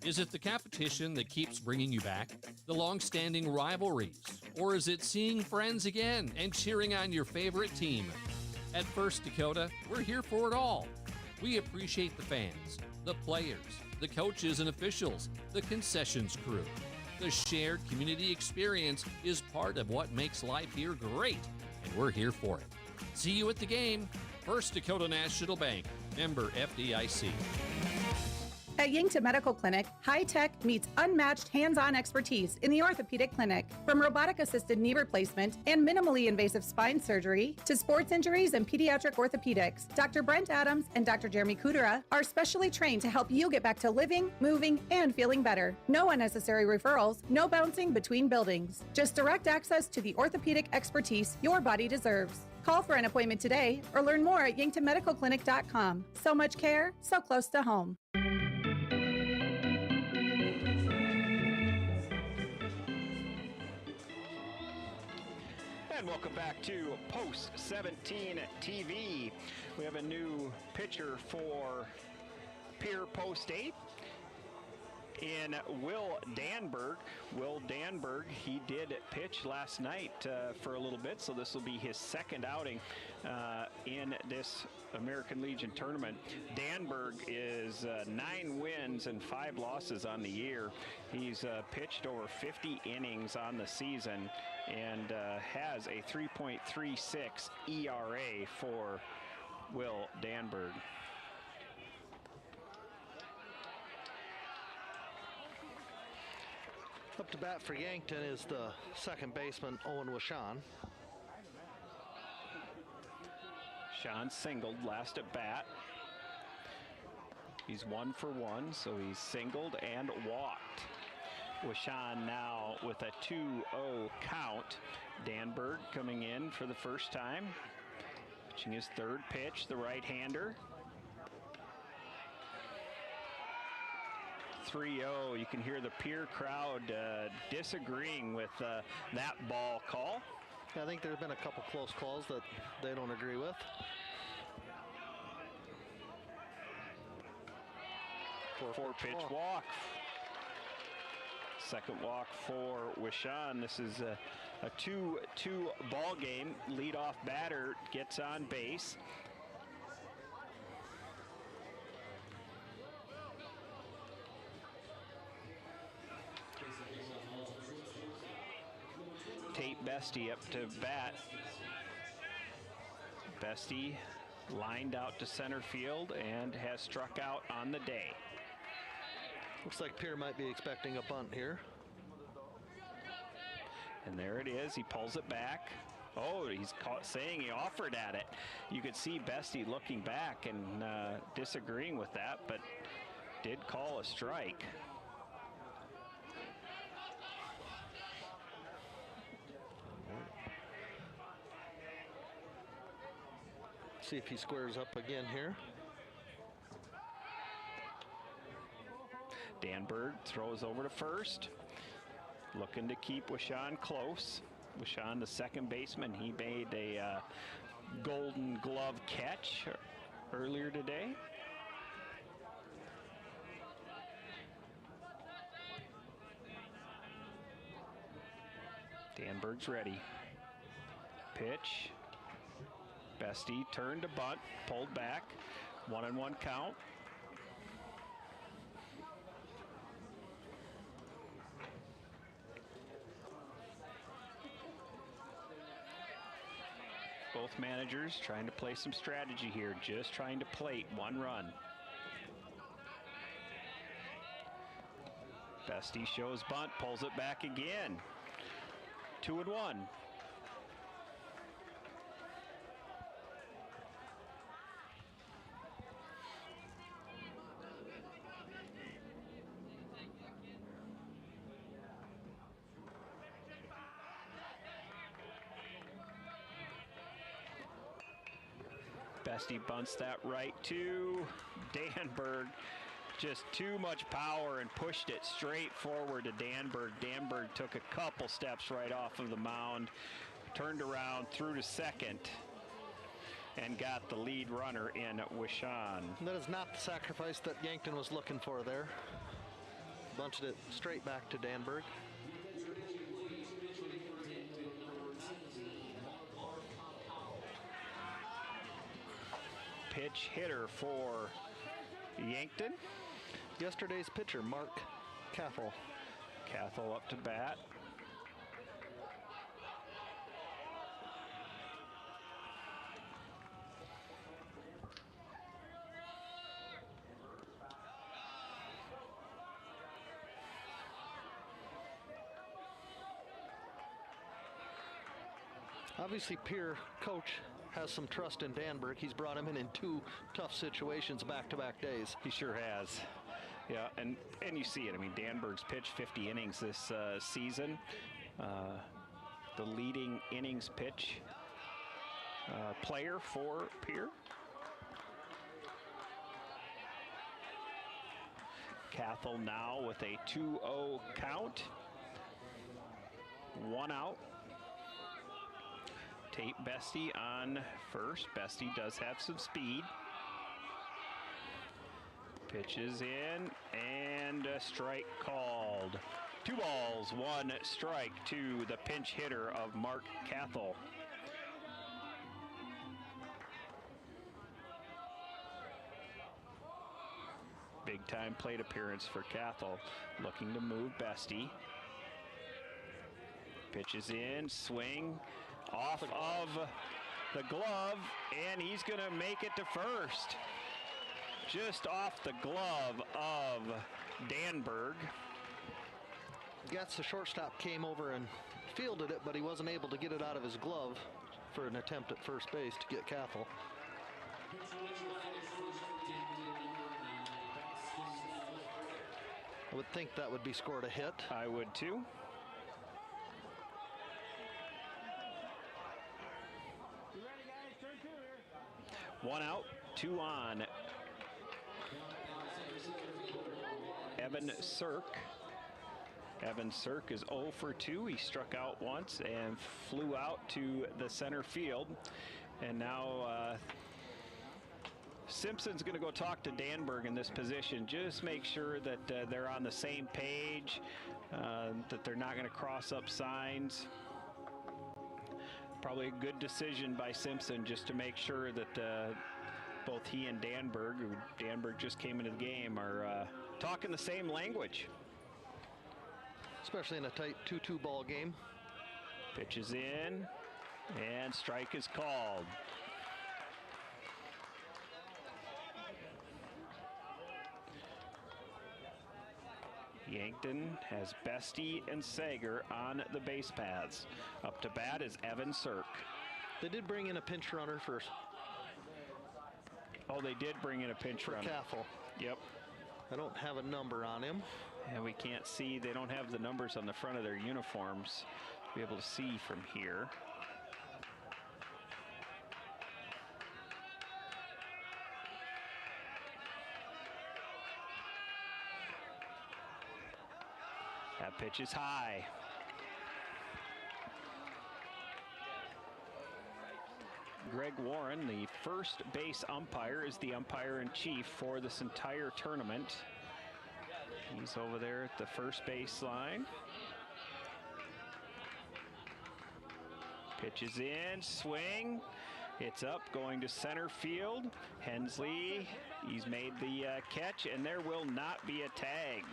Is it the competition that keeps bringing you back? The long-standing rivalries? Or is it seeing friends again and cheering on your favorite team? At First Dakota, we're here for it all. We appreciate the fans, the players, the coaches and officials, the concessions crew. The shared community experience is part of what makes life here great, and we're here for it. See you at the game. First Dakota National Bank, member FDIC. At Yankton Medical Clinic, high-tech meets unmatched hands-on expertise in the orthopedic clinic. From robotic-assisted knee replacement and minimally invasive spine surgery to sports injuries and pediatric orthopedics, Dr. Brent Adams and Dr. Jeremy Kudera are specially trained to help you get back to living, moving, and feeling better. No unnecessary referrals, no bouncing between buildings. Just direct access to the orthopedic expertise your body deserves. Call for an appointment today or learn more at yanktonmedicalclinic.com. So much care, so close to home. And welcome back to Post 17 TV. We have a new pitcher for Pierre Post 8 in Will Danberg. Will Danberg, he did pitch last night for a little bit, so this will be his second outing in this American Legion tournament. Danberg is 9 wins and 5 losses on the year. He's pitched over 50 innings on the season and has a 3.36 ERA for Will Danberg. Up to bat for Yankton is the second baseman, Owen Wishon. Sean singled last at bat. He's 1 for 1, so he's singled and walked. Wishon now with a 2-0 count. Danberg coming in for the first time. Pitching his third pitch, the right-hander. 3-0. You can hear the Pierre crowd disagreeing with that ball call. I think there's been a couple close calls that they don't agree with. Four-pitch walk. Second walk for Wishon. This is a 2-2 ball game. Leadoff batter gets on base. Tate Bestie up to bat. Bestie lined out to center field and has struck out on the day. Looks like Pierre might be expecting a bunt here. And there it is. He pulls it back. Oh, he's saying he offered at it. You could see Bestie looking back and disagreeing with that, but did call a strike. See if he squares up again here. Danberg throws over to first, looking to keep Wishon close. Wishon, the second baseman, he made a Golden Glove catch earlier today. Danberg's ready. Pitch. Bestie turned to bunt, pulled back, 1-1 count. Both managers trying to play some strategy here, just trying to plate 1 run. Bestie shows bunt, pulls it back again. 2-1. Bestie bunts that right to Danberg. Just too much power and pushed it straight forward to Danberg. Danberg took a couple steps right off of the mound, turned around, threw to second, and got the lead runner in Wishan. That is not the sacrifice that Yankton was looking for there. Bunted it straight back to Danberg. Pitch hitter for Yankton. Yesterday's pitcher, Mark Cathell. Cathell up to bat. Obviously, Pierre, coach, has some trust in Danberg. He's brought him in 2 tough situations back-to-back days. He sure has. Yeah, and you see it. I mean, Danberg's pitched 50 innings this season. The leading innings pitch player for Pierre. Cathell now with a 2-0 count. 1 out. Tate Bestie on first. Bestie does have some speed. Pitches in, and a strike called. 2 balls, 1 strike to the pinch hitter of Mark Cathell. Big time plate appearance for Cathell, looking to move Bestie. Pitches in, swing, off of the glove, and he's going to make it to first. Just off the glove of Danberg. Gets the shortstop, came over and fielded it, but he wasn't able to get it out of his glove for an attempt at first base to get Cathell. I would think that would be scored a hit. I would too. One out, 2 on. Evan Cirk. Evan Cirk is 0 for 2. He struck out once and flew out to the center field. And now Simpson's going to go talk to Danberg in this position. Just make sure that they're on the same page, that they're not going to cross up signs. Probably a good decision by Simpson just to make sure that both he and Danberg, who Danberg just came into the game, are talking the same language. Especially in a tight 2-2 ball game. Pitches in, and strike is called. Yankton has Bestie and Sager on the base paths. Up to bat is Evan Cirk. They did bring in a pinch runner first. Oh, they did bring in a pinch runner. Cathell. Yep. I don't have a number on him. And we can't see, they don't have the numbers on the front of their uniforms to be able to see from here. That pitch is high. Greg Warren, the first base umpire, is the umpire-in-chief for this entire tournament. He's over there at the first base line. Pitches in, swing. It's up, going to center field. Hensley, he's made the catch, and there will not be a tag.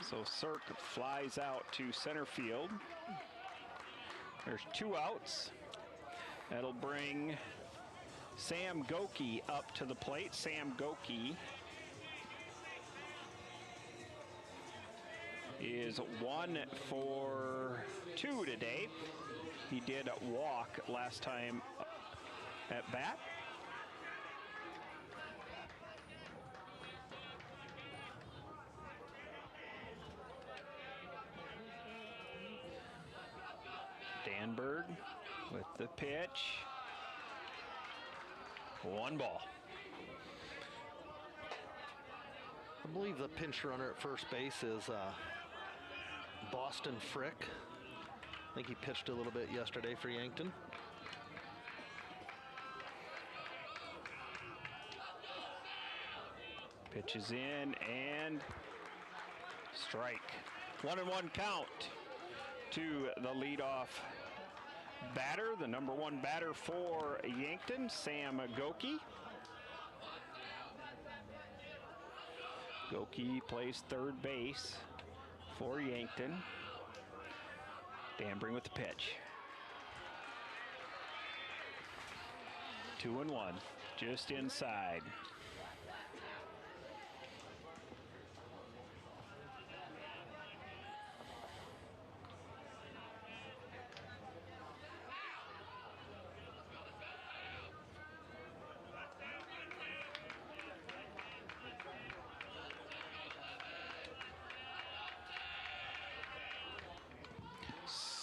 So Cirk flies out to center field. There's 2 outs. That'll bring Sam Goki up to the plate. Sam Goki is 1 for 2 today. He did walk last time at bat. Danberg with the pitch. 1 ball. I believe the pinch runner at first base is Boston Frick. I think he pitched a little bit yesterday for Yankton. Pitches in and strike. 1-1 count to the leadoff batter, the number 1 batter for Yankton, Sam Goki. Goki plays third base for Yankton. Danberg with the pitch. 2-1, just inside.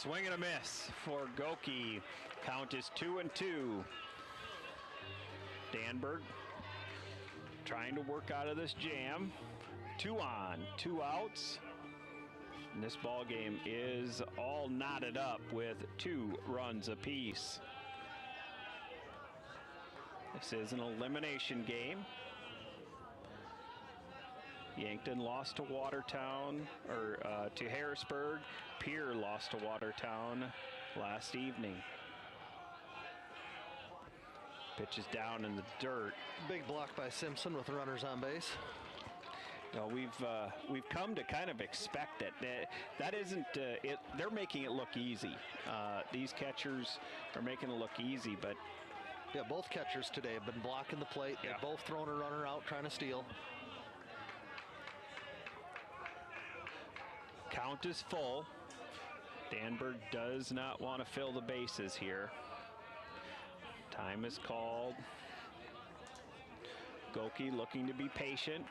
Swing and a miss for Goki. Count is 2-2. Danberg trying to work out of this jam. 2 on, 2 outs. And this ball game is all knotted up with 2 runs apiece. This is an elimination game. Yankton lost to Watertown, or to Harrisburg. Pierre lost to Watertown last evening. Pitch is down in the dirt. Big block by Simpson with runners on base. Well, we've come to kind of expect it. That isn't it. They're making it look easy. These catchers are making it look easy, but yeah, both catchers today have been blocking the plate. Yeah. They've both thrown a runner out trying to steal. Count is full. Danberg does not want to fill the bases here. Time is called. Goki looking to be patient.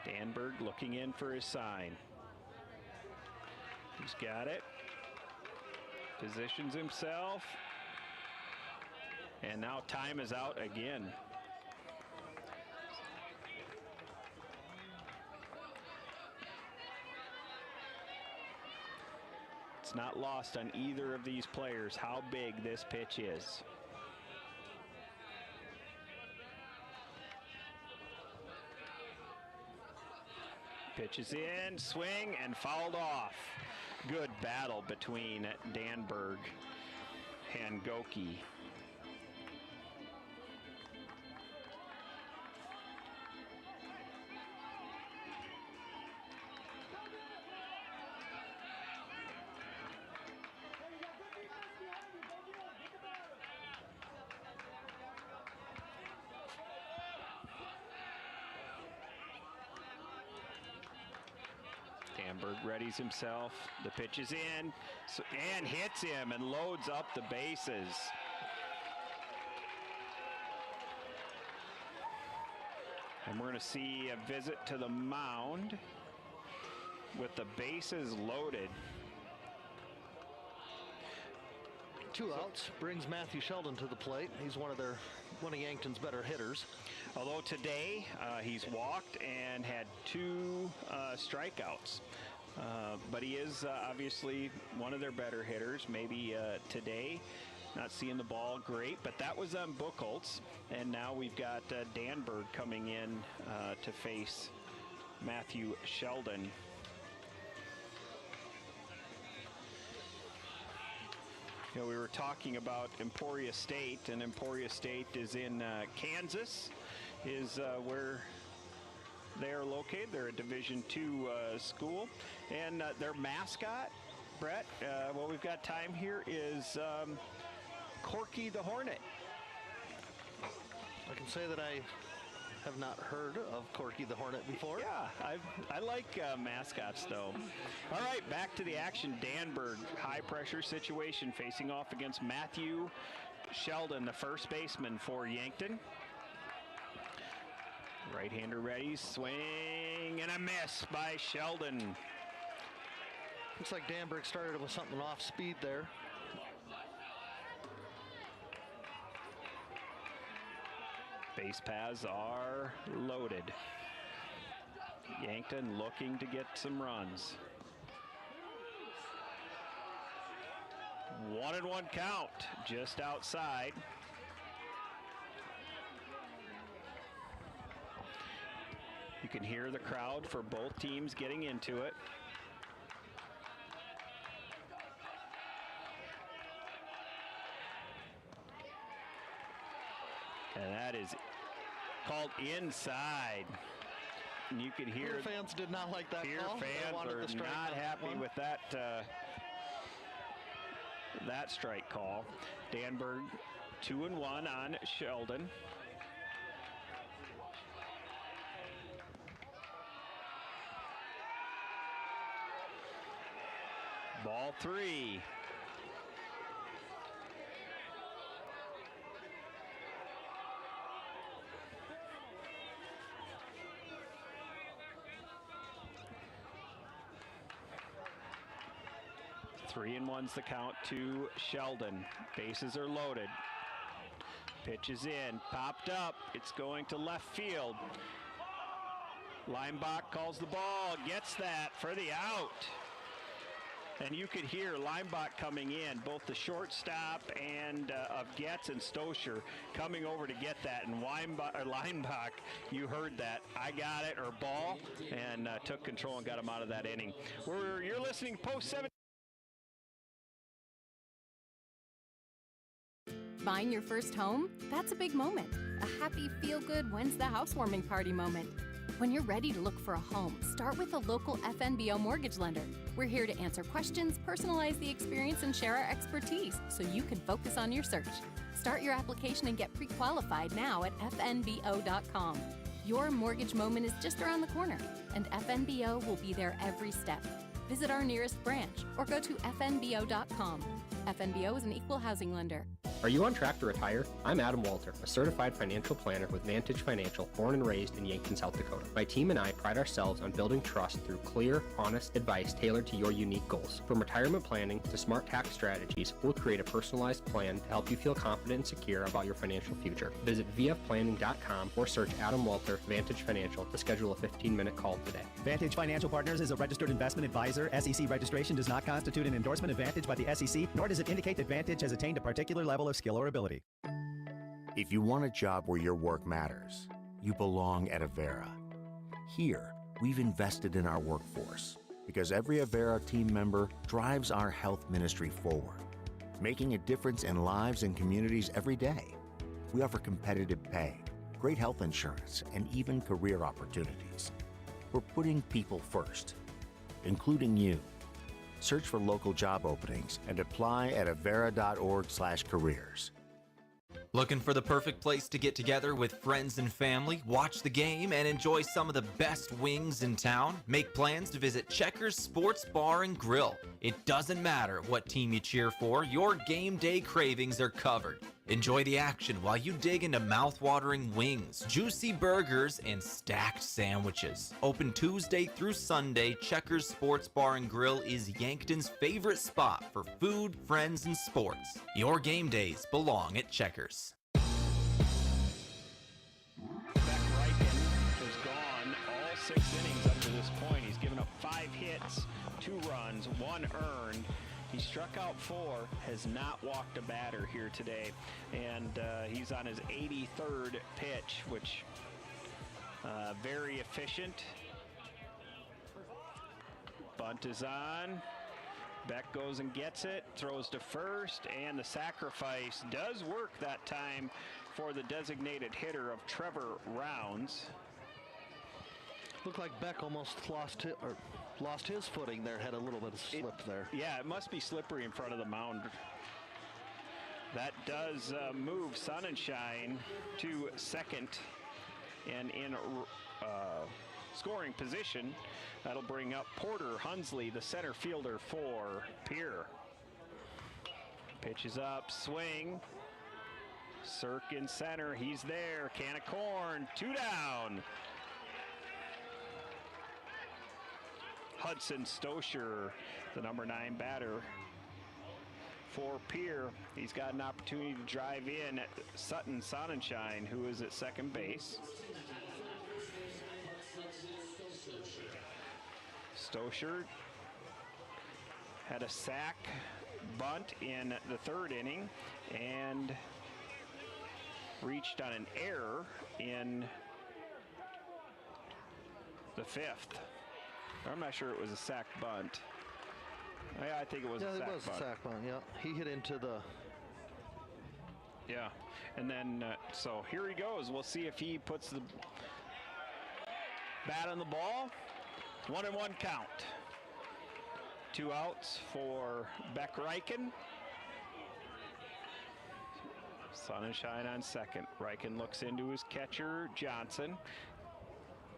Danberg looking in for his sign. He's got it. Positions himself. And now time is out again. It's not lost on either of these players how big this pitch is. Pitch is in, swing, and fouled off. Good battle between Danberg and Goki. Danberg readies himself. The pitch is in and hits him and loads up the bases. And we're going to see a visit to the mound with the bases loaded. 2 outs brings Matthew Sheldon to the plate. He's one of Yankton's better hitters. Although today he's walked and had 2 strikeouts. But he is obviously one of their better hitters. Maybe today not seeing the ball great, but that was on Buchholz. And now we've got Danberg coming in to face Matthew Sheldon. You know, we were talking about Emporia State, and Emporia State is in Kansas, is where they're located. They're a Division II school, and their mascot, Brett, while we've got time here, is Corky the Hornet. I can say that I have not heard of Corky the Hornet before. Yeah, I like mascots, though. All right, back to the action. Danberg, high-pressure situation, facing off against Matthew Sheldon, the first baseman for Yankton. Right-hander ready, swing, and a miss by Sheldon. Looks like Danberg started with something off speed there. Base paths are loaded. Yankton looking to get some runs. 1-1 count, just outside. You can hear the crowd for both teams getting into it. And that is called inside. And you could hear Pierre fans did not like that Pierre call. fans are not happy with that that strike call. Danberg 2-1 on Sheldon. Ball 3. Three and one's the count to Sheldon. Bases are loaded. Pitch is in, popped up. It's going to left field. Leinbach calls the ball, gets that for the out. And you could hear Leinbach coming in, both the shortstop and of Getz and Stoscher coming over to get that. And Leinbach, you heard that. I got it, or ball, and took control and got him out of that inning. You're listening to Post 7. Buying your first home? That's a big moment. A happy, feel-good, when's the housewarming party moment. When you're ready to look for a home, start with a local FNBO mortgage lender. We're here to answer questions, personalize the experience, and share our expertise so you can focus on your search. Start your application and get pre-qualified now at fnbo.com. Your mortgage moment is just around the corner, and FNBO will be there every step. Visit our nearest branch or go to fnbo.com. FNBO is an equal housing lender. Are you on track to retire? I'm Adam Walter, a certified financial planner with Vantage Financial, born and raised in Yankton, South Dakota. My team and I pride ourselves on building trust through clear, honest advice tailored to your unique goals. From retirement planning to smart tax strategies, we'll create a personalized plan to help you feel confident and secure about your financial future. Visit vfplanning.com or search Adam Walter Vantage Financial to schedule a 15-minute call today. Vantage Financial Partners is a registered investment advisor. SEC registration does not constitute an endorsement of Vantage by the SEC, nor does it indicate that Vantage has attained a particular level of skill or ability. If you want a job where your work matters, you belong at Avera. Here, we've invested in our workforce because every Avera team member drives our health ministry forward, making a difference in lives and communities every day. We offer competitive pay, great health insurance, and even career opportunities. We're putting people first, including you. Search for local job openings and apply at avera.org/careers. Looking for the perfect place to get together with friends and family, watch the game, and enjoy some of the best wings in town? Make plans to visit Checkers Sports Bar and Grill. It doesn't matter what team you cheer for, your game day cravings are covered. Enjoy the action while you dig into mouth-watering wings, juicy burgers, and stacked sandwiches. Open Tuesday through Sunday, Checkers Sports Bar and Grill is Yankton's favorite spot for food, friends, and sports. Your game days belong at Checkers. Has gone all 6 innings up to this point. He's given up 5 hits, 2 runs, 1 earned. He struck out 4, has not walked a batter here today, and he's on his 83rd pitch, which very efficient. Bunt is on. Beck goes and gets it, throws to first, and the sacrifice does work that time for the designated hitter of Trevor Rounds. Looked like Beck almost lost his footing there, had a little bit of slip there. Yeah, it must be slippery in front of the mound. That does move Sonnenschein to second. And in scoring position, that'll bring up Porter Hunsley, the center fielder for Pierre. Pitches up, swing. Cirk in center, he's there. Can of corn, 2 down. Hudson Stosher, the number 9 batter for Pierre. He's got an opportunity to drive in Sutton Sonnenschein, who is at second base. Stosher had a sac bunt in the 3rd inning and reached on an error in the 5th. I'm not sure it was a sac bunt. Yeah, I think it was a sac bunt. Yeah, it was a sac bunt, yeah. He hit into the... Yeah, and then, so here he goes. We'll see if he puts the bat on the ball. 1-1 count. 2 outs for Beck Reichen. Sonnenschein on second. Reichen looks into his catcher, Johnson.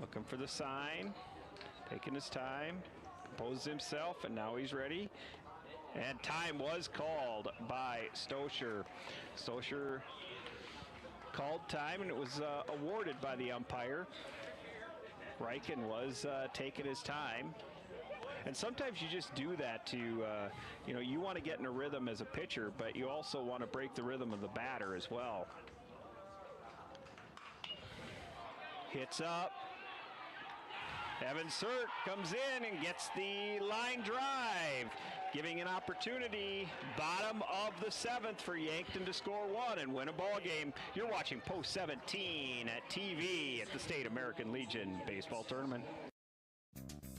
Looking for the sign. Taking his time. Composes himself, and now he's ready. And time was called by Stosher. Stosher called time, and it was awarded by the umpire. Reichen was taking his time. And sometimes you just do that to, you want to get in a rhythm as a pitcher, but you also want to break the rhythm of the batter as well. Hits up. Evan Cirk comes in and gets the line drive, giving an opportunity, bottom of the 7th, for Yankton to score 1 and win a ball game. You're watching Post 17 at TV at the State American Legion Baseball Tournament.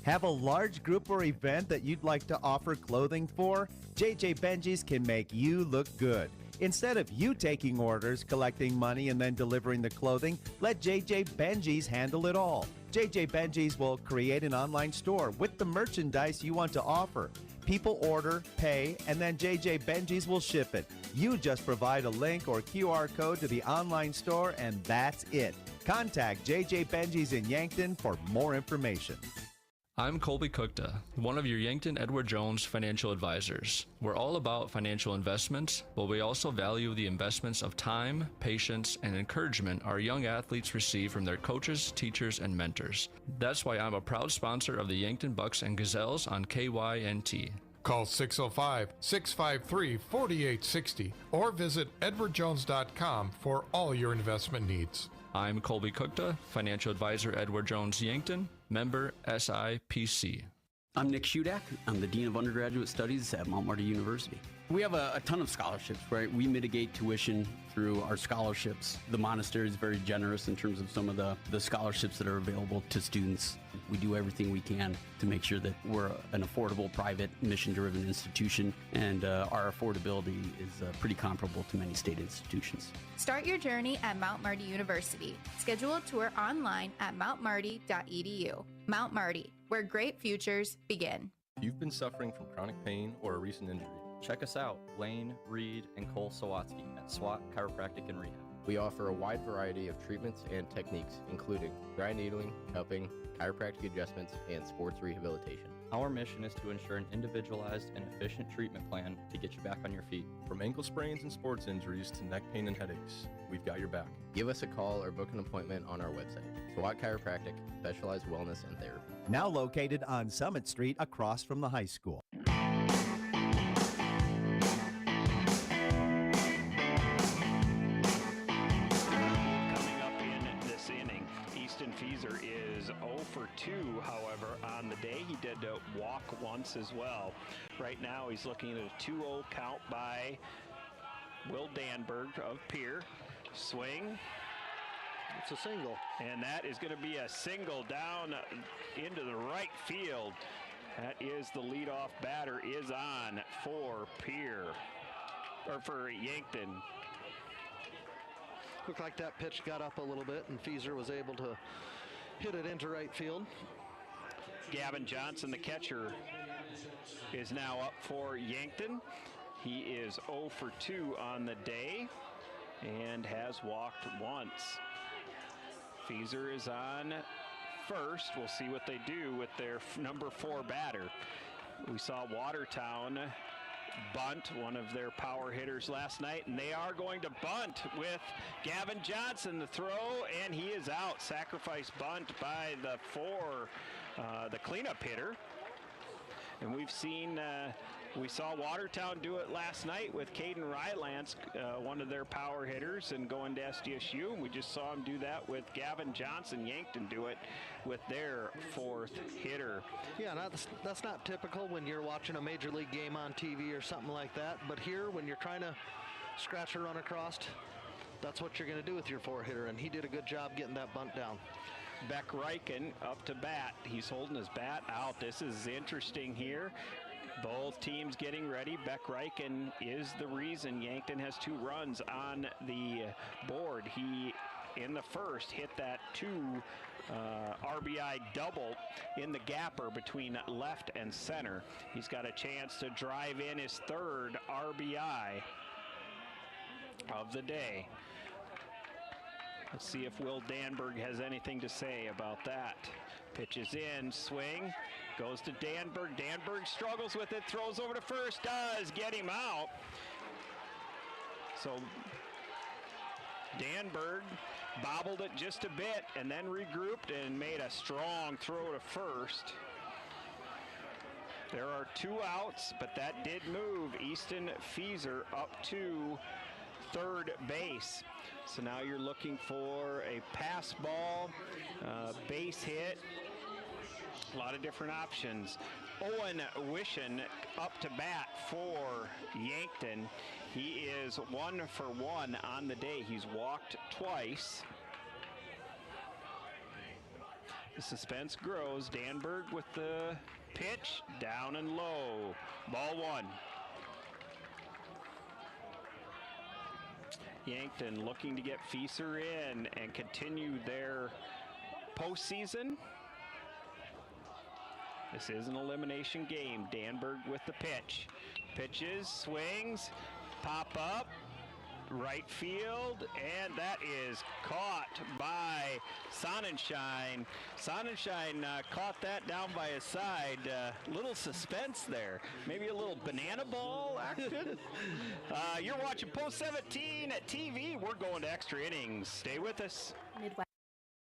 Have a large group or event that you'd like to offer clothing for? JJ Benji's can make you look good. Instead of you taking orders, collecting money, and then delivering the clothing, let JJ Benji's handle it all. JJ Benji's will create an online store with the merchandise you want to offer. People order, pay, and then JJ Benji's will ship it. You just provide a link or QR code to the online store, and that's it. Contact JJ Benji's in Yankton for more information. I'm Colby Cookta, one of your Yankton Edward Jones financial advisors. We're all about financial investments, but we also value the investments of time, patience, and encouragement our young athletes receive from their coaches, teachers, and mentors. That's why I'm a proud sponsor of the Yankton Bucks and Gazelles on KYNT. Call 605-653-4860 or visit edwardjones.com for all your investment needs. I'm Colby Cookta, financial advisor Edward Jones Yankton, member SIPC. I'm Nick Shudak. I'm the Dean of Undergraduate Studies at Mount Marty University. We have a ton of scholarships, right? We mitigate tuition through our scholarships. The monastery is very generous in terms of some of the scholarships that are available to students. We do everything we can to make sure that we're an affordable, private, mission-driven institution, and our affordability is pretty comparable to many state institutions. Start your journey at Mount Marty University. Schedule a tour online at mountmarty.edu. Mount Marty, where great futures begin. If you've been suffering from chronic pain or a recent injury, check us out, Lane, Reed, and Cole Sawatsky at SWAT Chiropractic and Rehab. We offer a wide variety of treatments and techniques, including dry needling, cupping, chiropractic adjustments, and sports rehabilitation. Our mission is to ensure an individualized and efficient treatment plan to get you back on your feet. From ankle sprains and sports injuries to neck pain and headaches, we've got your back. Give us a call or book an appointment on our website. SWAT Chiropractic, specialized wellness and therapy. Now located on Summit Street across from the high school. Feeser is 0 for 2, however, on the day. He did walk once as well. Right now, he's looking at a 2-0 count by Will Danberg of Pierre. Swing. It's a single. And that is going to be a single down into the right field. That is the leadoff batter is on for Pierre, or for Yankton. Looked like that pitch got up a little bit, and Feeser was able to hit it into right field. Gavin Johnson, the catcher, is now up for Yankton. He is 0 for 2 on the day and has walked once. Feeser is on first. We'll see what they do with their number 4 batter. We saw Watertown bunt, one of their power hitters last night, and they are going to bunt with Gavin Johnson, the throw, and he is out. Sacrifice bunt by the cleanup hitter. And we've seen, we saw Watertown do it last night with Caden Rylance, one of their power hitters, and going to SDSU. And we just saw him do that with Gavin Johnson. Yankton do it with their 4th hitter. Yeah, that's not typical when you're watching a major league game on TV or something like that. But here, when you're trying to scratch a run across, that's what you're going to do with your 4-hitter. And he did a good job getting that bunt down. Beck Reichen up to bat. He's holding his bat out. This is interesting here. Both teams getting ready. Beck Reichen is the reason Yankton has 2 runs on the board. He, in the first, hit that 2 RBI double in the gapper between left and center. He's got a chance to drive in his 3rd RBI of the day. Let's see if Will Danberg has anything to say about that. Pitches in, swing, goes to Danberg. Danberg struggles with it, throws over to first, does get him out. So Danberg bobbled it just a bit and then regrouped and made a strong throw to first. There are 2 outs, but that did move Easton Feeser up to 3rd base. So now you're looking for a pass ball, base hit, a lot of different options. Owen Wishon up to bat for Yankton. He is 1 for 1 on the day. He's walked twice. The suspense grows. Danberg with the pitch, down and low. Ball 1. Yankton looking to get Feeser in and continue their postseason. This is an elimination game. Danberg with the pitch. Pitches, swings, pop up, right field, and that is caught by Sonnenschein. Sonnenschein caught that down by his side. Little suspense there. Maybe a little banana ball action. You're watching Post 17 at TV. We're going to extra innings. Stay with us.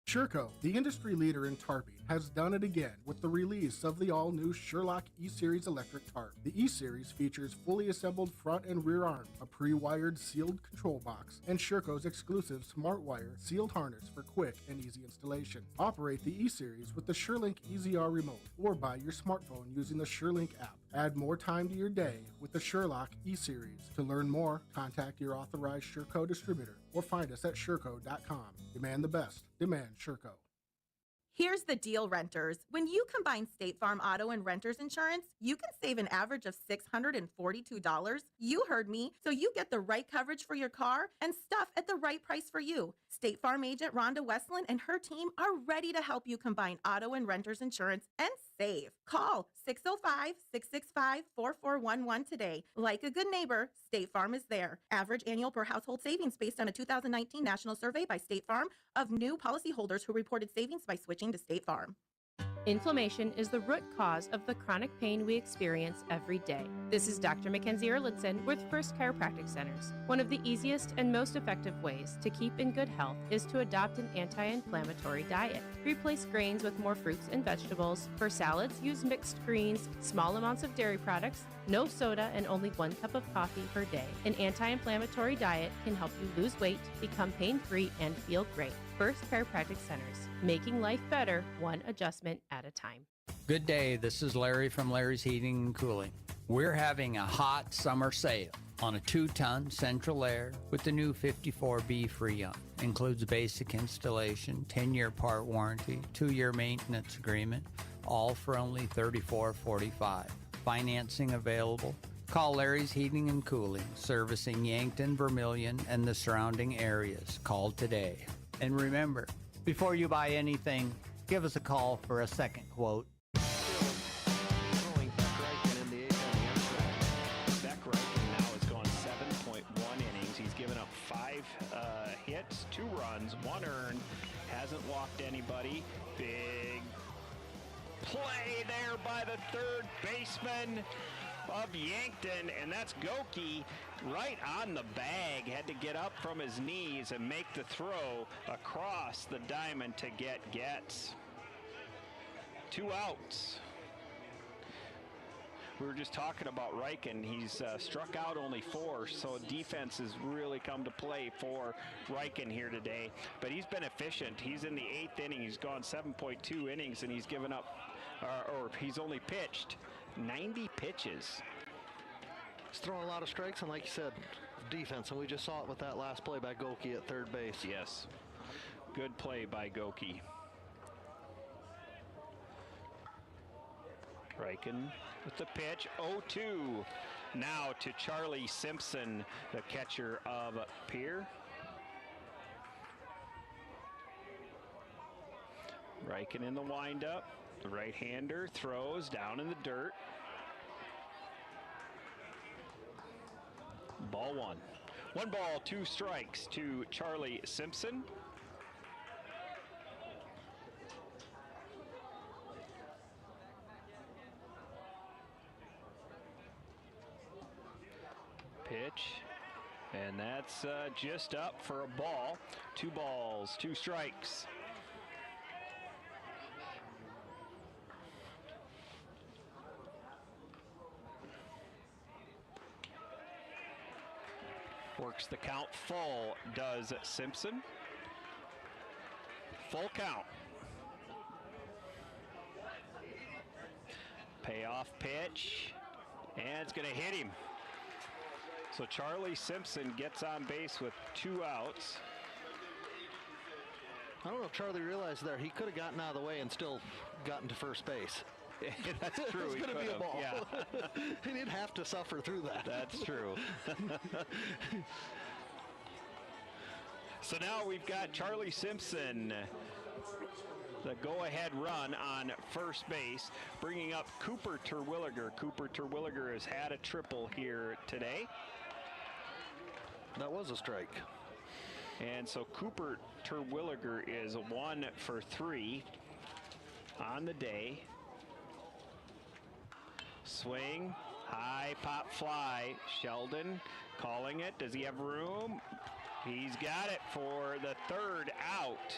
Sherco, the industry leader in tarping, has done it again with the release of the all-new Sherlock E-Series electric tarp. The E-Series features fully assembled front and rear arm, a pre-wired sealed control box, and Sherco's exclusive smart wire sealed harness for quick and easy installation. Operate the E-Series with the SureLink EZR remote or by your smartphone using the SureLink app. Add more time to your day with the Sherlock E-Series. To learn more, contact your authorized Sherco distributor or find us at Sherco.com. Demand the best. Demand Sherco. Here's the deal, renters. When you combine State Farm auto and renter's insurance, you can save an average of $642. You heard me. So you get the right coverage for your car and stuff at the right price for you. State Farm agent Rhonda Westland and her team are ready to help you combine auto and renter's insurance and save. Call 605-665-4411 today. Like a good neighbor, State Farm is there. Average annual per household savings based on a 2019 national survey by State Farm of new policyholders who reported savings by switching to State Farm. Inflammation is the root cause of the chronic pain we experience every day. This is Dr. Mackenzie Erlandson with First Chiropractic Centers. One of the easiest and most effective ways to keep in good health is to adopt an anti-inflammatory diet. Replace grains with more fruits and vegetables. For salads, use mixed greens, small amounts of dairy products, no soda, and only 1 cup of coffee per day. An anti-inflammatory diet can help you lose weight, become pain-free, and feel great. First Chiropractic Centers, making life better, one adjustment at a time. Good day, this is Larry from Larry's Heating and Cooling. We're having a hot summer sale on a 2-ton central air with the new 54B Freon. Includes basic installation, 10-year part warranty, 2-year maintenance agreement, all for only $34.45. Financing available. Call Larry's Heating and Cooling, servicing Yankton, Vermilion, and the surrounding areas. Call today. And remember, before you buy anything, give us a call for a second quote. Beck Reichen now has gone 7.1 innings. He's given up 5 hits, 2 runs, 1 earned, Hasn't walked anybody. Big play there by the third baseman of Yankton, and that's Goki right on the bag. Had to get up from his knees and make the throw across the diamond to get Getz. 2 outs. We were just talking about Riken. He's struck out only 4, so defense has really come to play for Riken here today. But he's been efficient. He's in the 8th inning. He's gone 7.2 innings, and he's given up, or he's only pitched 90 pitches. He's throwing a lot of strikes, and like you said, defense, and we just saw it with that last play by Goki at third base. Yes, good play by Goki. Riken with the pitch, 0-2. Now to Charlie Simpson, the catcher of Pierre. Riken in the windup. The right-hander throws down in the dirt. Ball 1. 1 ball, 2 strikes to Charlie Simpson. Pitch, and that's just up for a ball. 2 balls, 2 strikes. Works the count full, does Simpson. Full count. Payoff pitch, and it's going to hit him. So Charlie Simpson gets on base with 2 outs. I don't know if Charlie realized there, he could have gotten out of the way and still gotten to first base. That's true. It's going to be a ball. Yeah. He didn't have to suffer through that. That's true. So now we've got Charlie Simpson, the go-ahead run on first base, bringing up Cooper Terwilliger. Cooper Terwilliger has had a triple here today. That was a strike. And so Cooper Terwilliger is 1 for 3 on the day. Swing, high pop fly. Sheldon calling it. Does he have room? He's got it for the 3rd out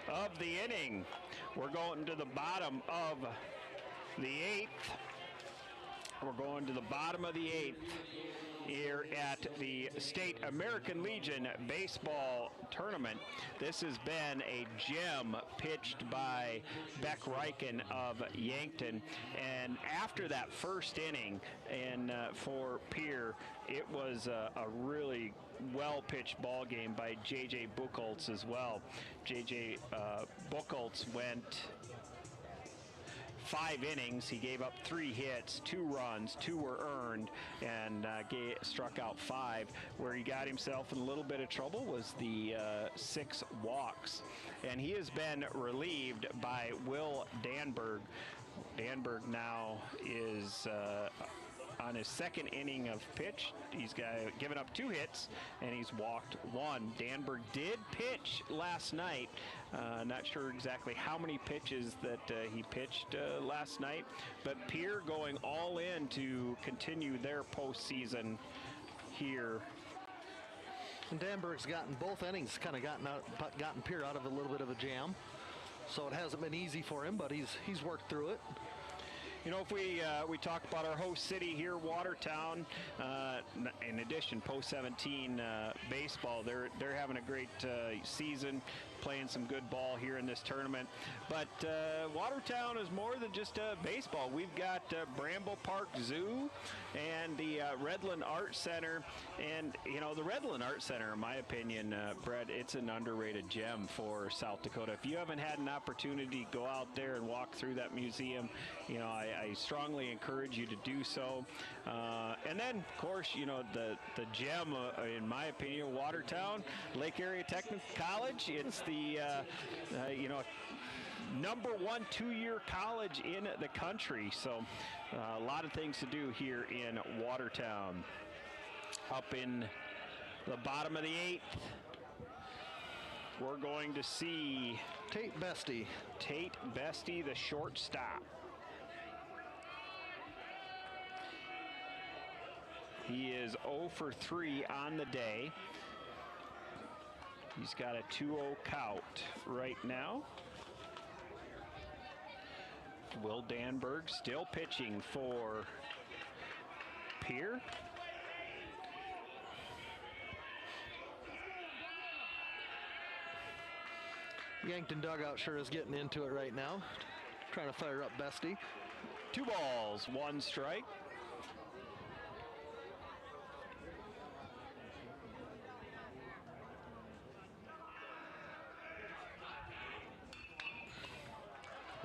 of the inning. We're going to the bottom of the 8th. We're going to the bottom of the 8th here at the State American Legion Baseball Tournament. This has been a gem pitched by Beck Riken of Yankton. And after that first inning for Pierre, it was a really well-pitched ball game by J.J. Buchholz as well. J.J. Buchholz went 5 innings. He gave up 3 hits, 2 runs, 2 were earned, and struck out 5. Where he got himself in a little bit of trouble was the 6 walks. And he has been relieved by Will Danberg. Danberg now is on his 2nd inning of pitch. He's given up 2 hits, and he's walked 1. Danberg did pitch last night. Not sure exactly how many pitches that he pitched last night, but Pierre going all in to continue their postseason here. And Danberg's gotten both innings, kind of gotten Pierre out of a little bit of a jam. So it hasn't been easy for him, but he's worked through it. You know, if we talk about our host city here, Watertown, in addition, post-17 baseball, they're having a great season, playing some good ball here in this tournament. But Watertown is more than just baseball. We've got Bramble Park Zoo and the Redland Art Center. And, you know, the Redland Art Center, in my opinion, Brett, it's an underrated gem for South Dakota. If you haven't had an opportunity to go out there and walk through that museum, you know, I strongly encourage you to do so. And then, of course, you know, the gem, in my opinion, Watertown, Lake Area Technical College. It's the, you know, #1 2-year college in the country. So a lot of things to do here in Watertown. Up in the bottom of the 8th. we're going to see Tate Bestie. Tate Bestie, the shortstop. He is 0 for 3 on the day. He's got a 2-0 count right now. Will Danberg still pitching for Pierre. Yankton dugout sure is getting into it right now. Trying to fire up Bestie. 2 balls, 1 strike.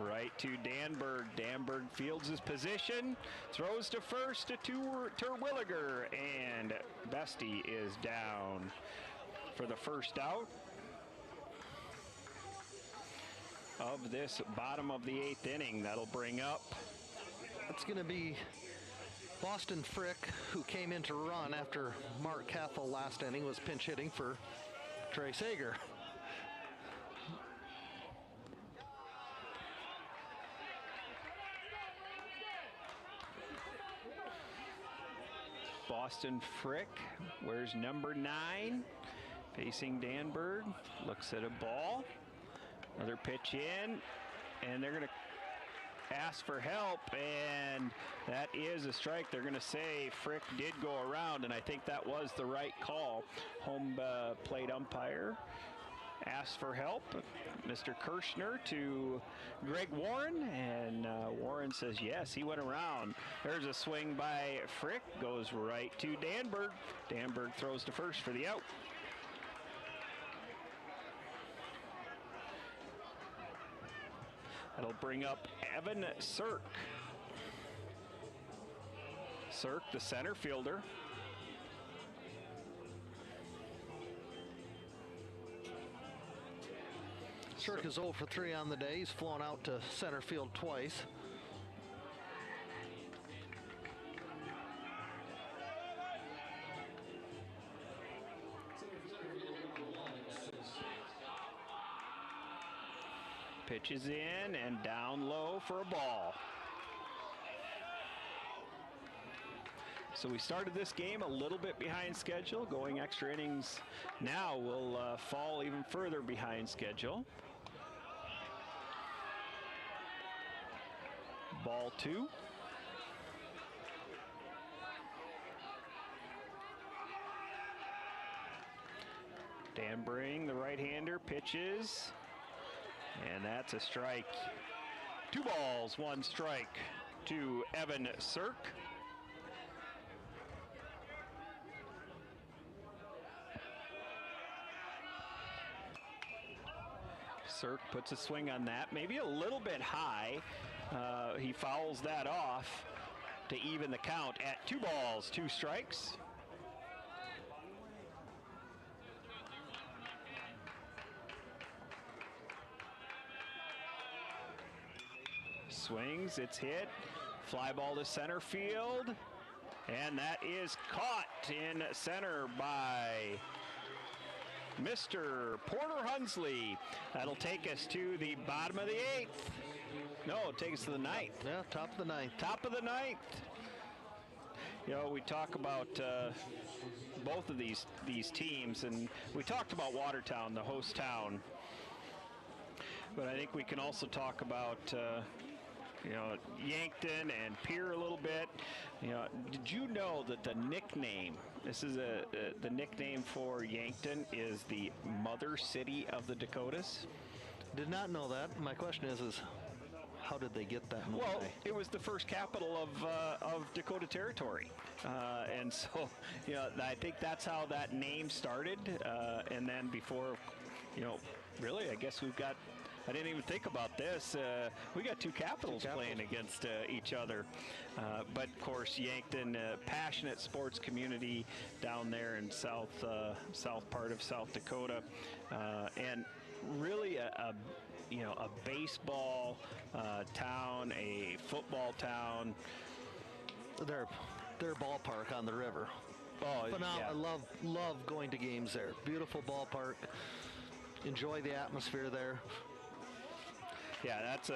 Right to Danberg. Danberg fields his position, throws to first to Terwilliger, and Bestie is down for the first out of this bottom of the 8th inning. That'll bring up. It's going to be Boston Frick, who came in to run after Mark Cathell last inning was pinch hitting for Trey Sager. Boston Frick, where's number 9? Facing Danberg, looks at a ball. Another pitch in, and they're going to ask for help, and that is a strike. They're going to say Frick did go around, and I think that was the right call. Home plate umpire asked for help. Mr. Kirshner to Greg Warren, and Warren says yes, he went around. There's a swing by Frick, goes right to Danberg. Danberg throws to first for the out. That'll bring up Evan Sirk. Sirk, the center fielder. Sirk is 0 for 3 on the day. He's flown out to center field twice. Pitches in and down low for a ball. So we started this game a little bit behind schedule, going extra innings. Now we'll fall even further behind schedule. Ball 2. Danberg, the right-hander, pitches. And that's a strike. 2 balls, 1 strike to Evan Sirk. Sirk puts a swing on that, maybe a little bit high. He fouls that off to even the count at 2 balls, 2 strikes. Swings, it's hit, fly ball to center field, and that is caught in center by Mr. Porter Hunsley. That'll take us to the bottom of the 8th. No, it takes us to the 9th. Yeah, top of the 9th. Top of the 9th. You know, we talk about both of these teams, and we talked about Watertown, the host town. But I think we can also talk about you know, Yankton and Pierre a little bit. You know, did you know that the nickname, this is the nickname for Yankton is the Mother City of the Dakotas? Did not know that. My question is how did they get that? Well, it was the first capital of Dakota Territory, and so you know, I think that's how that name started. And then before, you know, really, I guess we've got. I didn't even think about this. We got two capitals playing against each other. But of course, Yankton, passionate sports community down there in south part of South Dakota, and really a baseball town, a football town. Their ballpark on the river. Oh, phenomenal! yeah. I love going to games there. Beautiful ballpark. enjoy the atmosphere there. Yeah, it's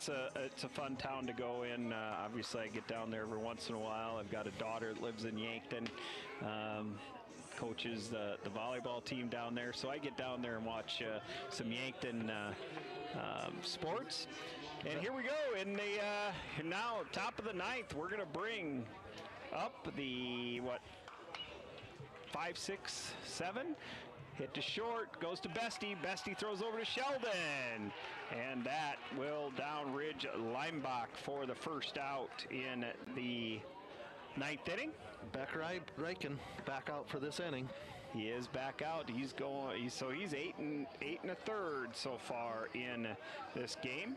a fun town to go in. Obviously, I get down there every once in a while. I've got a daughter that lives in Yankton, coaches the volleyball team down there, so I get down there and watch some Yankton sports. And here we go in the now top of the ninth. We're going to bring up the 5, 6, 7. Hit to short, goes to Bestie. Bestie throws over to Sheldon. And that will down Ridge Leimbach for the first out in the ninth inning. Beck Reichen back out for this inning. He is back out. He's 8 and 1/3 so far in this game.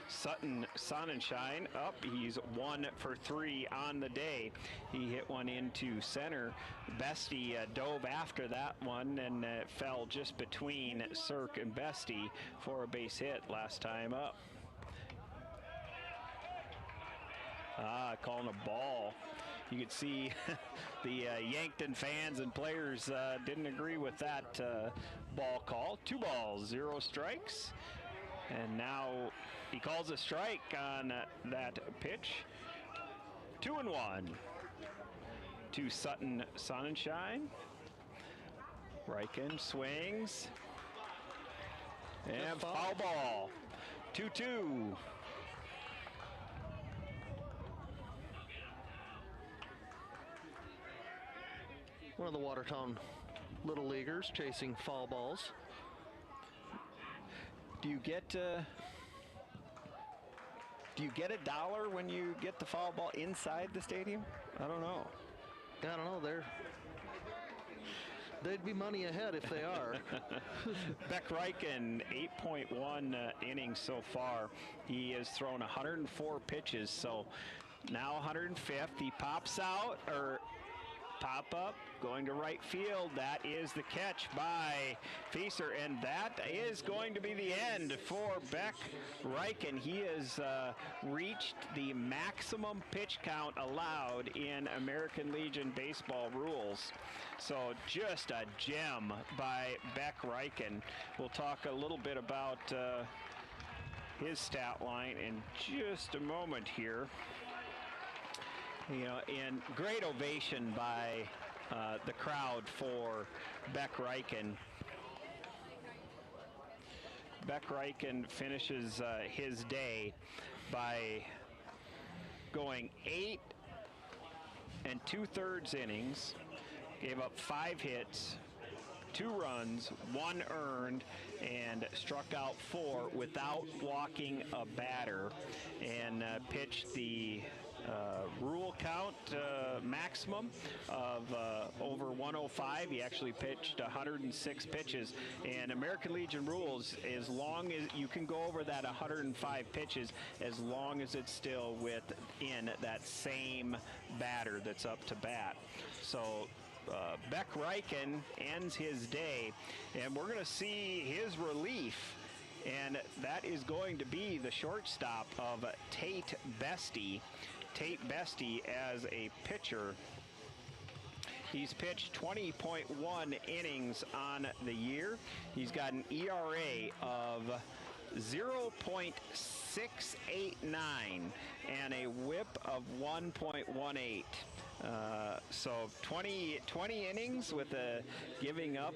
Sutton Sonnenschein up. He's 1 for 3 on the day. He hit one into center. Bestie dove after that one and fell just between Cirque and Bestie for a base hit last time up. Calling a ball. You could see the Yankton fans and players didn't agree with that ball call. 2 balls, 0 strikes. And now he calls a strike on that pitch. 2-1 to Sutton Sonnenschein. Reichen swings. And foul ball. 2-2. One of the Watertown Little Leaguers chasing foul balls. Do you get $1 when you get the foul ball inside the stadium? I don't know. I don't know. They'd be money ahead if they are. Beck Reichen, 8.1 innings so far. He has thrown 104 pitches, so now 105th. He pops out, or pop up, going to right field. That is the catch by Fieser, and that is going to be the end for Beck Reichen. He has reached the maximum pitch count allowed in American Legion baseball rules. So just a gem by Beck Reichen. We'll talk a little bit about his stat line in just a moment here. You know, and great ovation by the crowd for Beck Reichen. Beck Reichen finishes his day by going 8 2/3 innings, gave up 5 hits, 2 runs, 1 earned, and struck out 4 without walking a batter, and pitched the rule count maximum of over 105. He actually pitched 106 pitches, and American Legion rules, as long as you can go over that 105 pitches, as long as it's still within that same batter that's up to bat. So Beck Reichen ends his day, and we're going to see his relief, and that is going to be the shortstop of Tate Bestie. Tate Bestie as a pitcher. He's pitched 20.1 innings on the year. He's got an ERA of 0.689 and a WHIP of 1.18. So 20 innings with giving up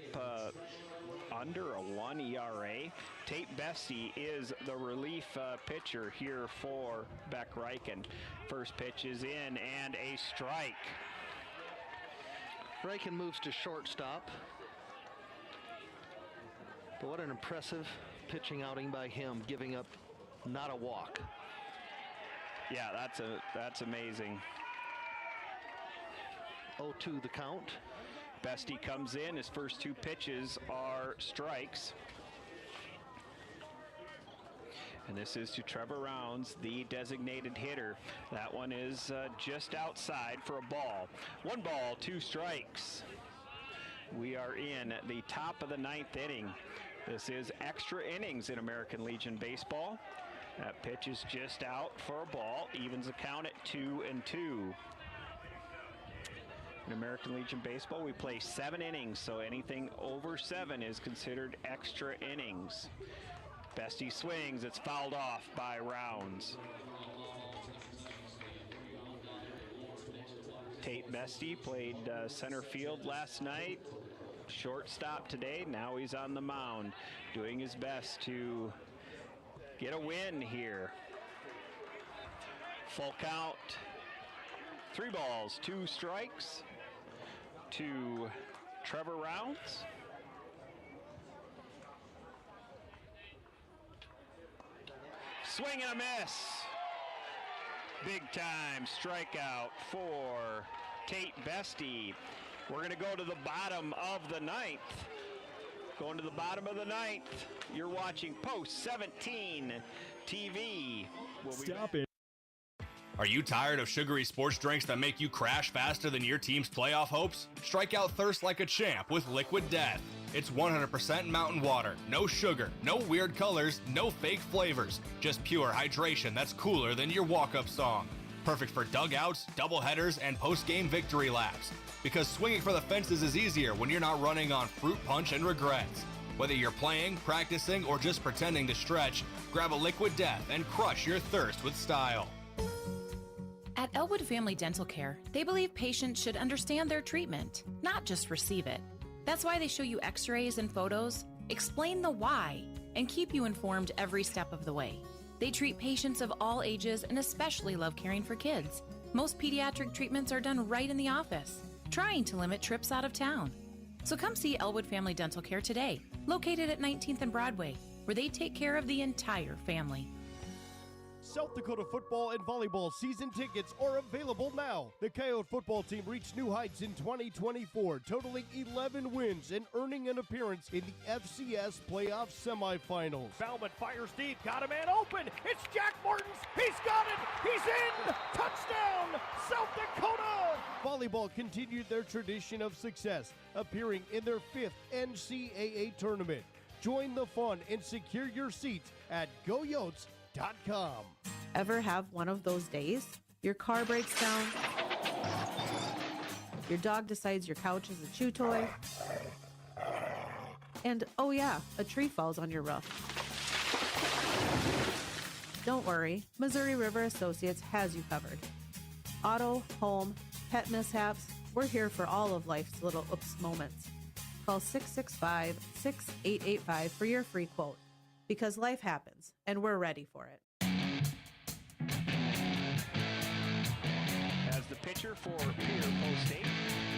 under a 1 ERA. Tate Bestie is the relief pitcher here for Beck Reichen. First pitch is in and a strike. Reichen moves to shortstop. But what an impressive pitching outing by him, giving up not a walk. Yeah, that's amazing. 0-2 the count. Bestie comes in. His first 2 pitches are strikes. And this is to Trevor Rounds, the designated hitter. That one is just outside for a ball. 1 ball, 2 strikes. We are in the top of the 9th inning. This is extra innings in American Legion baseball. That pitch is just out for a ball. Evens the count at 2-2. In American Legion Baseball, we play 7 innings, so anything over 7 is considered extra innings. Bestie swings, it's fouled off by Rounds. Tate Bestie played center field last night, shortstop today. Now he's on the mound, doing his best to get a win here. Full count, 3 balls, 2 strikes to Trevor Rounds. Swing and a miss. Big time strikeout for Tate Bestie. We're going to go to the bottom of the 9th. Going to the bottom of the 9th. You're watching Post 17 TV. Stop it. Are you tired of sugary sports drinks that make you crash faster than your team's playoff hopes? Strike out thirst like a champ with Liquid Death. It's 100% mountain water, no sugar, no weird colors, no fake flavors, just pure hydration that's cooler than your walk-up song. Perfect for dugouts, doubleheaders, and post-game victory laps. Because swinging for the fences is easier when you're not running on fruit punch and regrets. Whether you're playing, practicing, or just pretending to stretch, grab a Liquid Death and crush your thirst with style. At Elwood Family Dental Care, they believe patients should understand their treatment, not just receive it. That's why they show you x-rays and photos, explain the why, and keep you informed every step of the way. They treat patients of all ages and especially love caring for kids. Most pediatric treatments are done right in the office, trying to limit trips out of town. So come see Elwood Family Dental Care today, located at 19th and Broadway, where they take care of the entire family. South Dakota football and volleyball season tickets are available now. The Coyote football team reached new heights in 2024, totaling 11 wins and earning an appearance in the FCS playoff semifinals. Bauman fires deep, got a man open. It's Jack Martins. He's got it. He's in. Touchdown, South Dakota. Volleyball continued their tradition of success, appearing in their 5th NCAA tournament. Join the fun and secure your seats at GoYotes.com. Ever have one of those days? Your car breaks down, your dog decides your couch is a chew toy, and oh yeah, a tree falls on your roof. Don't worry, Missouri River Associates has you covered. Auto, home, pet mishaps, we're here for all of life's little oops moments. Call 665-6885 for your free quote. Because life happens, and we're ready for it. As the pitcher for Pierre, post 8,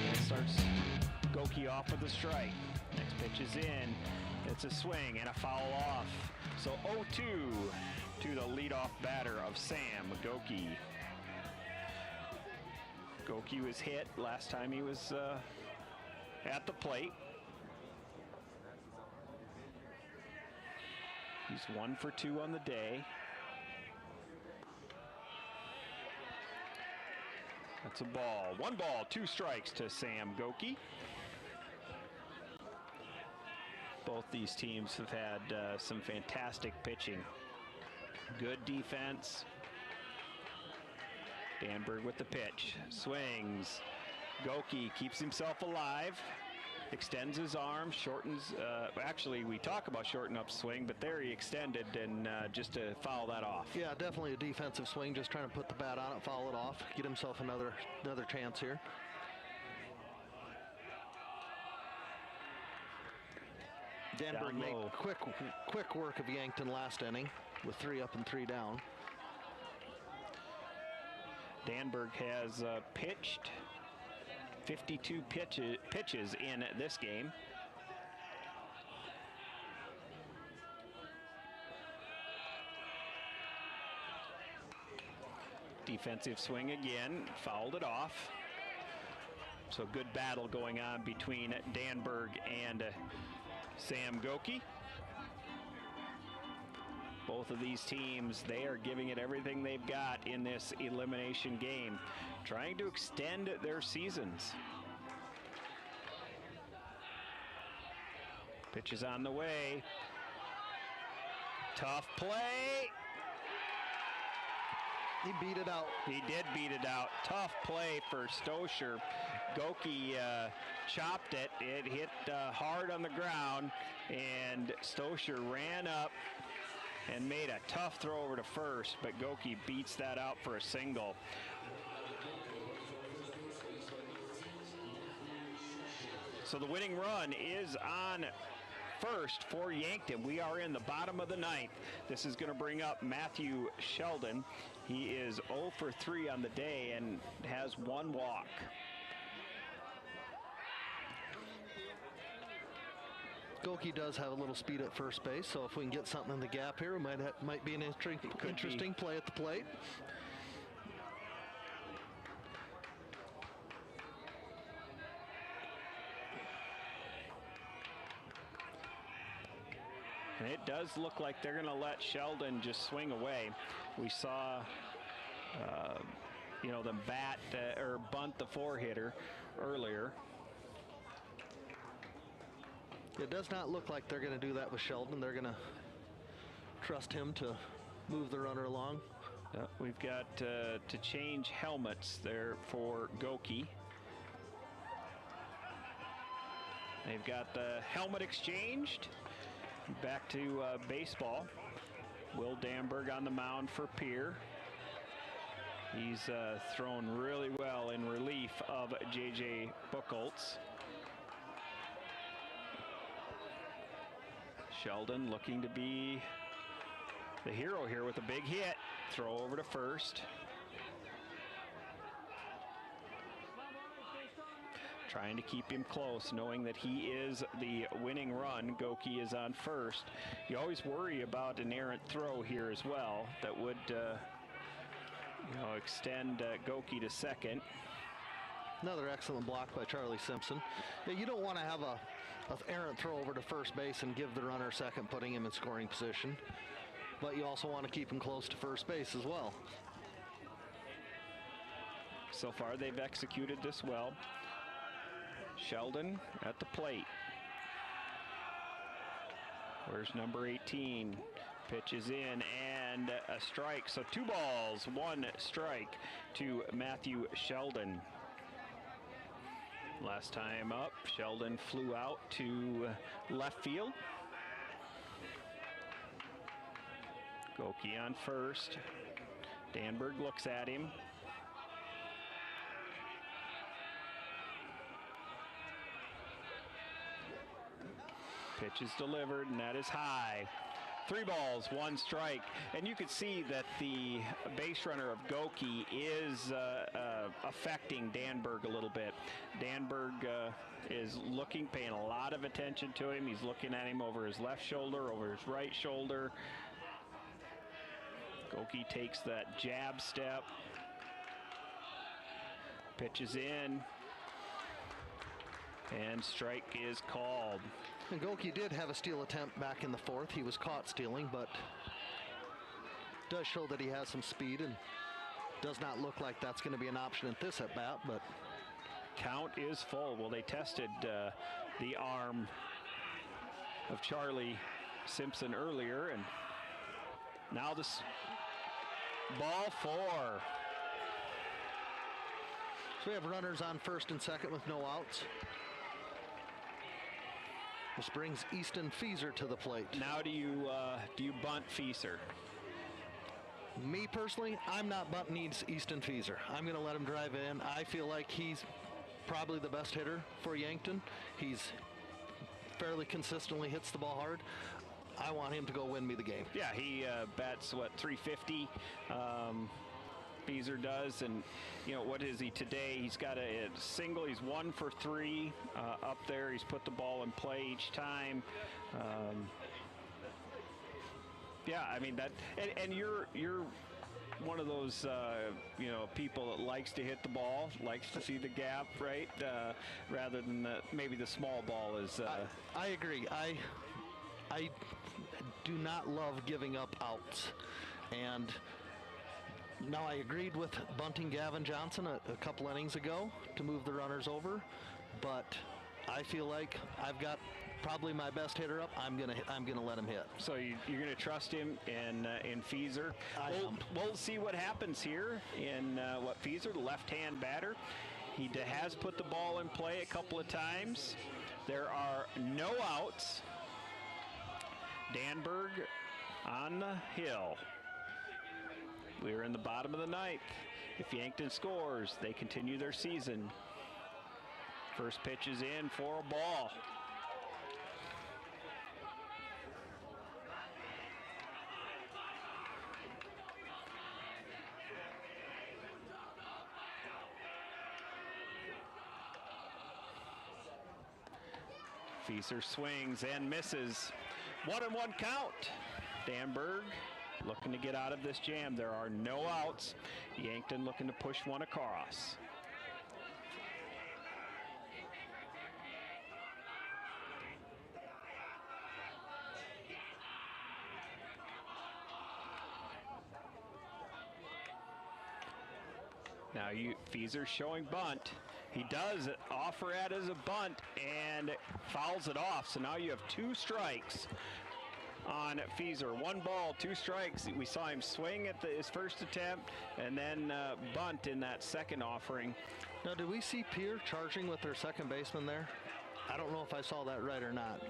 and starts Goki off with a strike. Next pitch is in. It's a swing and a foul off. So 0-2 to the leadoff batter of Sam Goki. Goki was hit last time he was at the plate. He's 1 for 2 on the day. That's a ball. 1 ball, 2 strikes to Sam Goki. Both these teams have had some fantastic pitching. Good defense. Danberg with the pitch. Swings. Goki keeps himself alive. Extends his arm, shortens, actually we talk about shorten up swing, but there he extended and just to foul that off. Yeah, definitely a defensive swing, just trying to put the bat on it, foul it off, get himself another chance here. Danberg made quick work of Yankton last inning with 3 up and 3 down. Danberg has pitched 52 pitches in this game. Defensive swing again, fouled it off. So good battle going on between Danberg and Sam Goki. Both of these teams, they are giving it everything they've got in this elimination game, trying to extend their seasons. Pitch is on the way. Tough play. He beat it out. He did beat it out. Tough play for Stoscher. Goki chopped it. It hit hard on the ground, and Stoscher ran up and made a tough throw over to first, but Goki beats that out for a single. So the winning run is on first for Yankton. We are in the bottom of the ninth. This is going to bring up Matthew Sheldon. He is 0 for 3 on the day and has 1 walk. Goki does have a little speed at first base, so if we can get something in the gap here, it might be an interesting play at the plate. And it does look like they're going to let Sheldon just swing away. We saw, them bat or bunt the 4-hitter earlier. It does not look like they're going to do that with Sheldon. They're going to trust him to move the runner along. We've got to change helmets there for Goki. They've got the helmet exchanged. Back to baseball. Will Danberg on the mound for Pierre. He's thrown really well in relief of J.J. Buchholz. Sheldon looking to be the hero here with a big hit. Throw over to first. Trying to keep him close, knowing that he is the winning run. Goki is on first. You always worry about an errant throw here as well that would extend Goki to second. Another excellent block by Charlie Simpson. Yeah, you don't want to have a errant throw over to first base and give the runner second, putting him in scoring position. But you also want to keep him close to first base as well. So far, they've executed this well. Sheldon at the plate. Where's number 18? Pitches in and a strike. So 2 balls, 1 strike to Matthew Sheldon. Last time up, Sheldon flew out to left field. Goki on first. Danberg looks at him. Pitch is delivered, and that is high. 3 balls, 1 strike. And you could see that the base runner of Goki is affecting Danberg a little bit. Danberg is paying a lot of attention to him. He's looking at him over his left shoulder, over his right shoulder. Goki takes that jab step. Pitches in. And strike is called. And Goki did have a steal attempt back in the 4th. He was caught stealing, but does show that he has some speed and does not look like that's going to be an option at this at-bat, but count is full. Well, they tested the arm of Charlie Simpson earlier, and now this ball 4. So we have runners on first and second with no outs. This brings Easton Fieser to the plate. Now do you bunt Fieser? Me personally, I'm not bunting Easton Fieser. I'm going to let him drive in. I feel like he's probably the best hitter for Yankton. He's fairly consistently hits the ball hard. I want him to go win me the game. Yeah, he bats, 350? Fieser does, and what is he today? He's got a single. He's 1 for 3 up there. He's put the ball in play each time. Yeah, I mean that, and you're one of those people that likes to hit the ball, likes to see the gap, right? Rather than maybe the small ball is. I agree. I do not love giving up outs, and. Now, I agreed with bunting Gavin Johnson a couple innings ago to move the runners over, but I feel like I've got probably my best hitter up. I'm gonna let him hit. So you're going to trust him in Feeser. We'll see what happens here in Feeser, the left-hand batter. He has put the ball in play a couple of times. There are no outs. Danberg on the hill. We're in the bottom of the ninth. If Yankton scores, they continue their season. First pitch is in for a ball. Feeser swings and misses. 1-1 count. Danberg looking to get out of this jam. There are no outs. Yankton looking to push one across. Now Feeser showing bunt. He does offer it as a bunt and fouls it off. So now you have 2 strikes on Feeser. 1 ball, 2 strikes. We saw him swing at his first attempt and then bunt in that second offering. Now, did we see Pierre charging with their second baseman there? I don't know if I saw that right or not.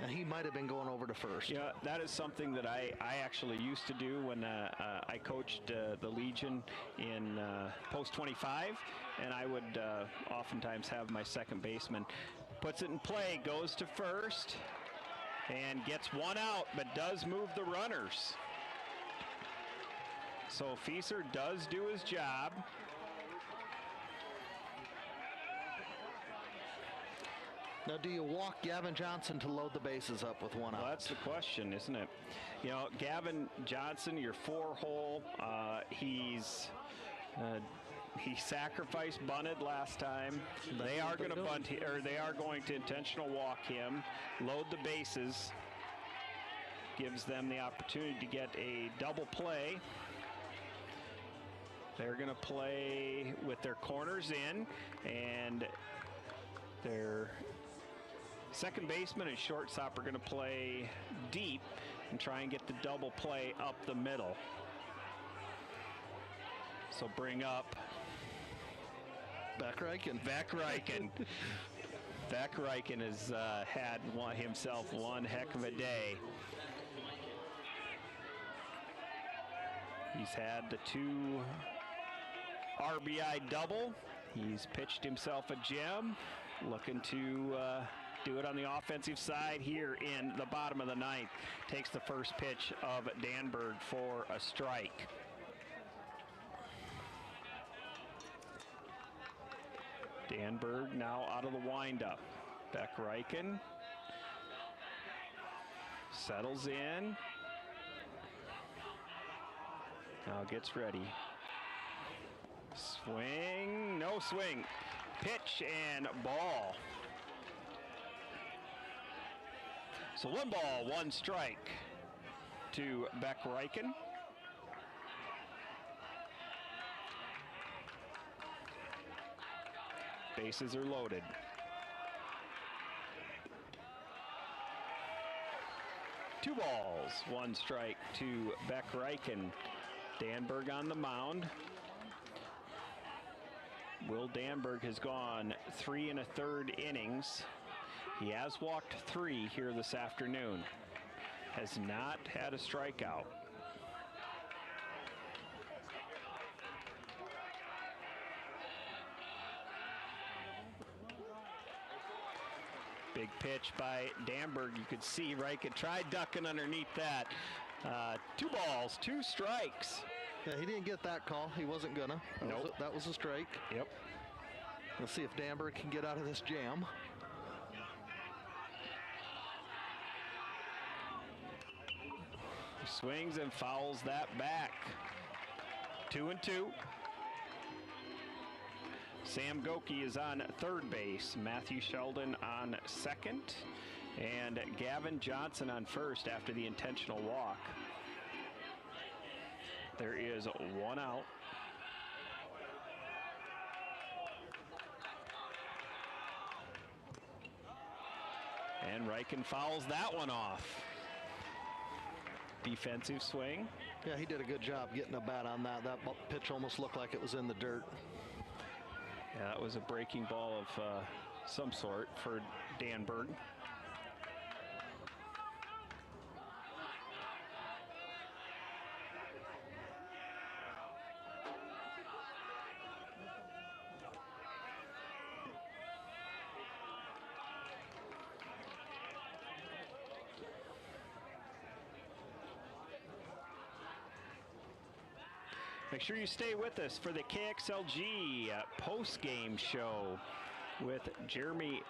And he might have been going over to first. Yeah, that is something that I actually used to do when I coached the Legion in post 25, and I would oftentimes have my second baseman puts it in play, goes to first, and gets 1 out, but does move the runners. So Feeser does do his job. Now, do you walk Gavin Johnson to load the bases up with 1 out? Well, that's the question, isn't it? You know, Gavin Johnson, your 4-hole, he sacrificed bunted last time. They are going to bunt, or they are going to intentional walk him, load the bases, gives them the opportunity to get a double play. They're going to play with their corners in, and their second baseman and shortstop are going to play deep and try and get the double play up the middle. So bring up Beck Reichen. Beck Reichen has had himself one heck of a day. He's had the 2 RBI double. He's pitched himself a gem, looking to do it on the offensive side here in the bottom of the ninth. Takes the first pitch of Danberg for a strike. Danberg now out of the windup. Beck Reichen settles in. Now gets ready. Swing, no swing. Pitch and ball. So 1 ball, 1 strike to Beck Reichen. Bases are loaded. Two balls, 1 strike to Beck Reichen. Danberg on the mound. Will Danberg has gone 3 1/3 innings. He has walked 3 here this afternoon. Has not had a strikeout. Big pitch by Danberg. You could see Reichen tried ducking underneath that. 2 balls, 2 strikes. Yeah, he didn't get that call. He wasn't gonna. That was a strike. Yep. Let's see if Danberg can get out of this jam. Swings and fouls that back. 2-2. Sam Goki is on third base. Matthew Sheldon on second. And Gavin Johnson on first after the intentional walk. There is 1 out. And Reichen fouls that one off. Defensive swing. Yeah, he did a good job getting a bat on that. That pitch almost looked like it was in the dirt. Yeah, that was a breaking ball of some sort for Danberg. Make sure you stay with us for the KXLG post-game show with Jeremy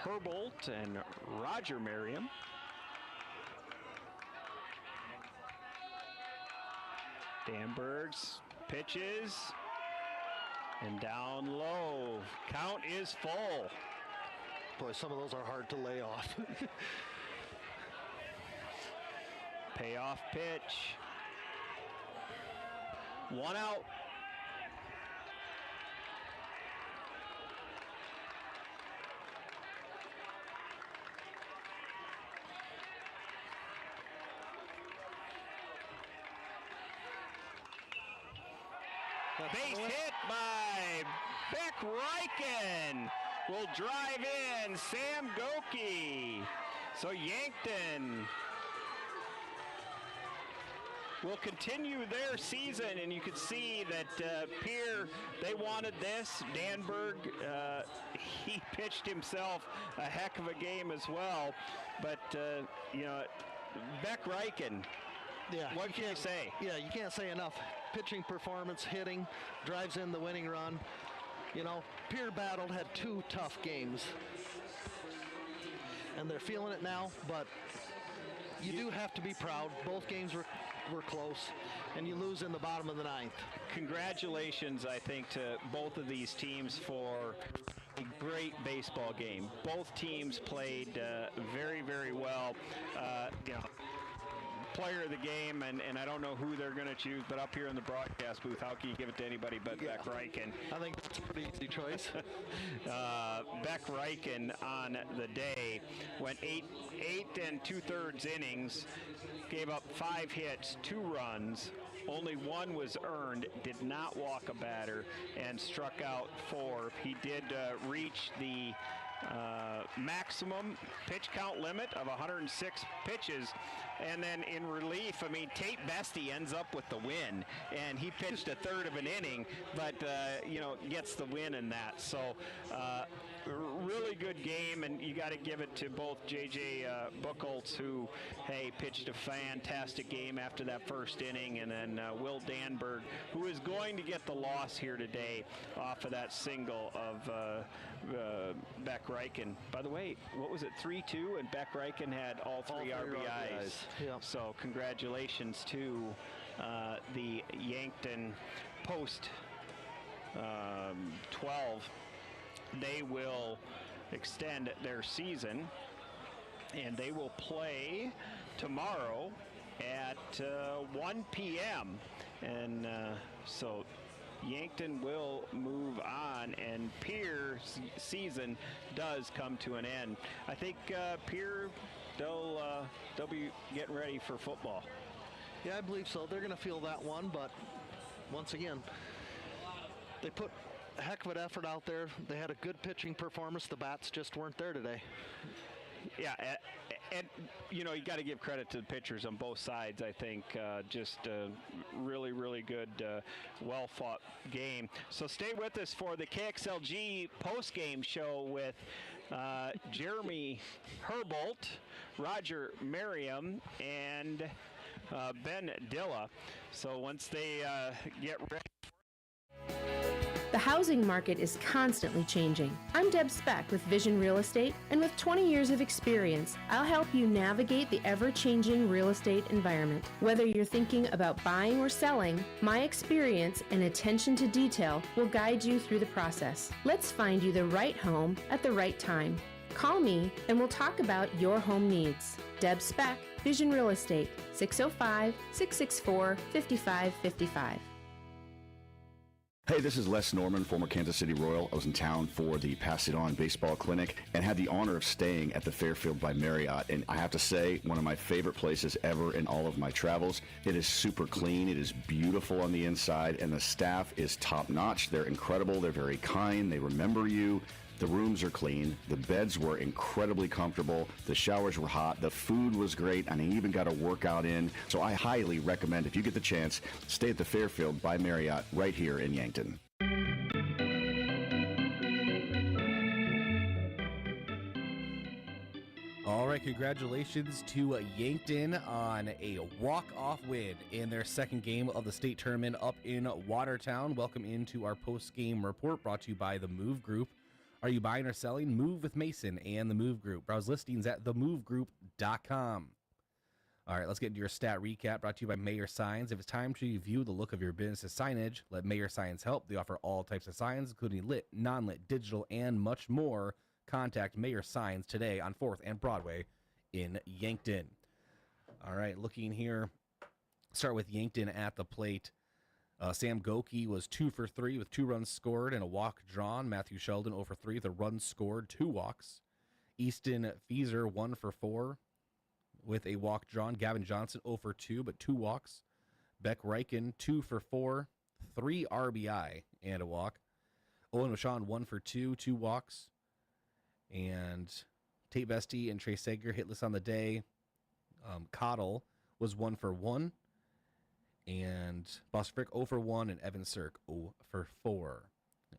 Herbold and Roger Merriam. Danberg's pitches and down low. Count is full. Boy, some of those are hard to lay off. Payoff pitch. One out. Base hit by Beck Reichen. Will drive in Sam Goki. So Yankton will continue their season, and you could see that Pierre, they wanted this. Danberg, he pitched himself a heck of a game as well. But, you know, Beck Reichen, yeah, what can you say? Yeah, you can't say enough. Pitching performance, hitting, drives in the winning run. You know, Pierre battled, had 2 tough games. And they're feeling it now, but you do have to be proud. Both games were close, and you lose in the bottom of the 9th. Congratulations, I think, to both of these teams for a great baseball game. Both teams played very, very well. You know, player of the game, and I don't know who they're going to choose, but up here in the broadcast booth, how can you give it to anybody but Beck Reichen? I think that's a pretty easy choice. Beck Reichen on the day went 8 2/3 innings, gave up 5 hits, 2 runs, only 1 was earned, did not walk a batter, and struck out 4. He did reach the maximum pitch count limit of 106 pitches. And then in relief, I mean, Tate Bestie ends up with the win, and he pitched a 1/3 of an inning, but, you know, gets the win in that. So really good game, and you got to give it to both J.J. Buchholz, who, hey, pitched a fantastic game after that first inning, and then Will Danberg, who is going to get the loss here today off of that single of Beck Reichen. By the way, what was it, 3-2, and Beck Reichen had all three RBIs. Yep. So congratulations to the Yankton Post 12. They will extend their season, and they will play tomorrow at 1 p.m. And so Yankton will move on, and Pierre's season does come to an end. I think Pierre, they'll be getting ready for football. Yeah, I believe so. They're going to feel that one, but once again, they put a heck of an effort out there. They had a good pitching performance. The bats just weren't there today. Yeah, and you know, you got to give credit to the pitchers on both sides. I think just really, really good, well-fought game. So stay with us for the KXLG post-game show with Jeremy Herbold, Roger Merriam, and Ben Dilla. So once they get ready. The housing market is constantly changing. I'm Deb Speck with Vision Real Estate, and with 20 years of experience, I'll help you navigate the ever-changing real estate environment. Whether you're thinking about buying or selling, my experience and attention to detail will guide you through the process. Let's find you the right home at the right time. Call me and we'll talk about your home needs. Deb Speck, Vision Real Estate, 605-664-5555. Hey, this is Les Norman, former Kansas City Royal. I was in town for the Pass It On Baseball Clinic and had the honor of staying at the Fairfield by Marriott. And I have to say, one of my favorite places ever in all of my travels. It is super clean. It is beautiful on the inside, and the staff is top-notch. They're incredible. They're very kind. They remember you. The rooms are clean. The beds were incredibly comfortable. The showers were hot. The food was great, and I even got a workout in. So I highly recommend, if you get the chance, stay at the Fairfield by Marriott right here in Yankton. All right, congratulations to Yankton on a walk-off win in their second game of the state tournament up in Watertown. Welcome into our post-game report brought to you by the Move Group. Are you buying or selling? Move with Mason and the Move Group. Browse listings at themovegroup.com. All right, let's get into your stat recap brought to you by Mayor Signs. If it's time to review the look of your business's signage, let Mayor Signs help. They offer all types of signs, including lit, non-lit, digital, and much more. Contact Mayor Signs today on 4th and Broadway in Yankton. All right, looking here, start with Yankton at the plate. Sam Goki was 2 for 3 with 2 runs scored and a walk drawn. Matthew Sheldon 0 for 3 with a run scored, 2 walks. Easton Fieser 1 for 4 with a walk drawn. Gavin Johnson 0 for 2 but 2 walks. Beck Reichen 2 for 4, 3 RBI and a walk. Owen Rashawn 1 for 2, 2 walks. And Tate Bestie and Trey Sager hitless on the day. Cottle was 1 for 1. And Boss Frick 0 for 1 and Evan Cirk 0 for 4.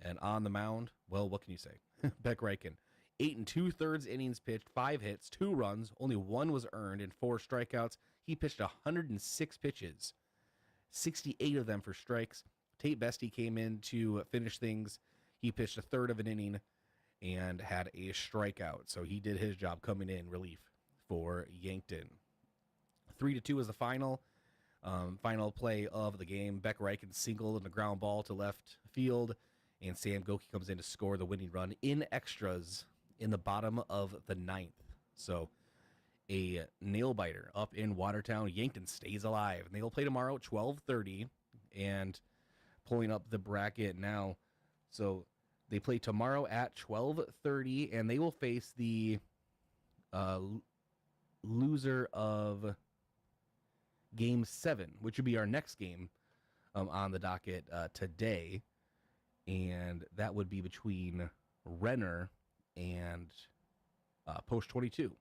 And on the mound, well, what can you say? Beck Reichen, 8 2/3 innings pitched, 5 hits, 2 runs, only 1 was earned, and 4 strikeouts. He pitched 106 pitches, 68 of them for strikes. Tate Bestie came in to finish things. He pitched a third of an inning and had a strikeout. So he did his job coming in relief for Yankton. 3-2 was the final. Final play of the game. Beck Reichen singled and a ground ball to left field, and Sam Goki comes in to score the winning run in extras in the bottom of the 9th. So a nail-biter up in Watertown. Yankton stays alive, and they will play tomorrow at 12:30, and pulling up the bracket now. So they play tomorrow at 12:30, and they will face the loser of Game 7, which would be our next game on the docket today. And that would be between Renner and Post 22.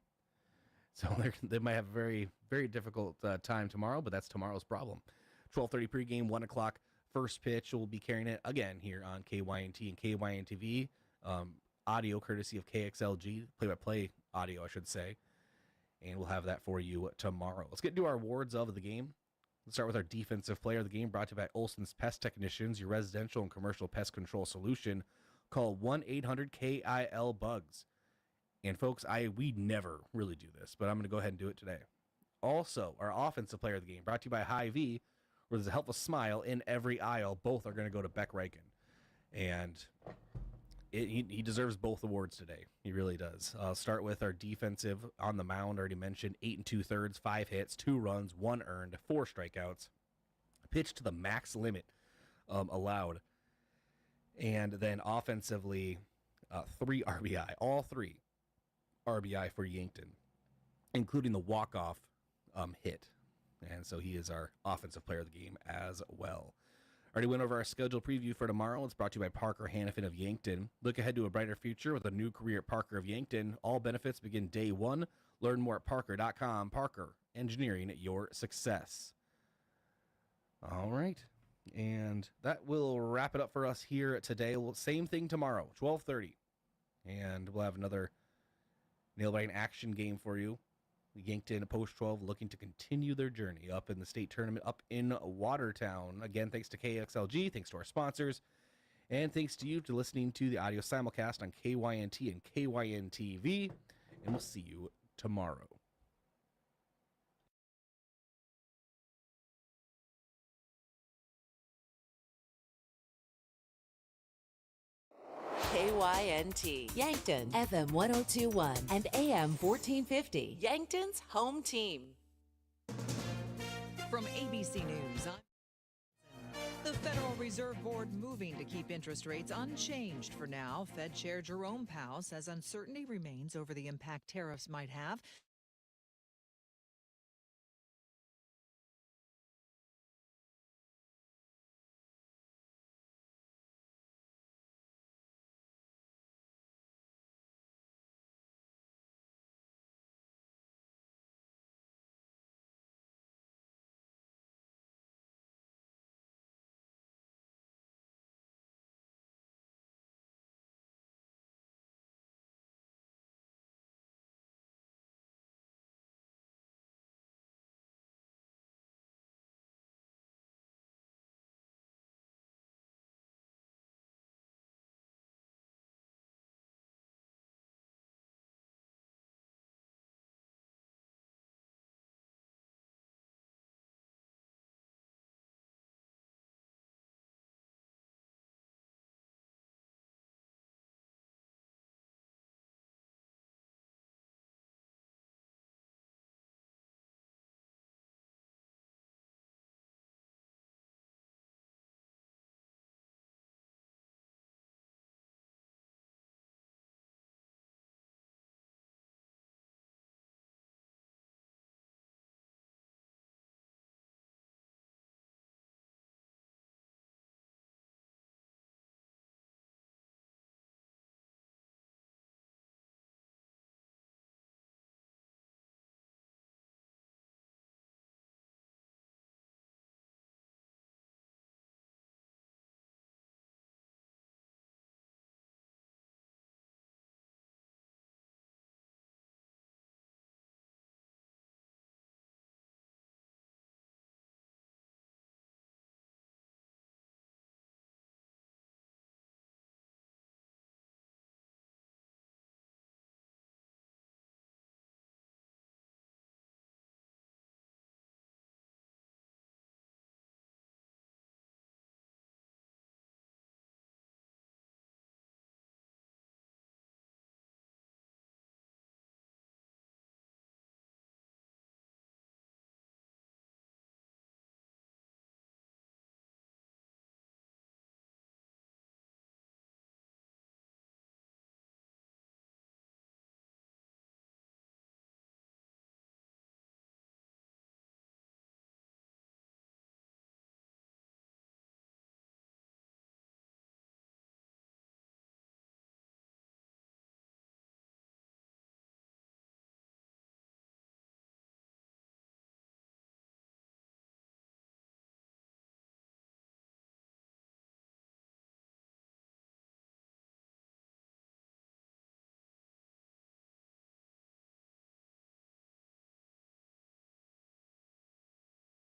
So they might have a very, very difficult time tomorrow, but that's tomorrow's problem. 12:30 pregame, 1 o'clock first pitch. We'll be carrying it again here on KYNT and KYNTV. Audio courtesy of KXLG, play-by-play audio, I should say. And we'll have that for you tomorrow. Let's get into our awards of the game. Let's start with our defensive player of the game, brought to you by Olson's Pest Technicians, your residential and commercial pest control solution. Call 1-800-KIL-BUGS. And folks, we never really do this, but I'm going to go ahead and do it today. Also, our offensive player of the game, brought to you by Hy-Vee, where there's a helpful smile in every aisle. Both are going to go to Beck Reichen. And he deserves both awards today. He really does. I'll start with our defensive on the mound. Already mentioned 8 2/3, 5 hits, 2 runs, 1 earned, 4 strikeouts. Pitched to the max limit allowed. And then offensively, 3 RBI. All 3 RBI for Yankton, including the walk-off hit. And so he is our offensive player of the game as well. Already went over our schedule preview for tomorrow. It's brought to you by Parker Hannafin of Yankton. Look ahead to a brighter future with a new career at Parker of Yankton. All benefits begin day 1. Learn more at parker.com. Parker, engineering your success. All right. And that will wrap it up for us here today. Same thing tomorrow, 12:30. And we'll have another nail-biting action game for you. Yankton Post 12 looking to continue their journey up in the state tournament up in Watertown. Again, thanks to KXLG, thanks to our sponsors, and thanks to you for listening to the audio simulcast on KYNT and KYNTV, and we'll see you tomorrow. KYNT, Yankton, FM 1021 and AM 1450, Yankton's home team. From ABC News, the federal Federal Reserve Board moving to keep interest rates unchanged for now. Fed Chair Jerome Powell says uncertainty remains over the impact tariffs might have.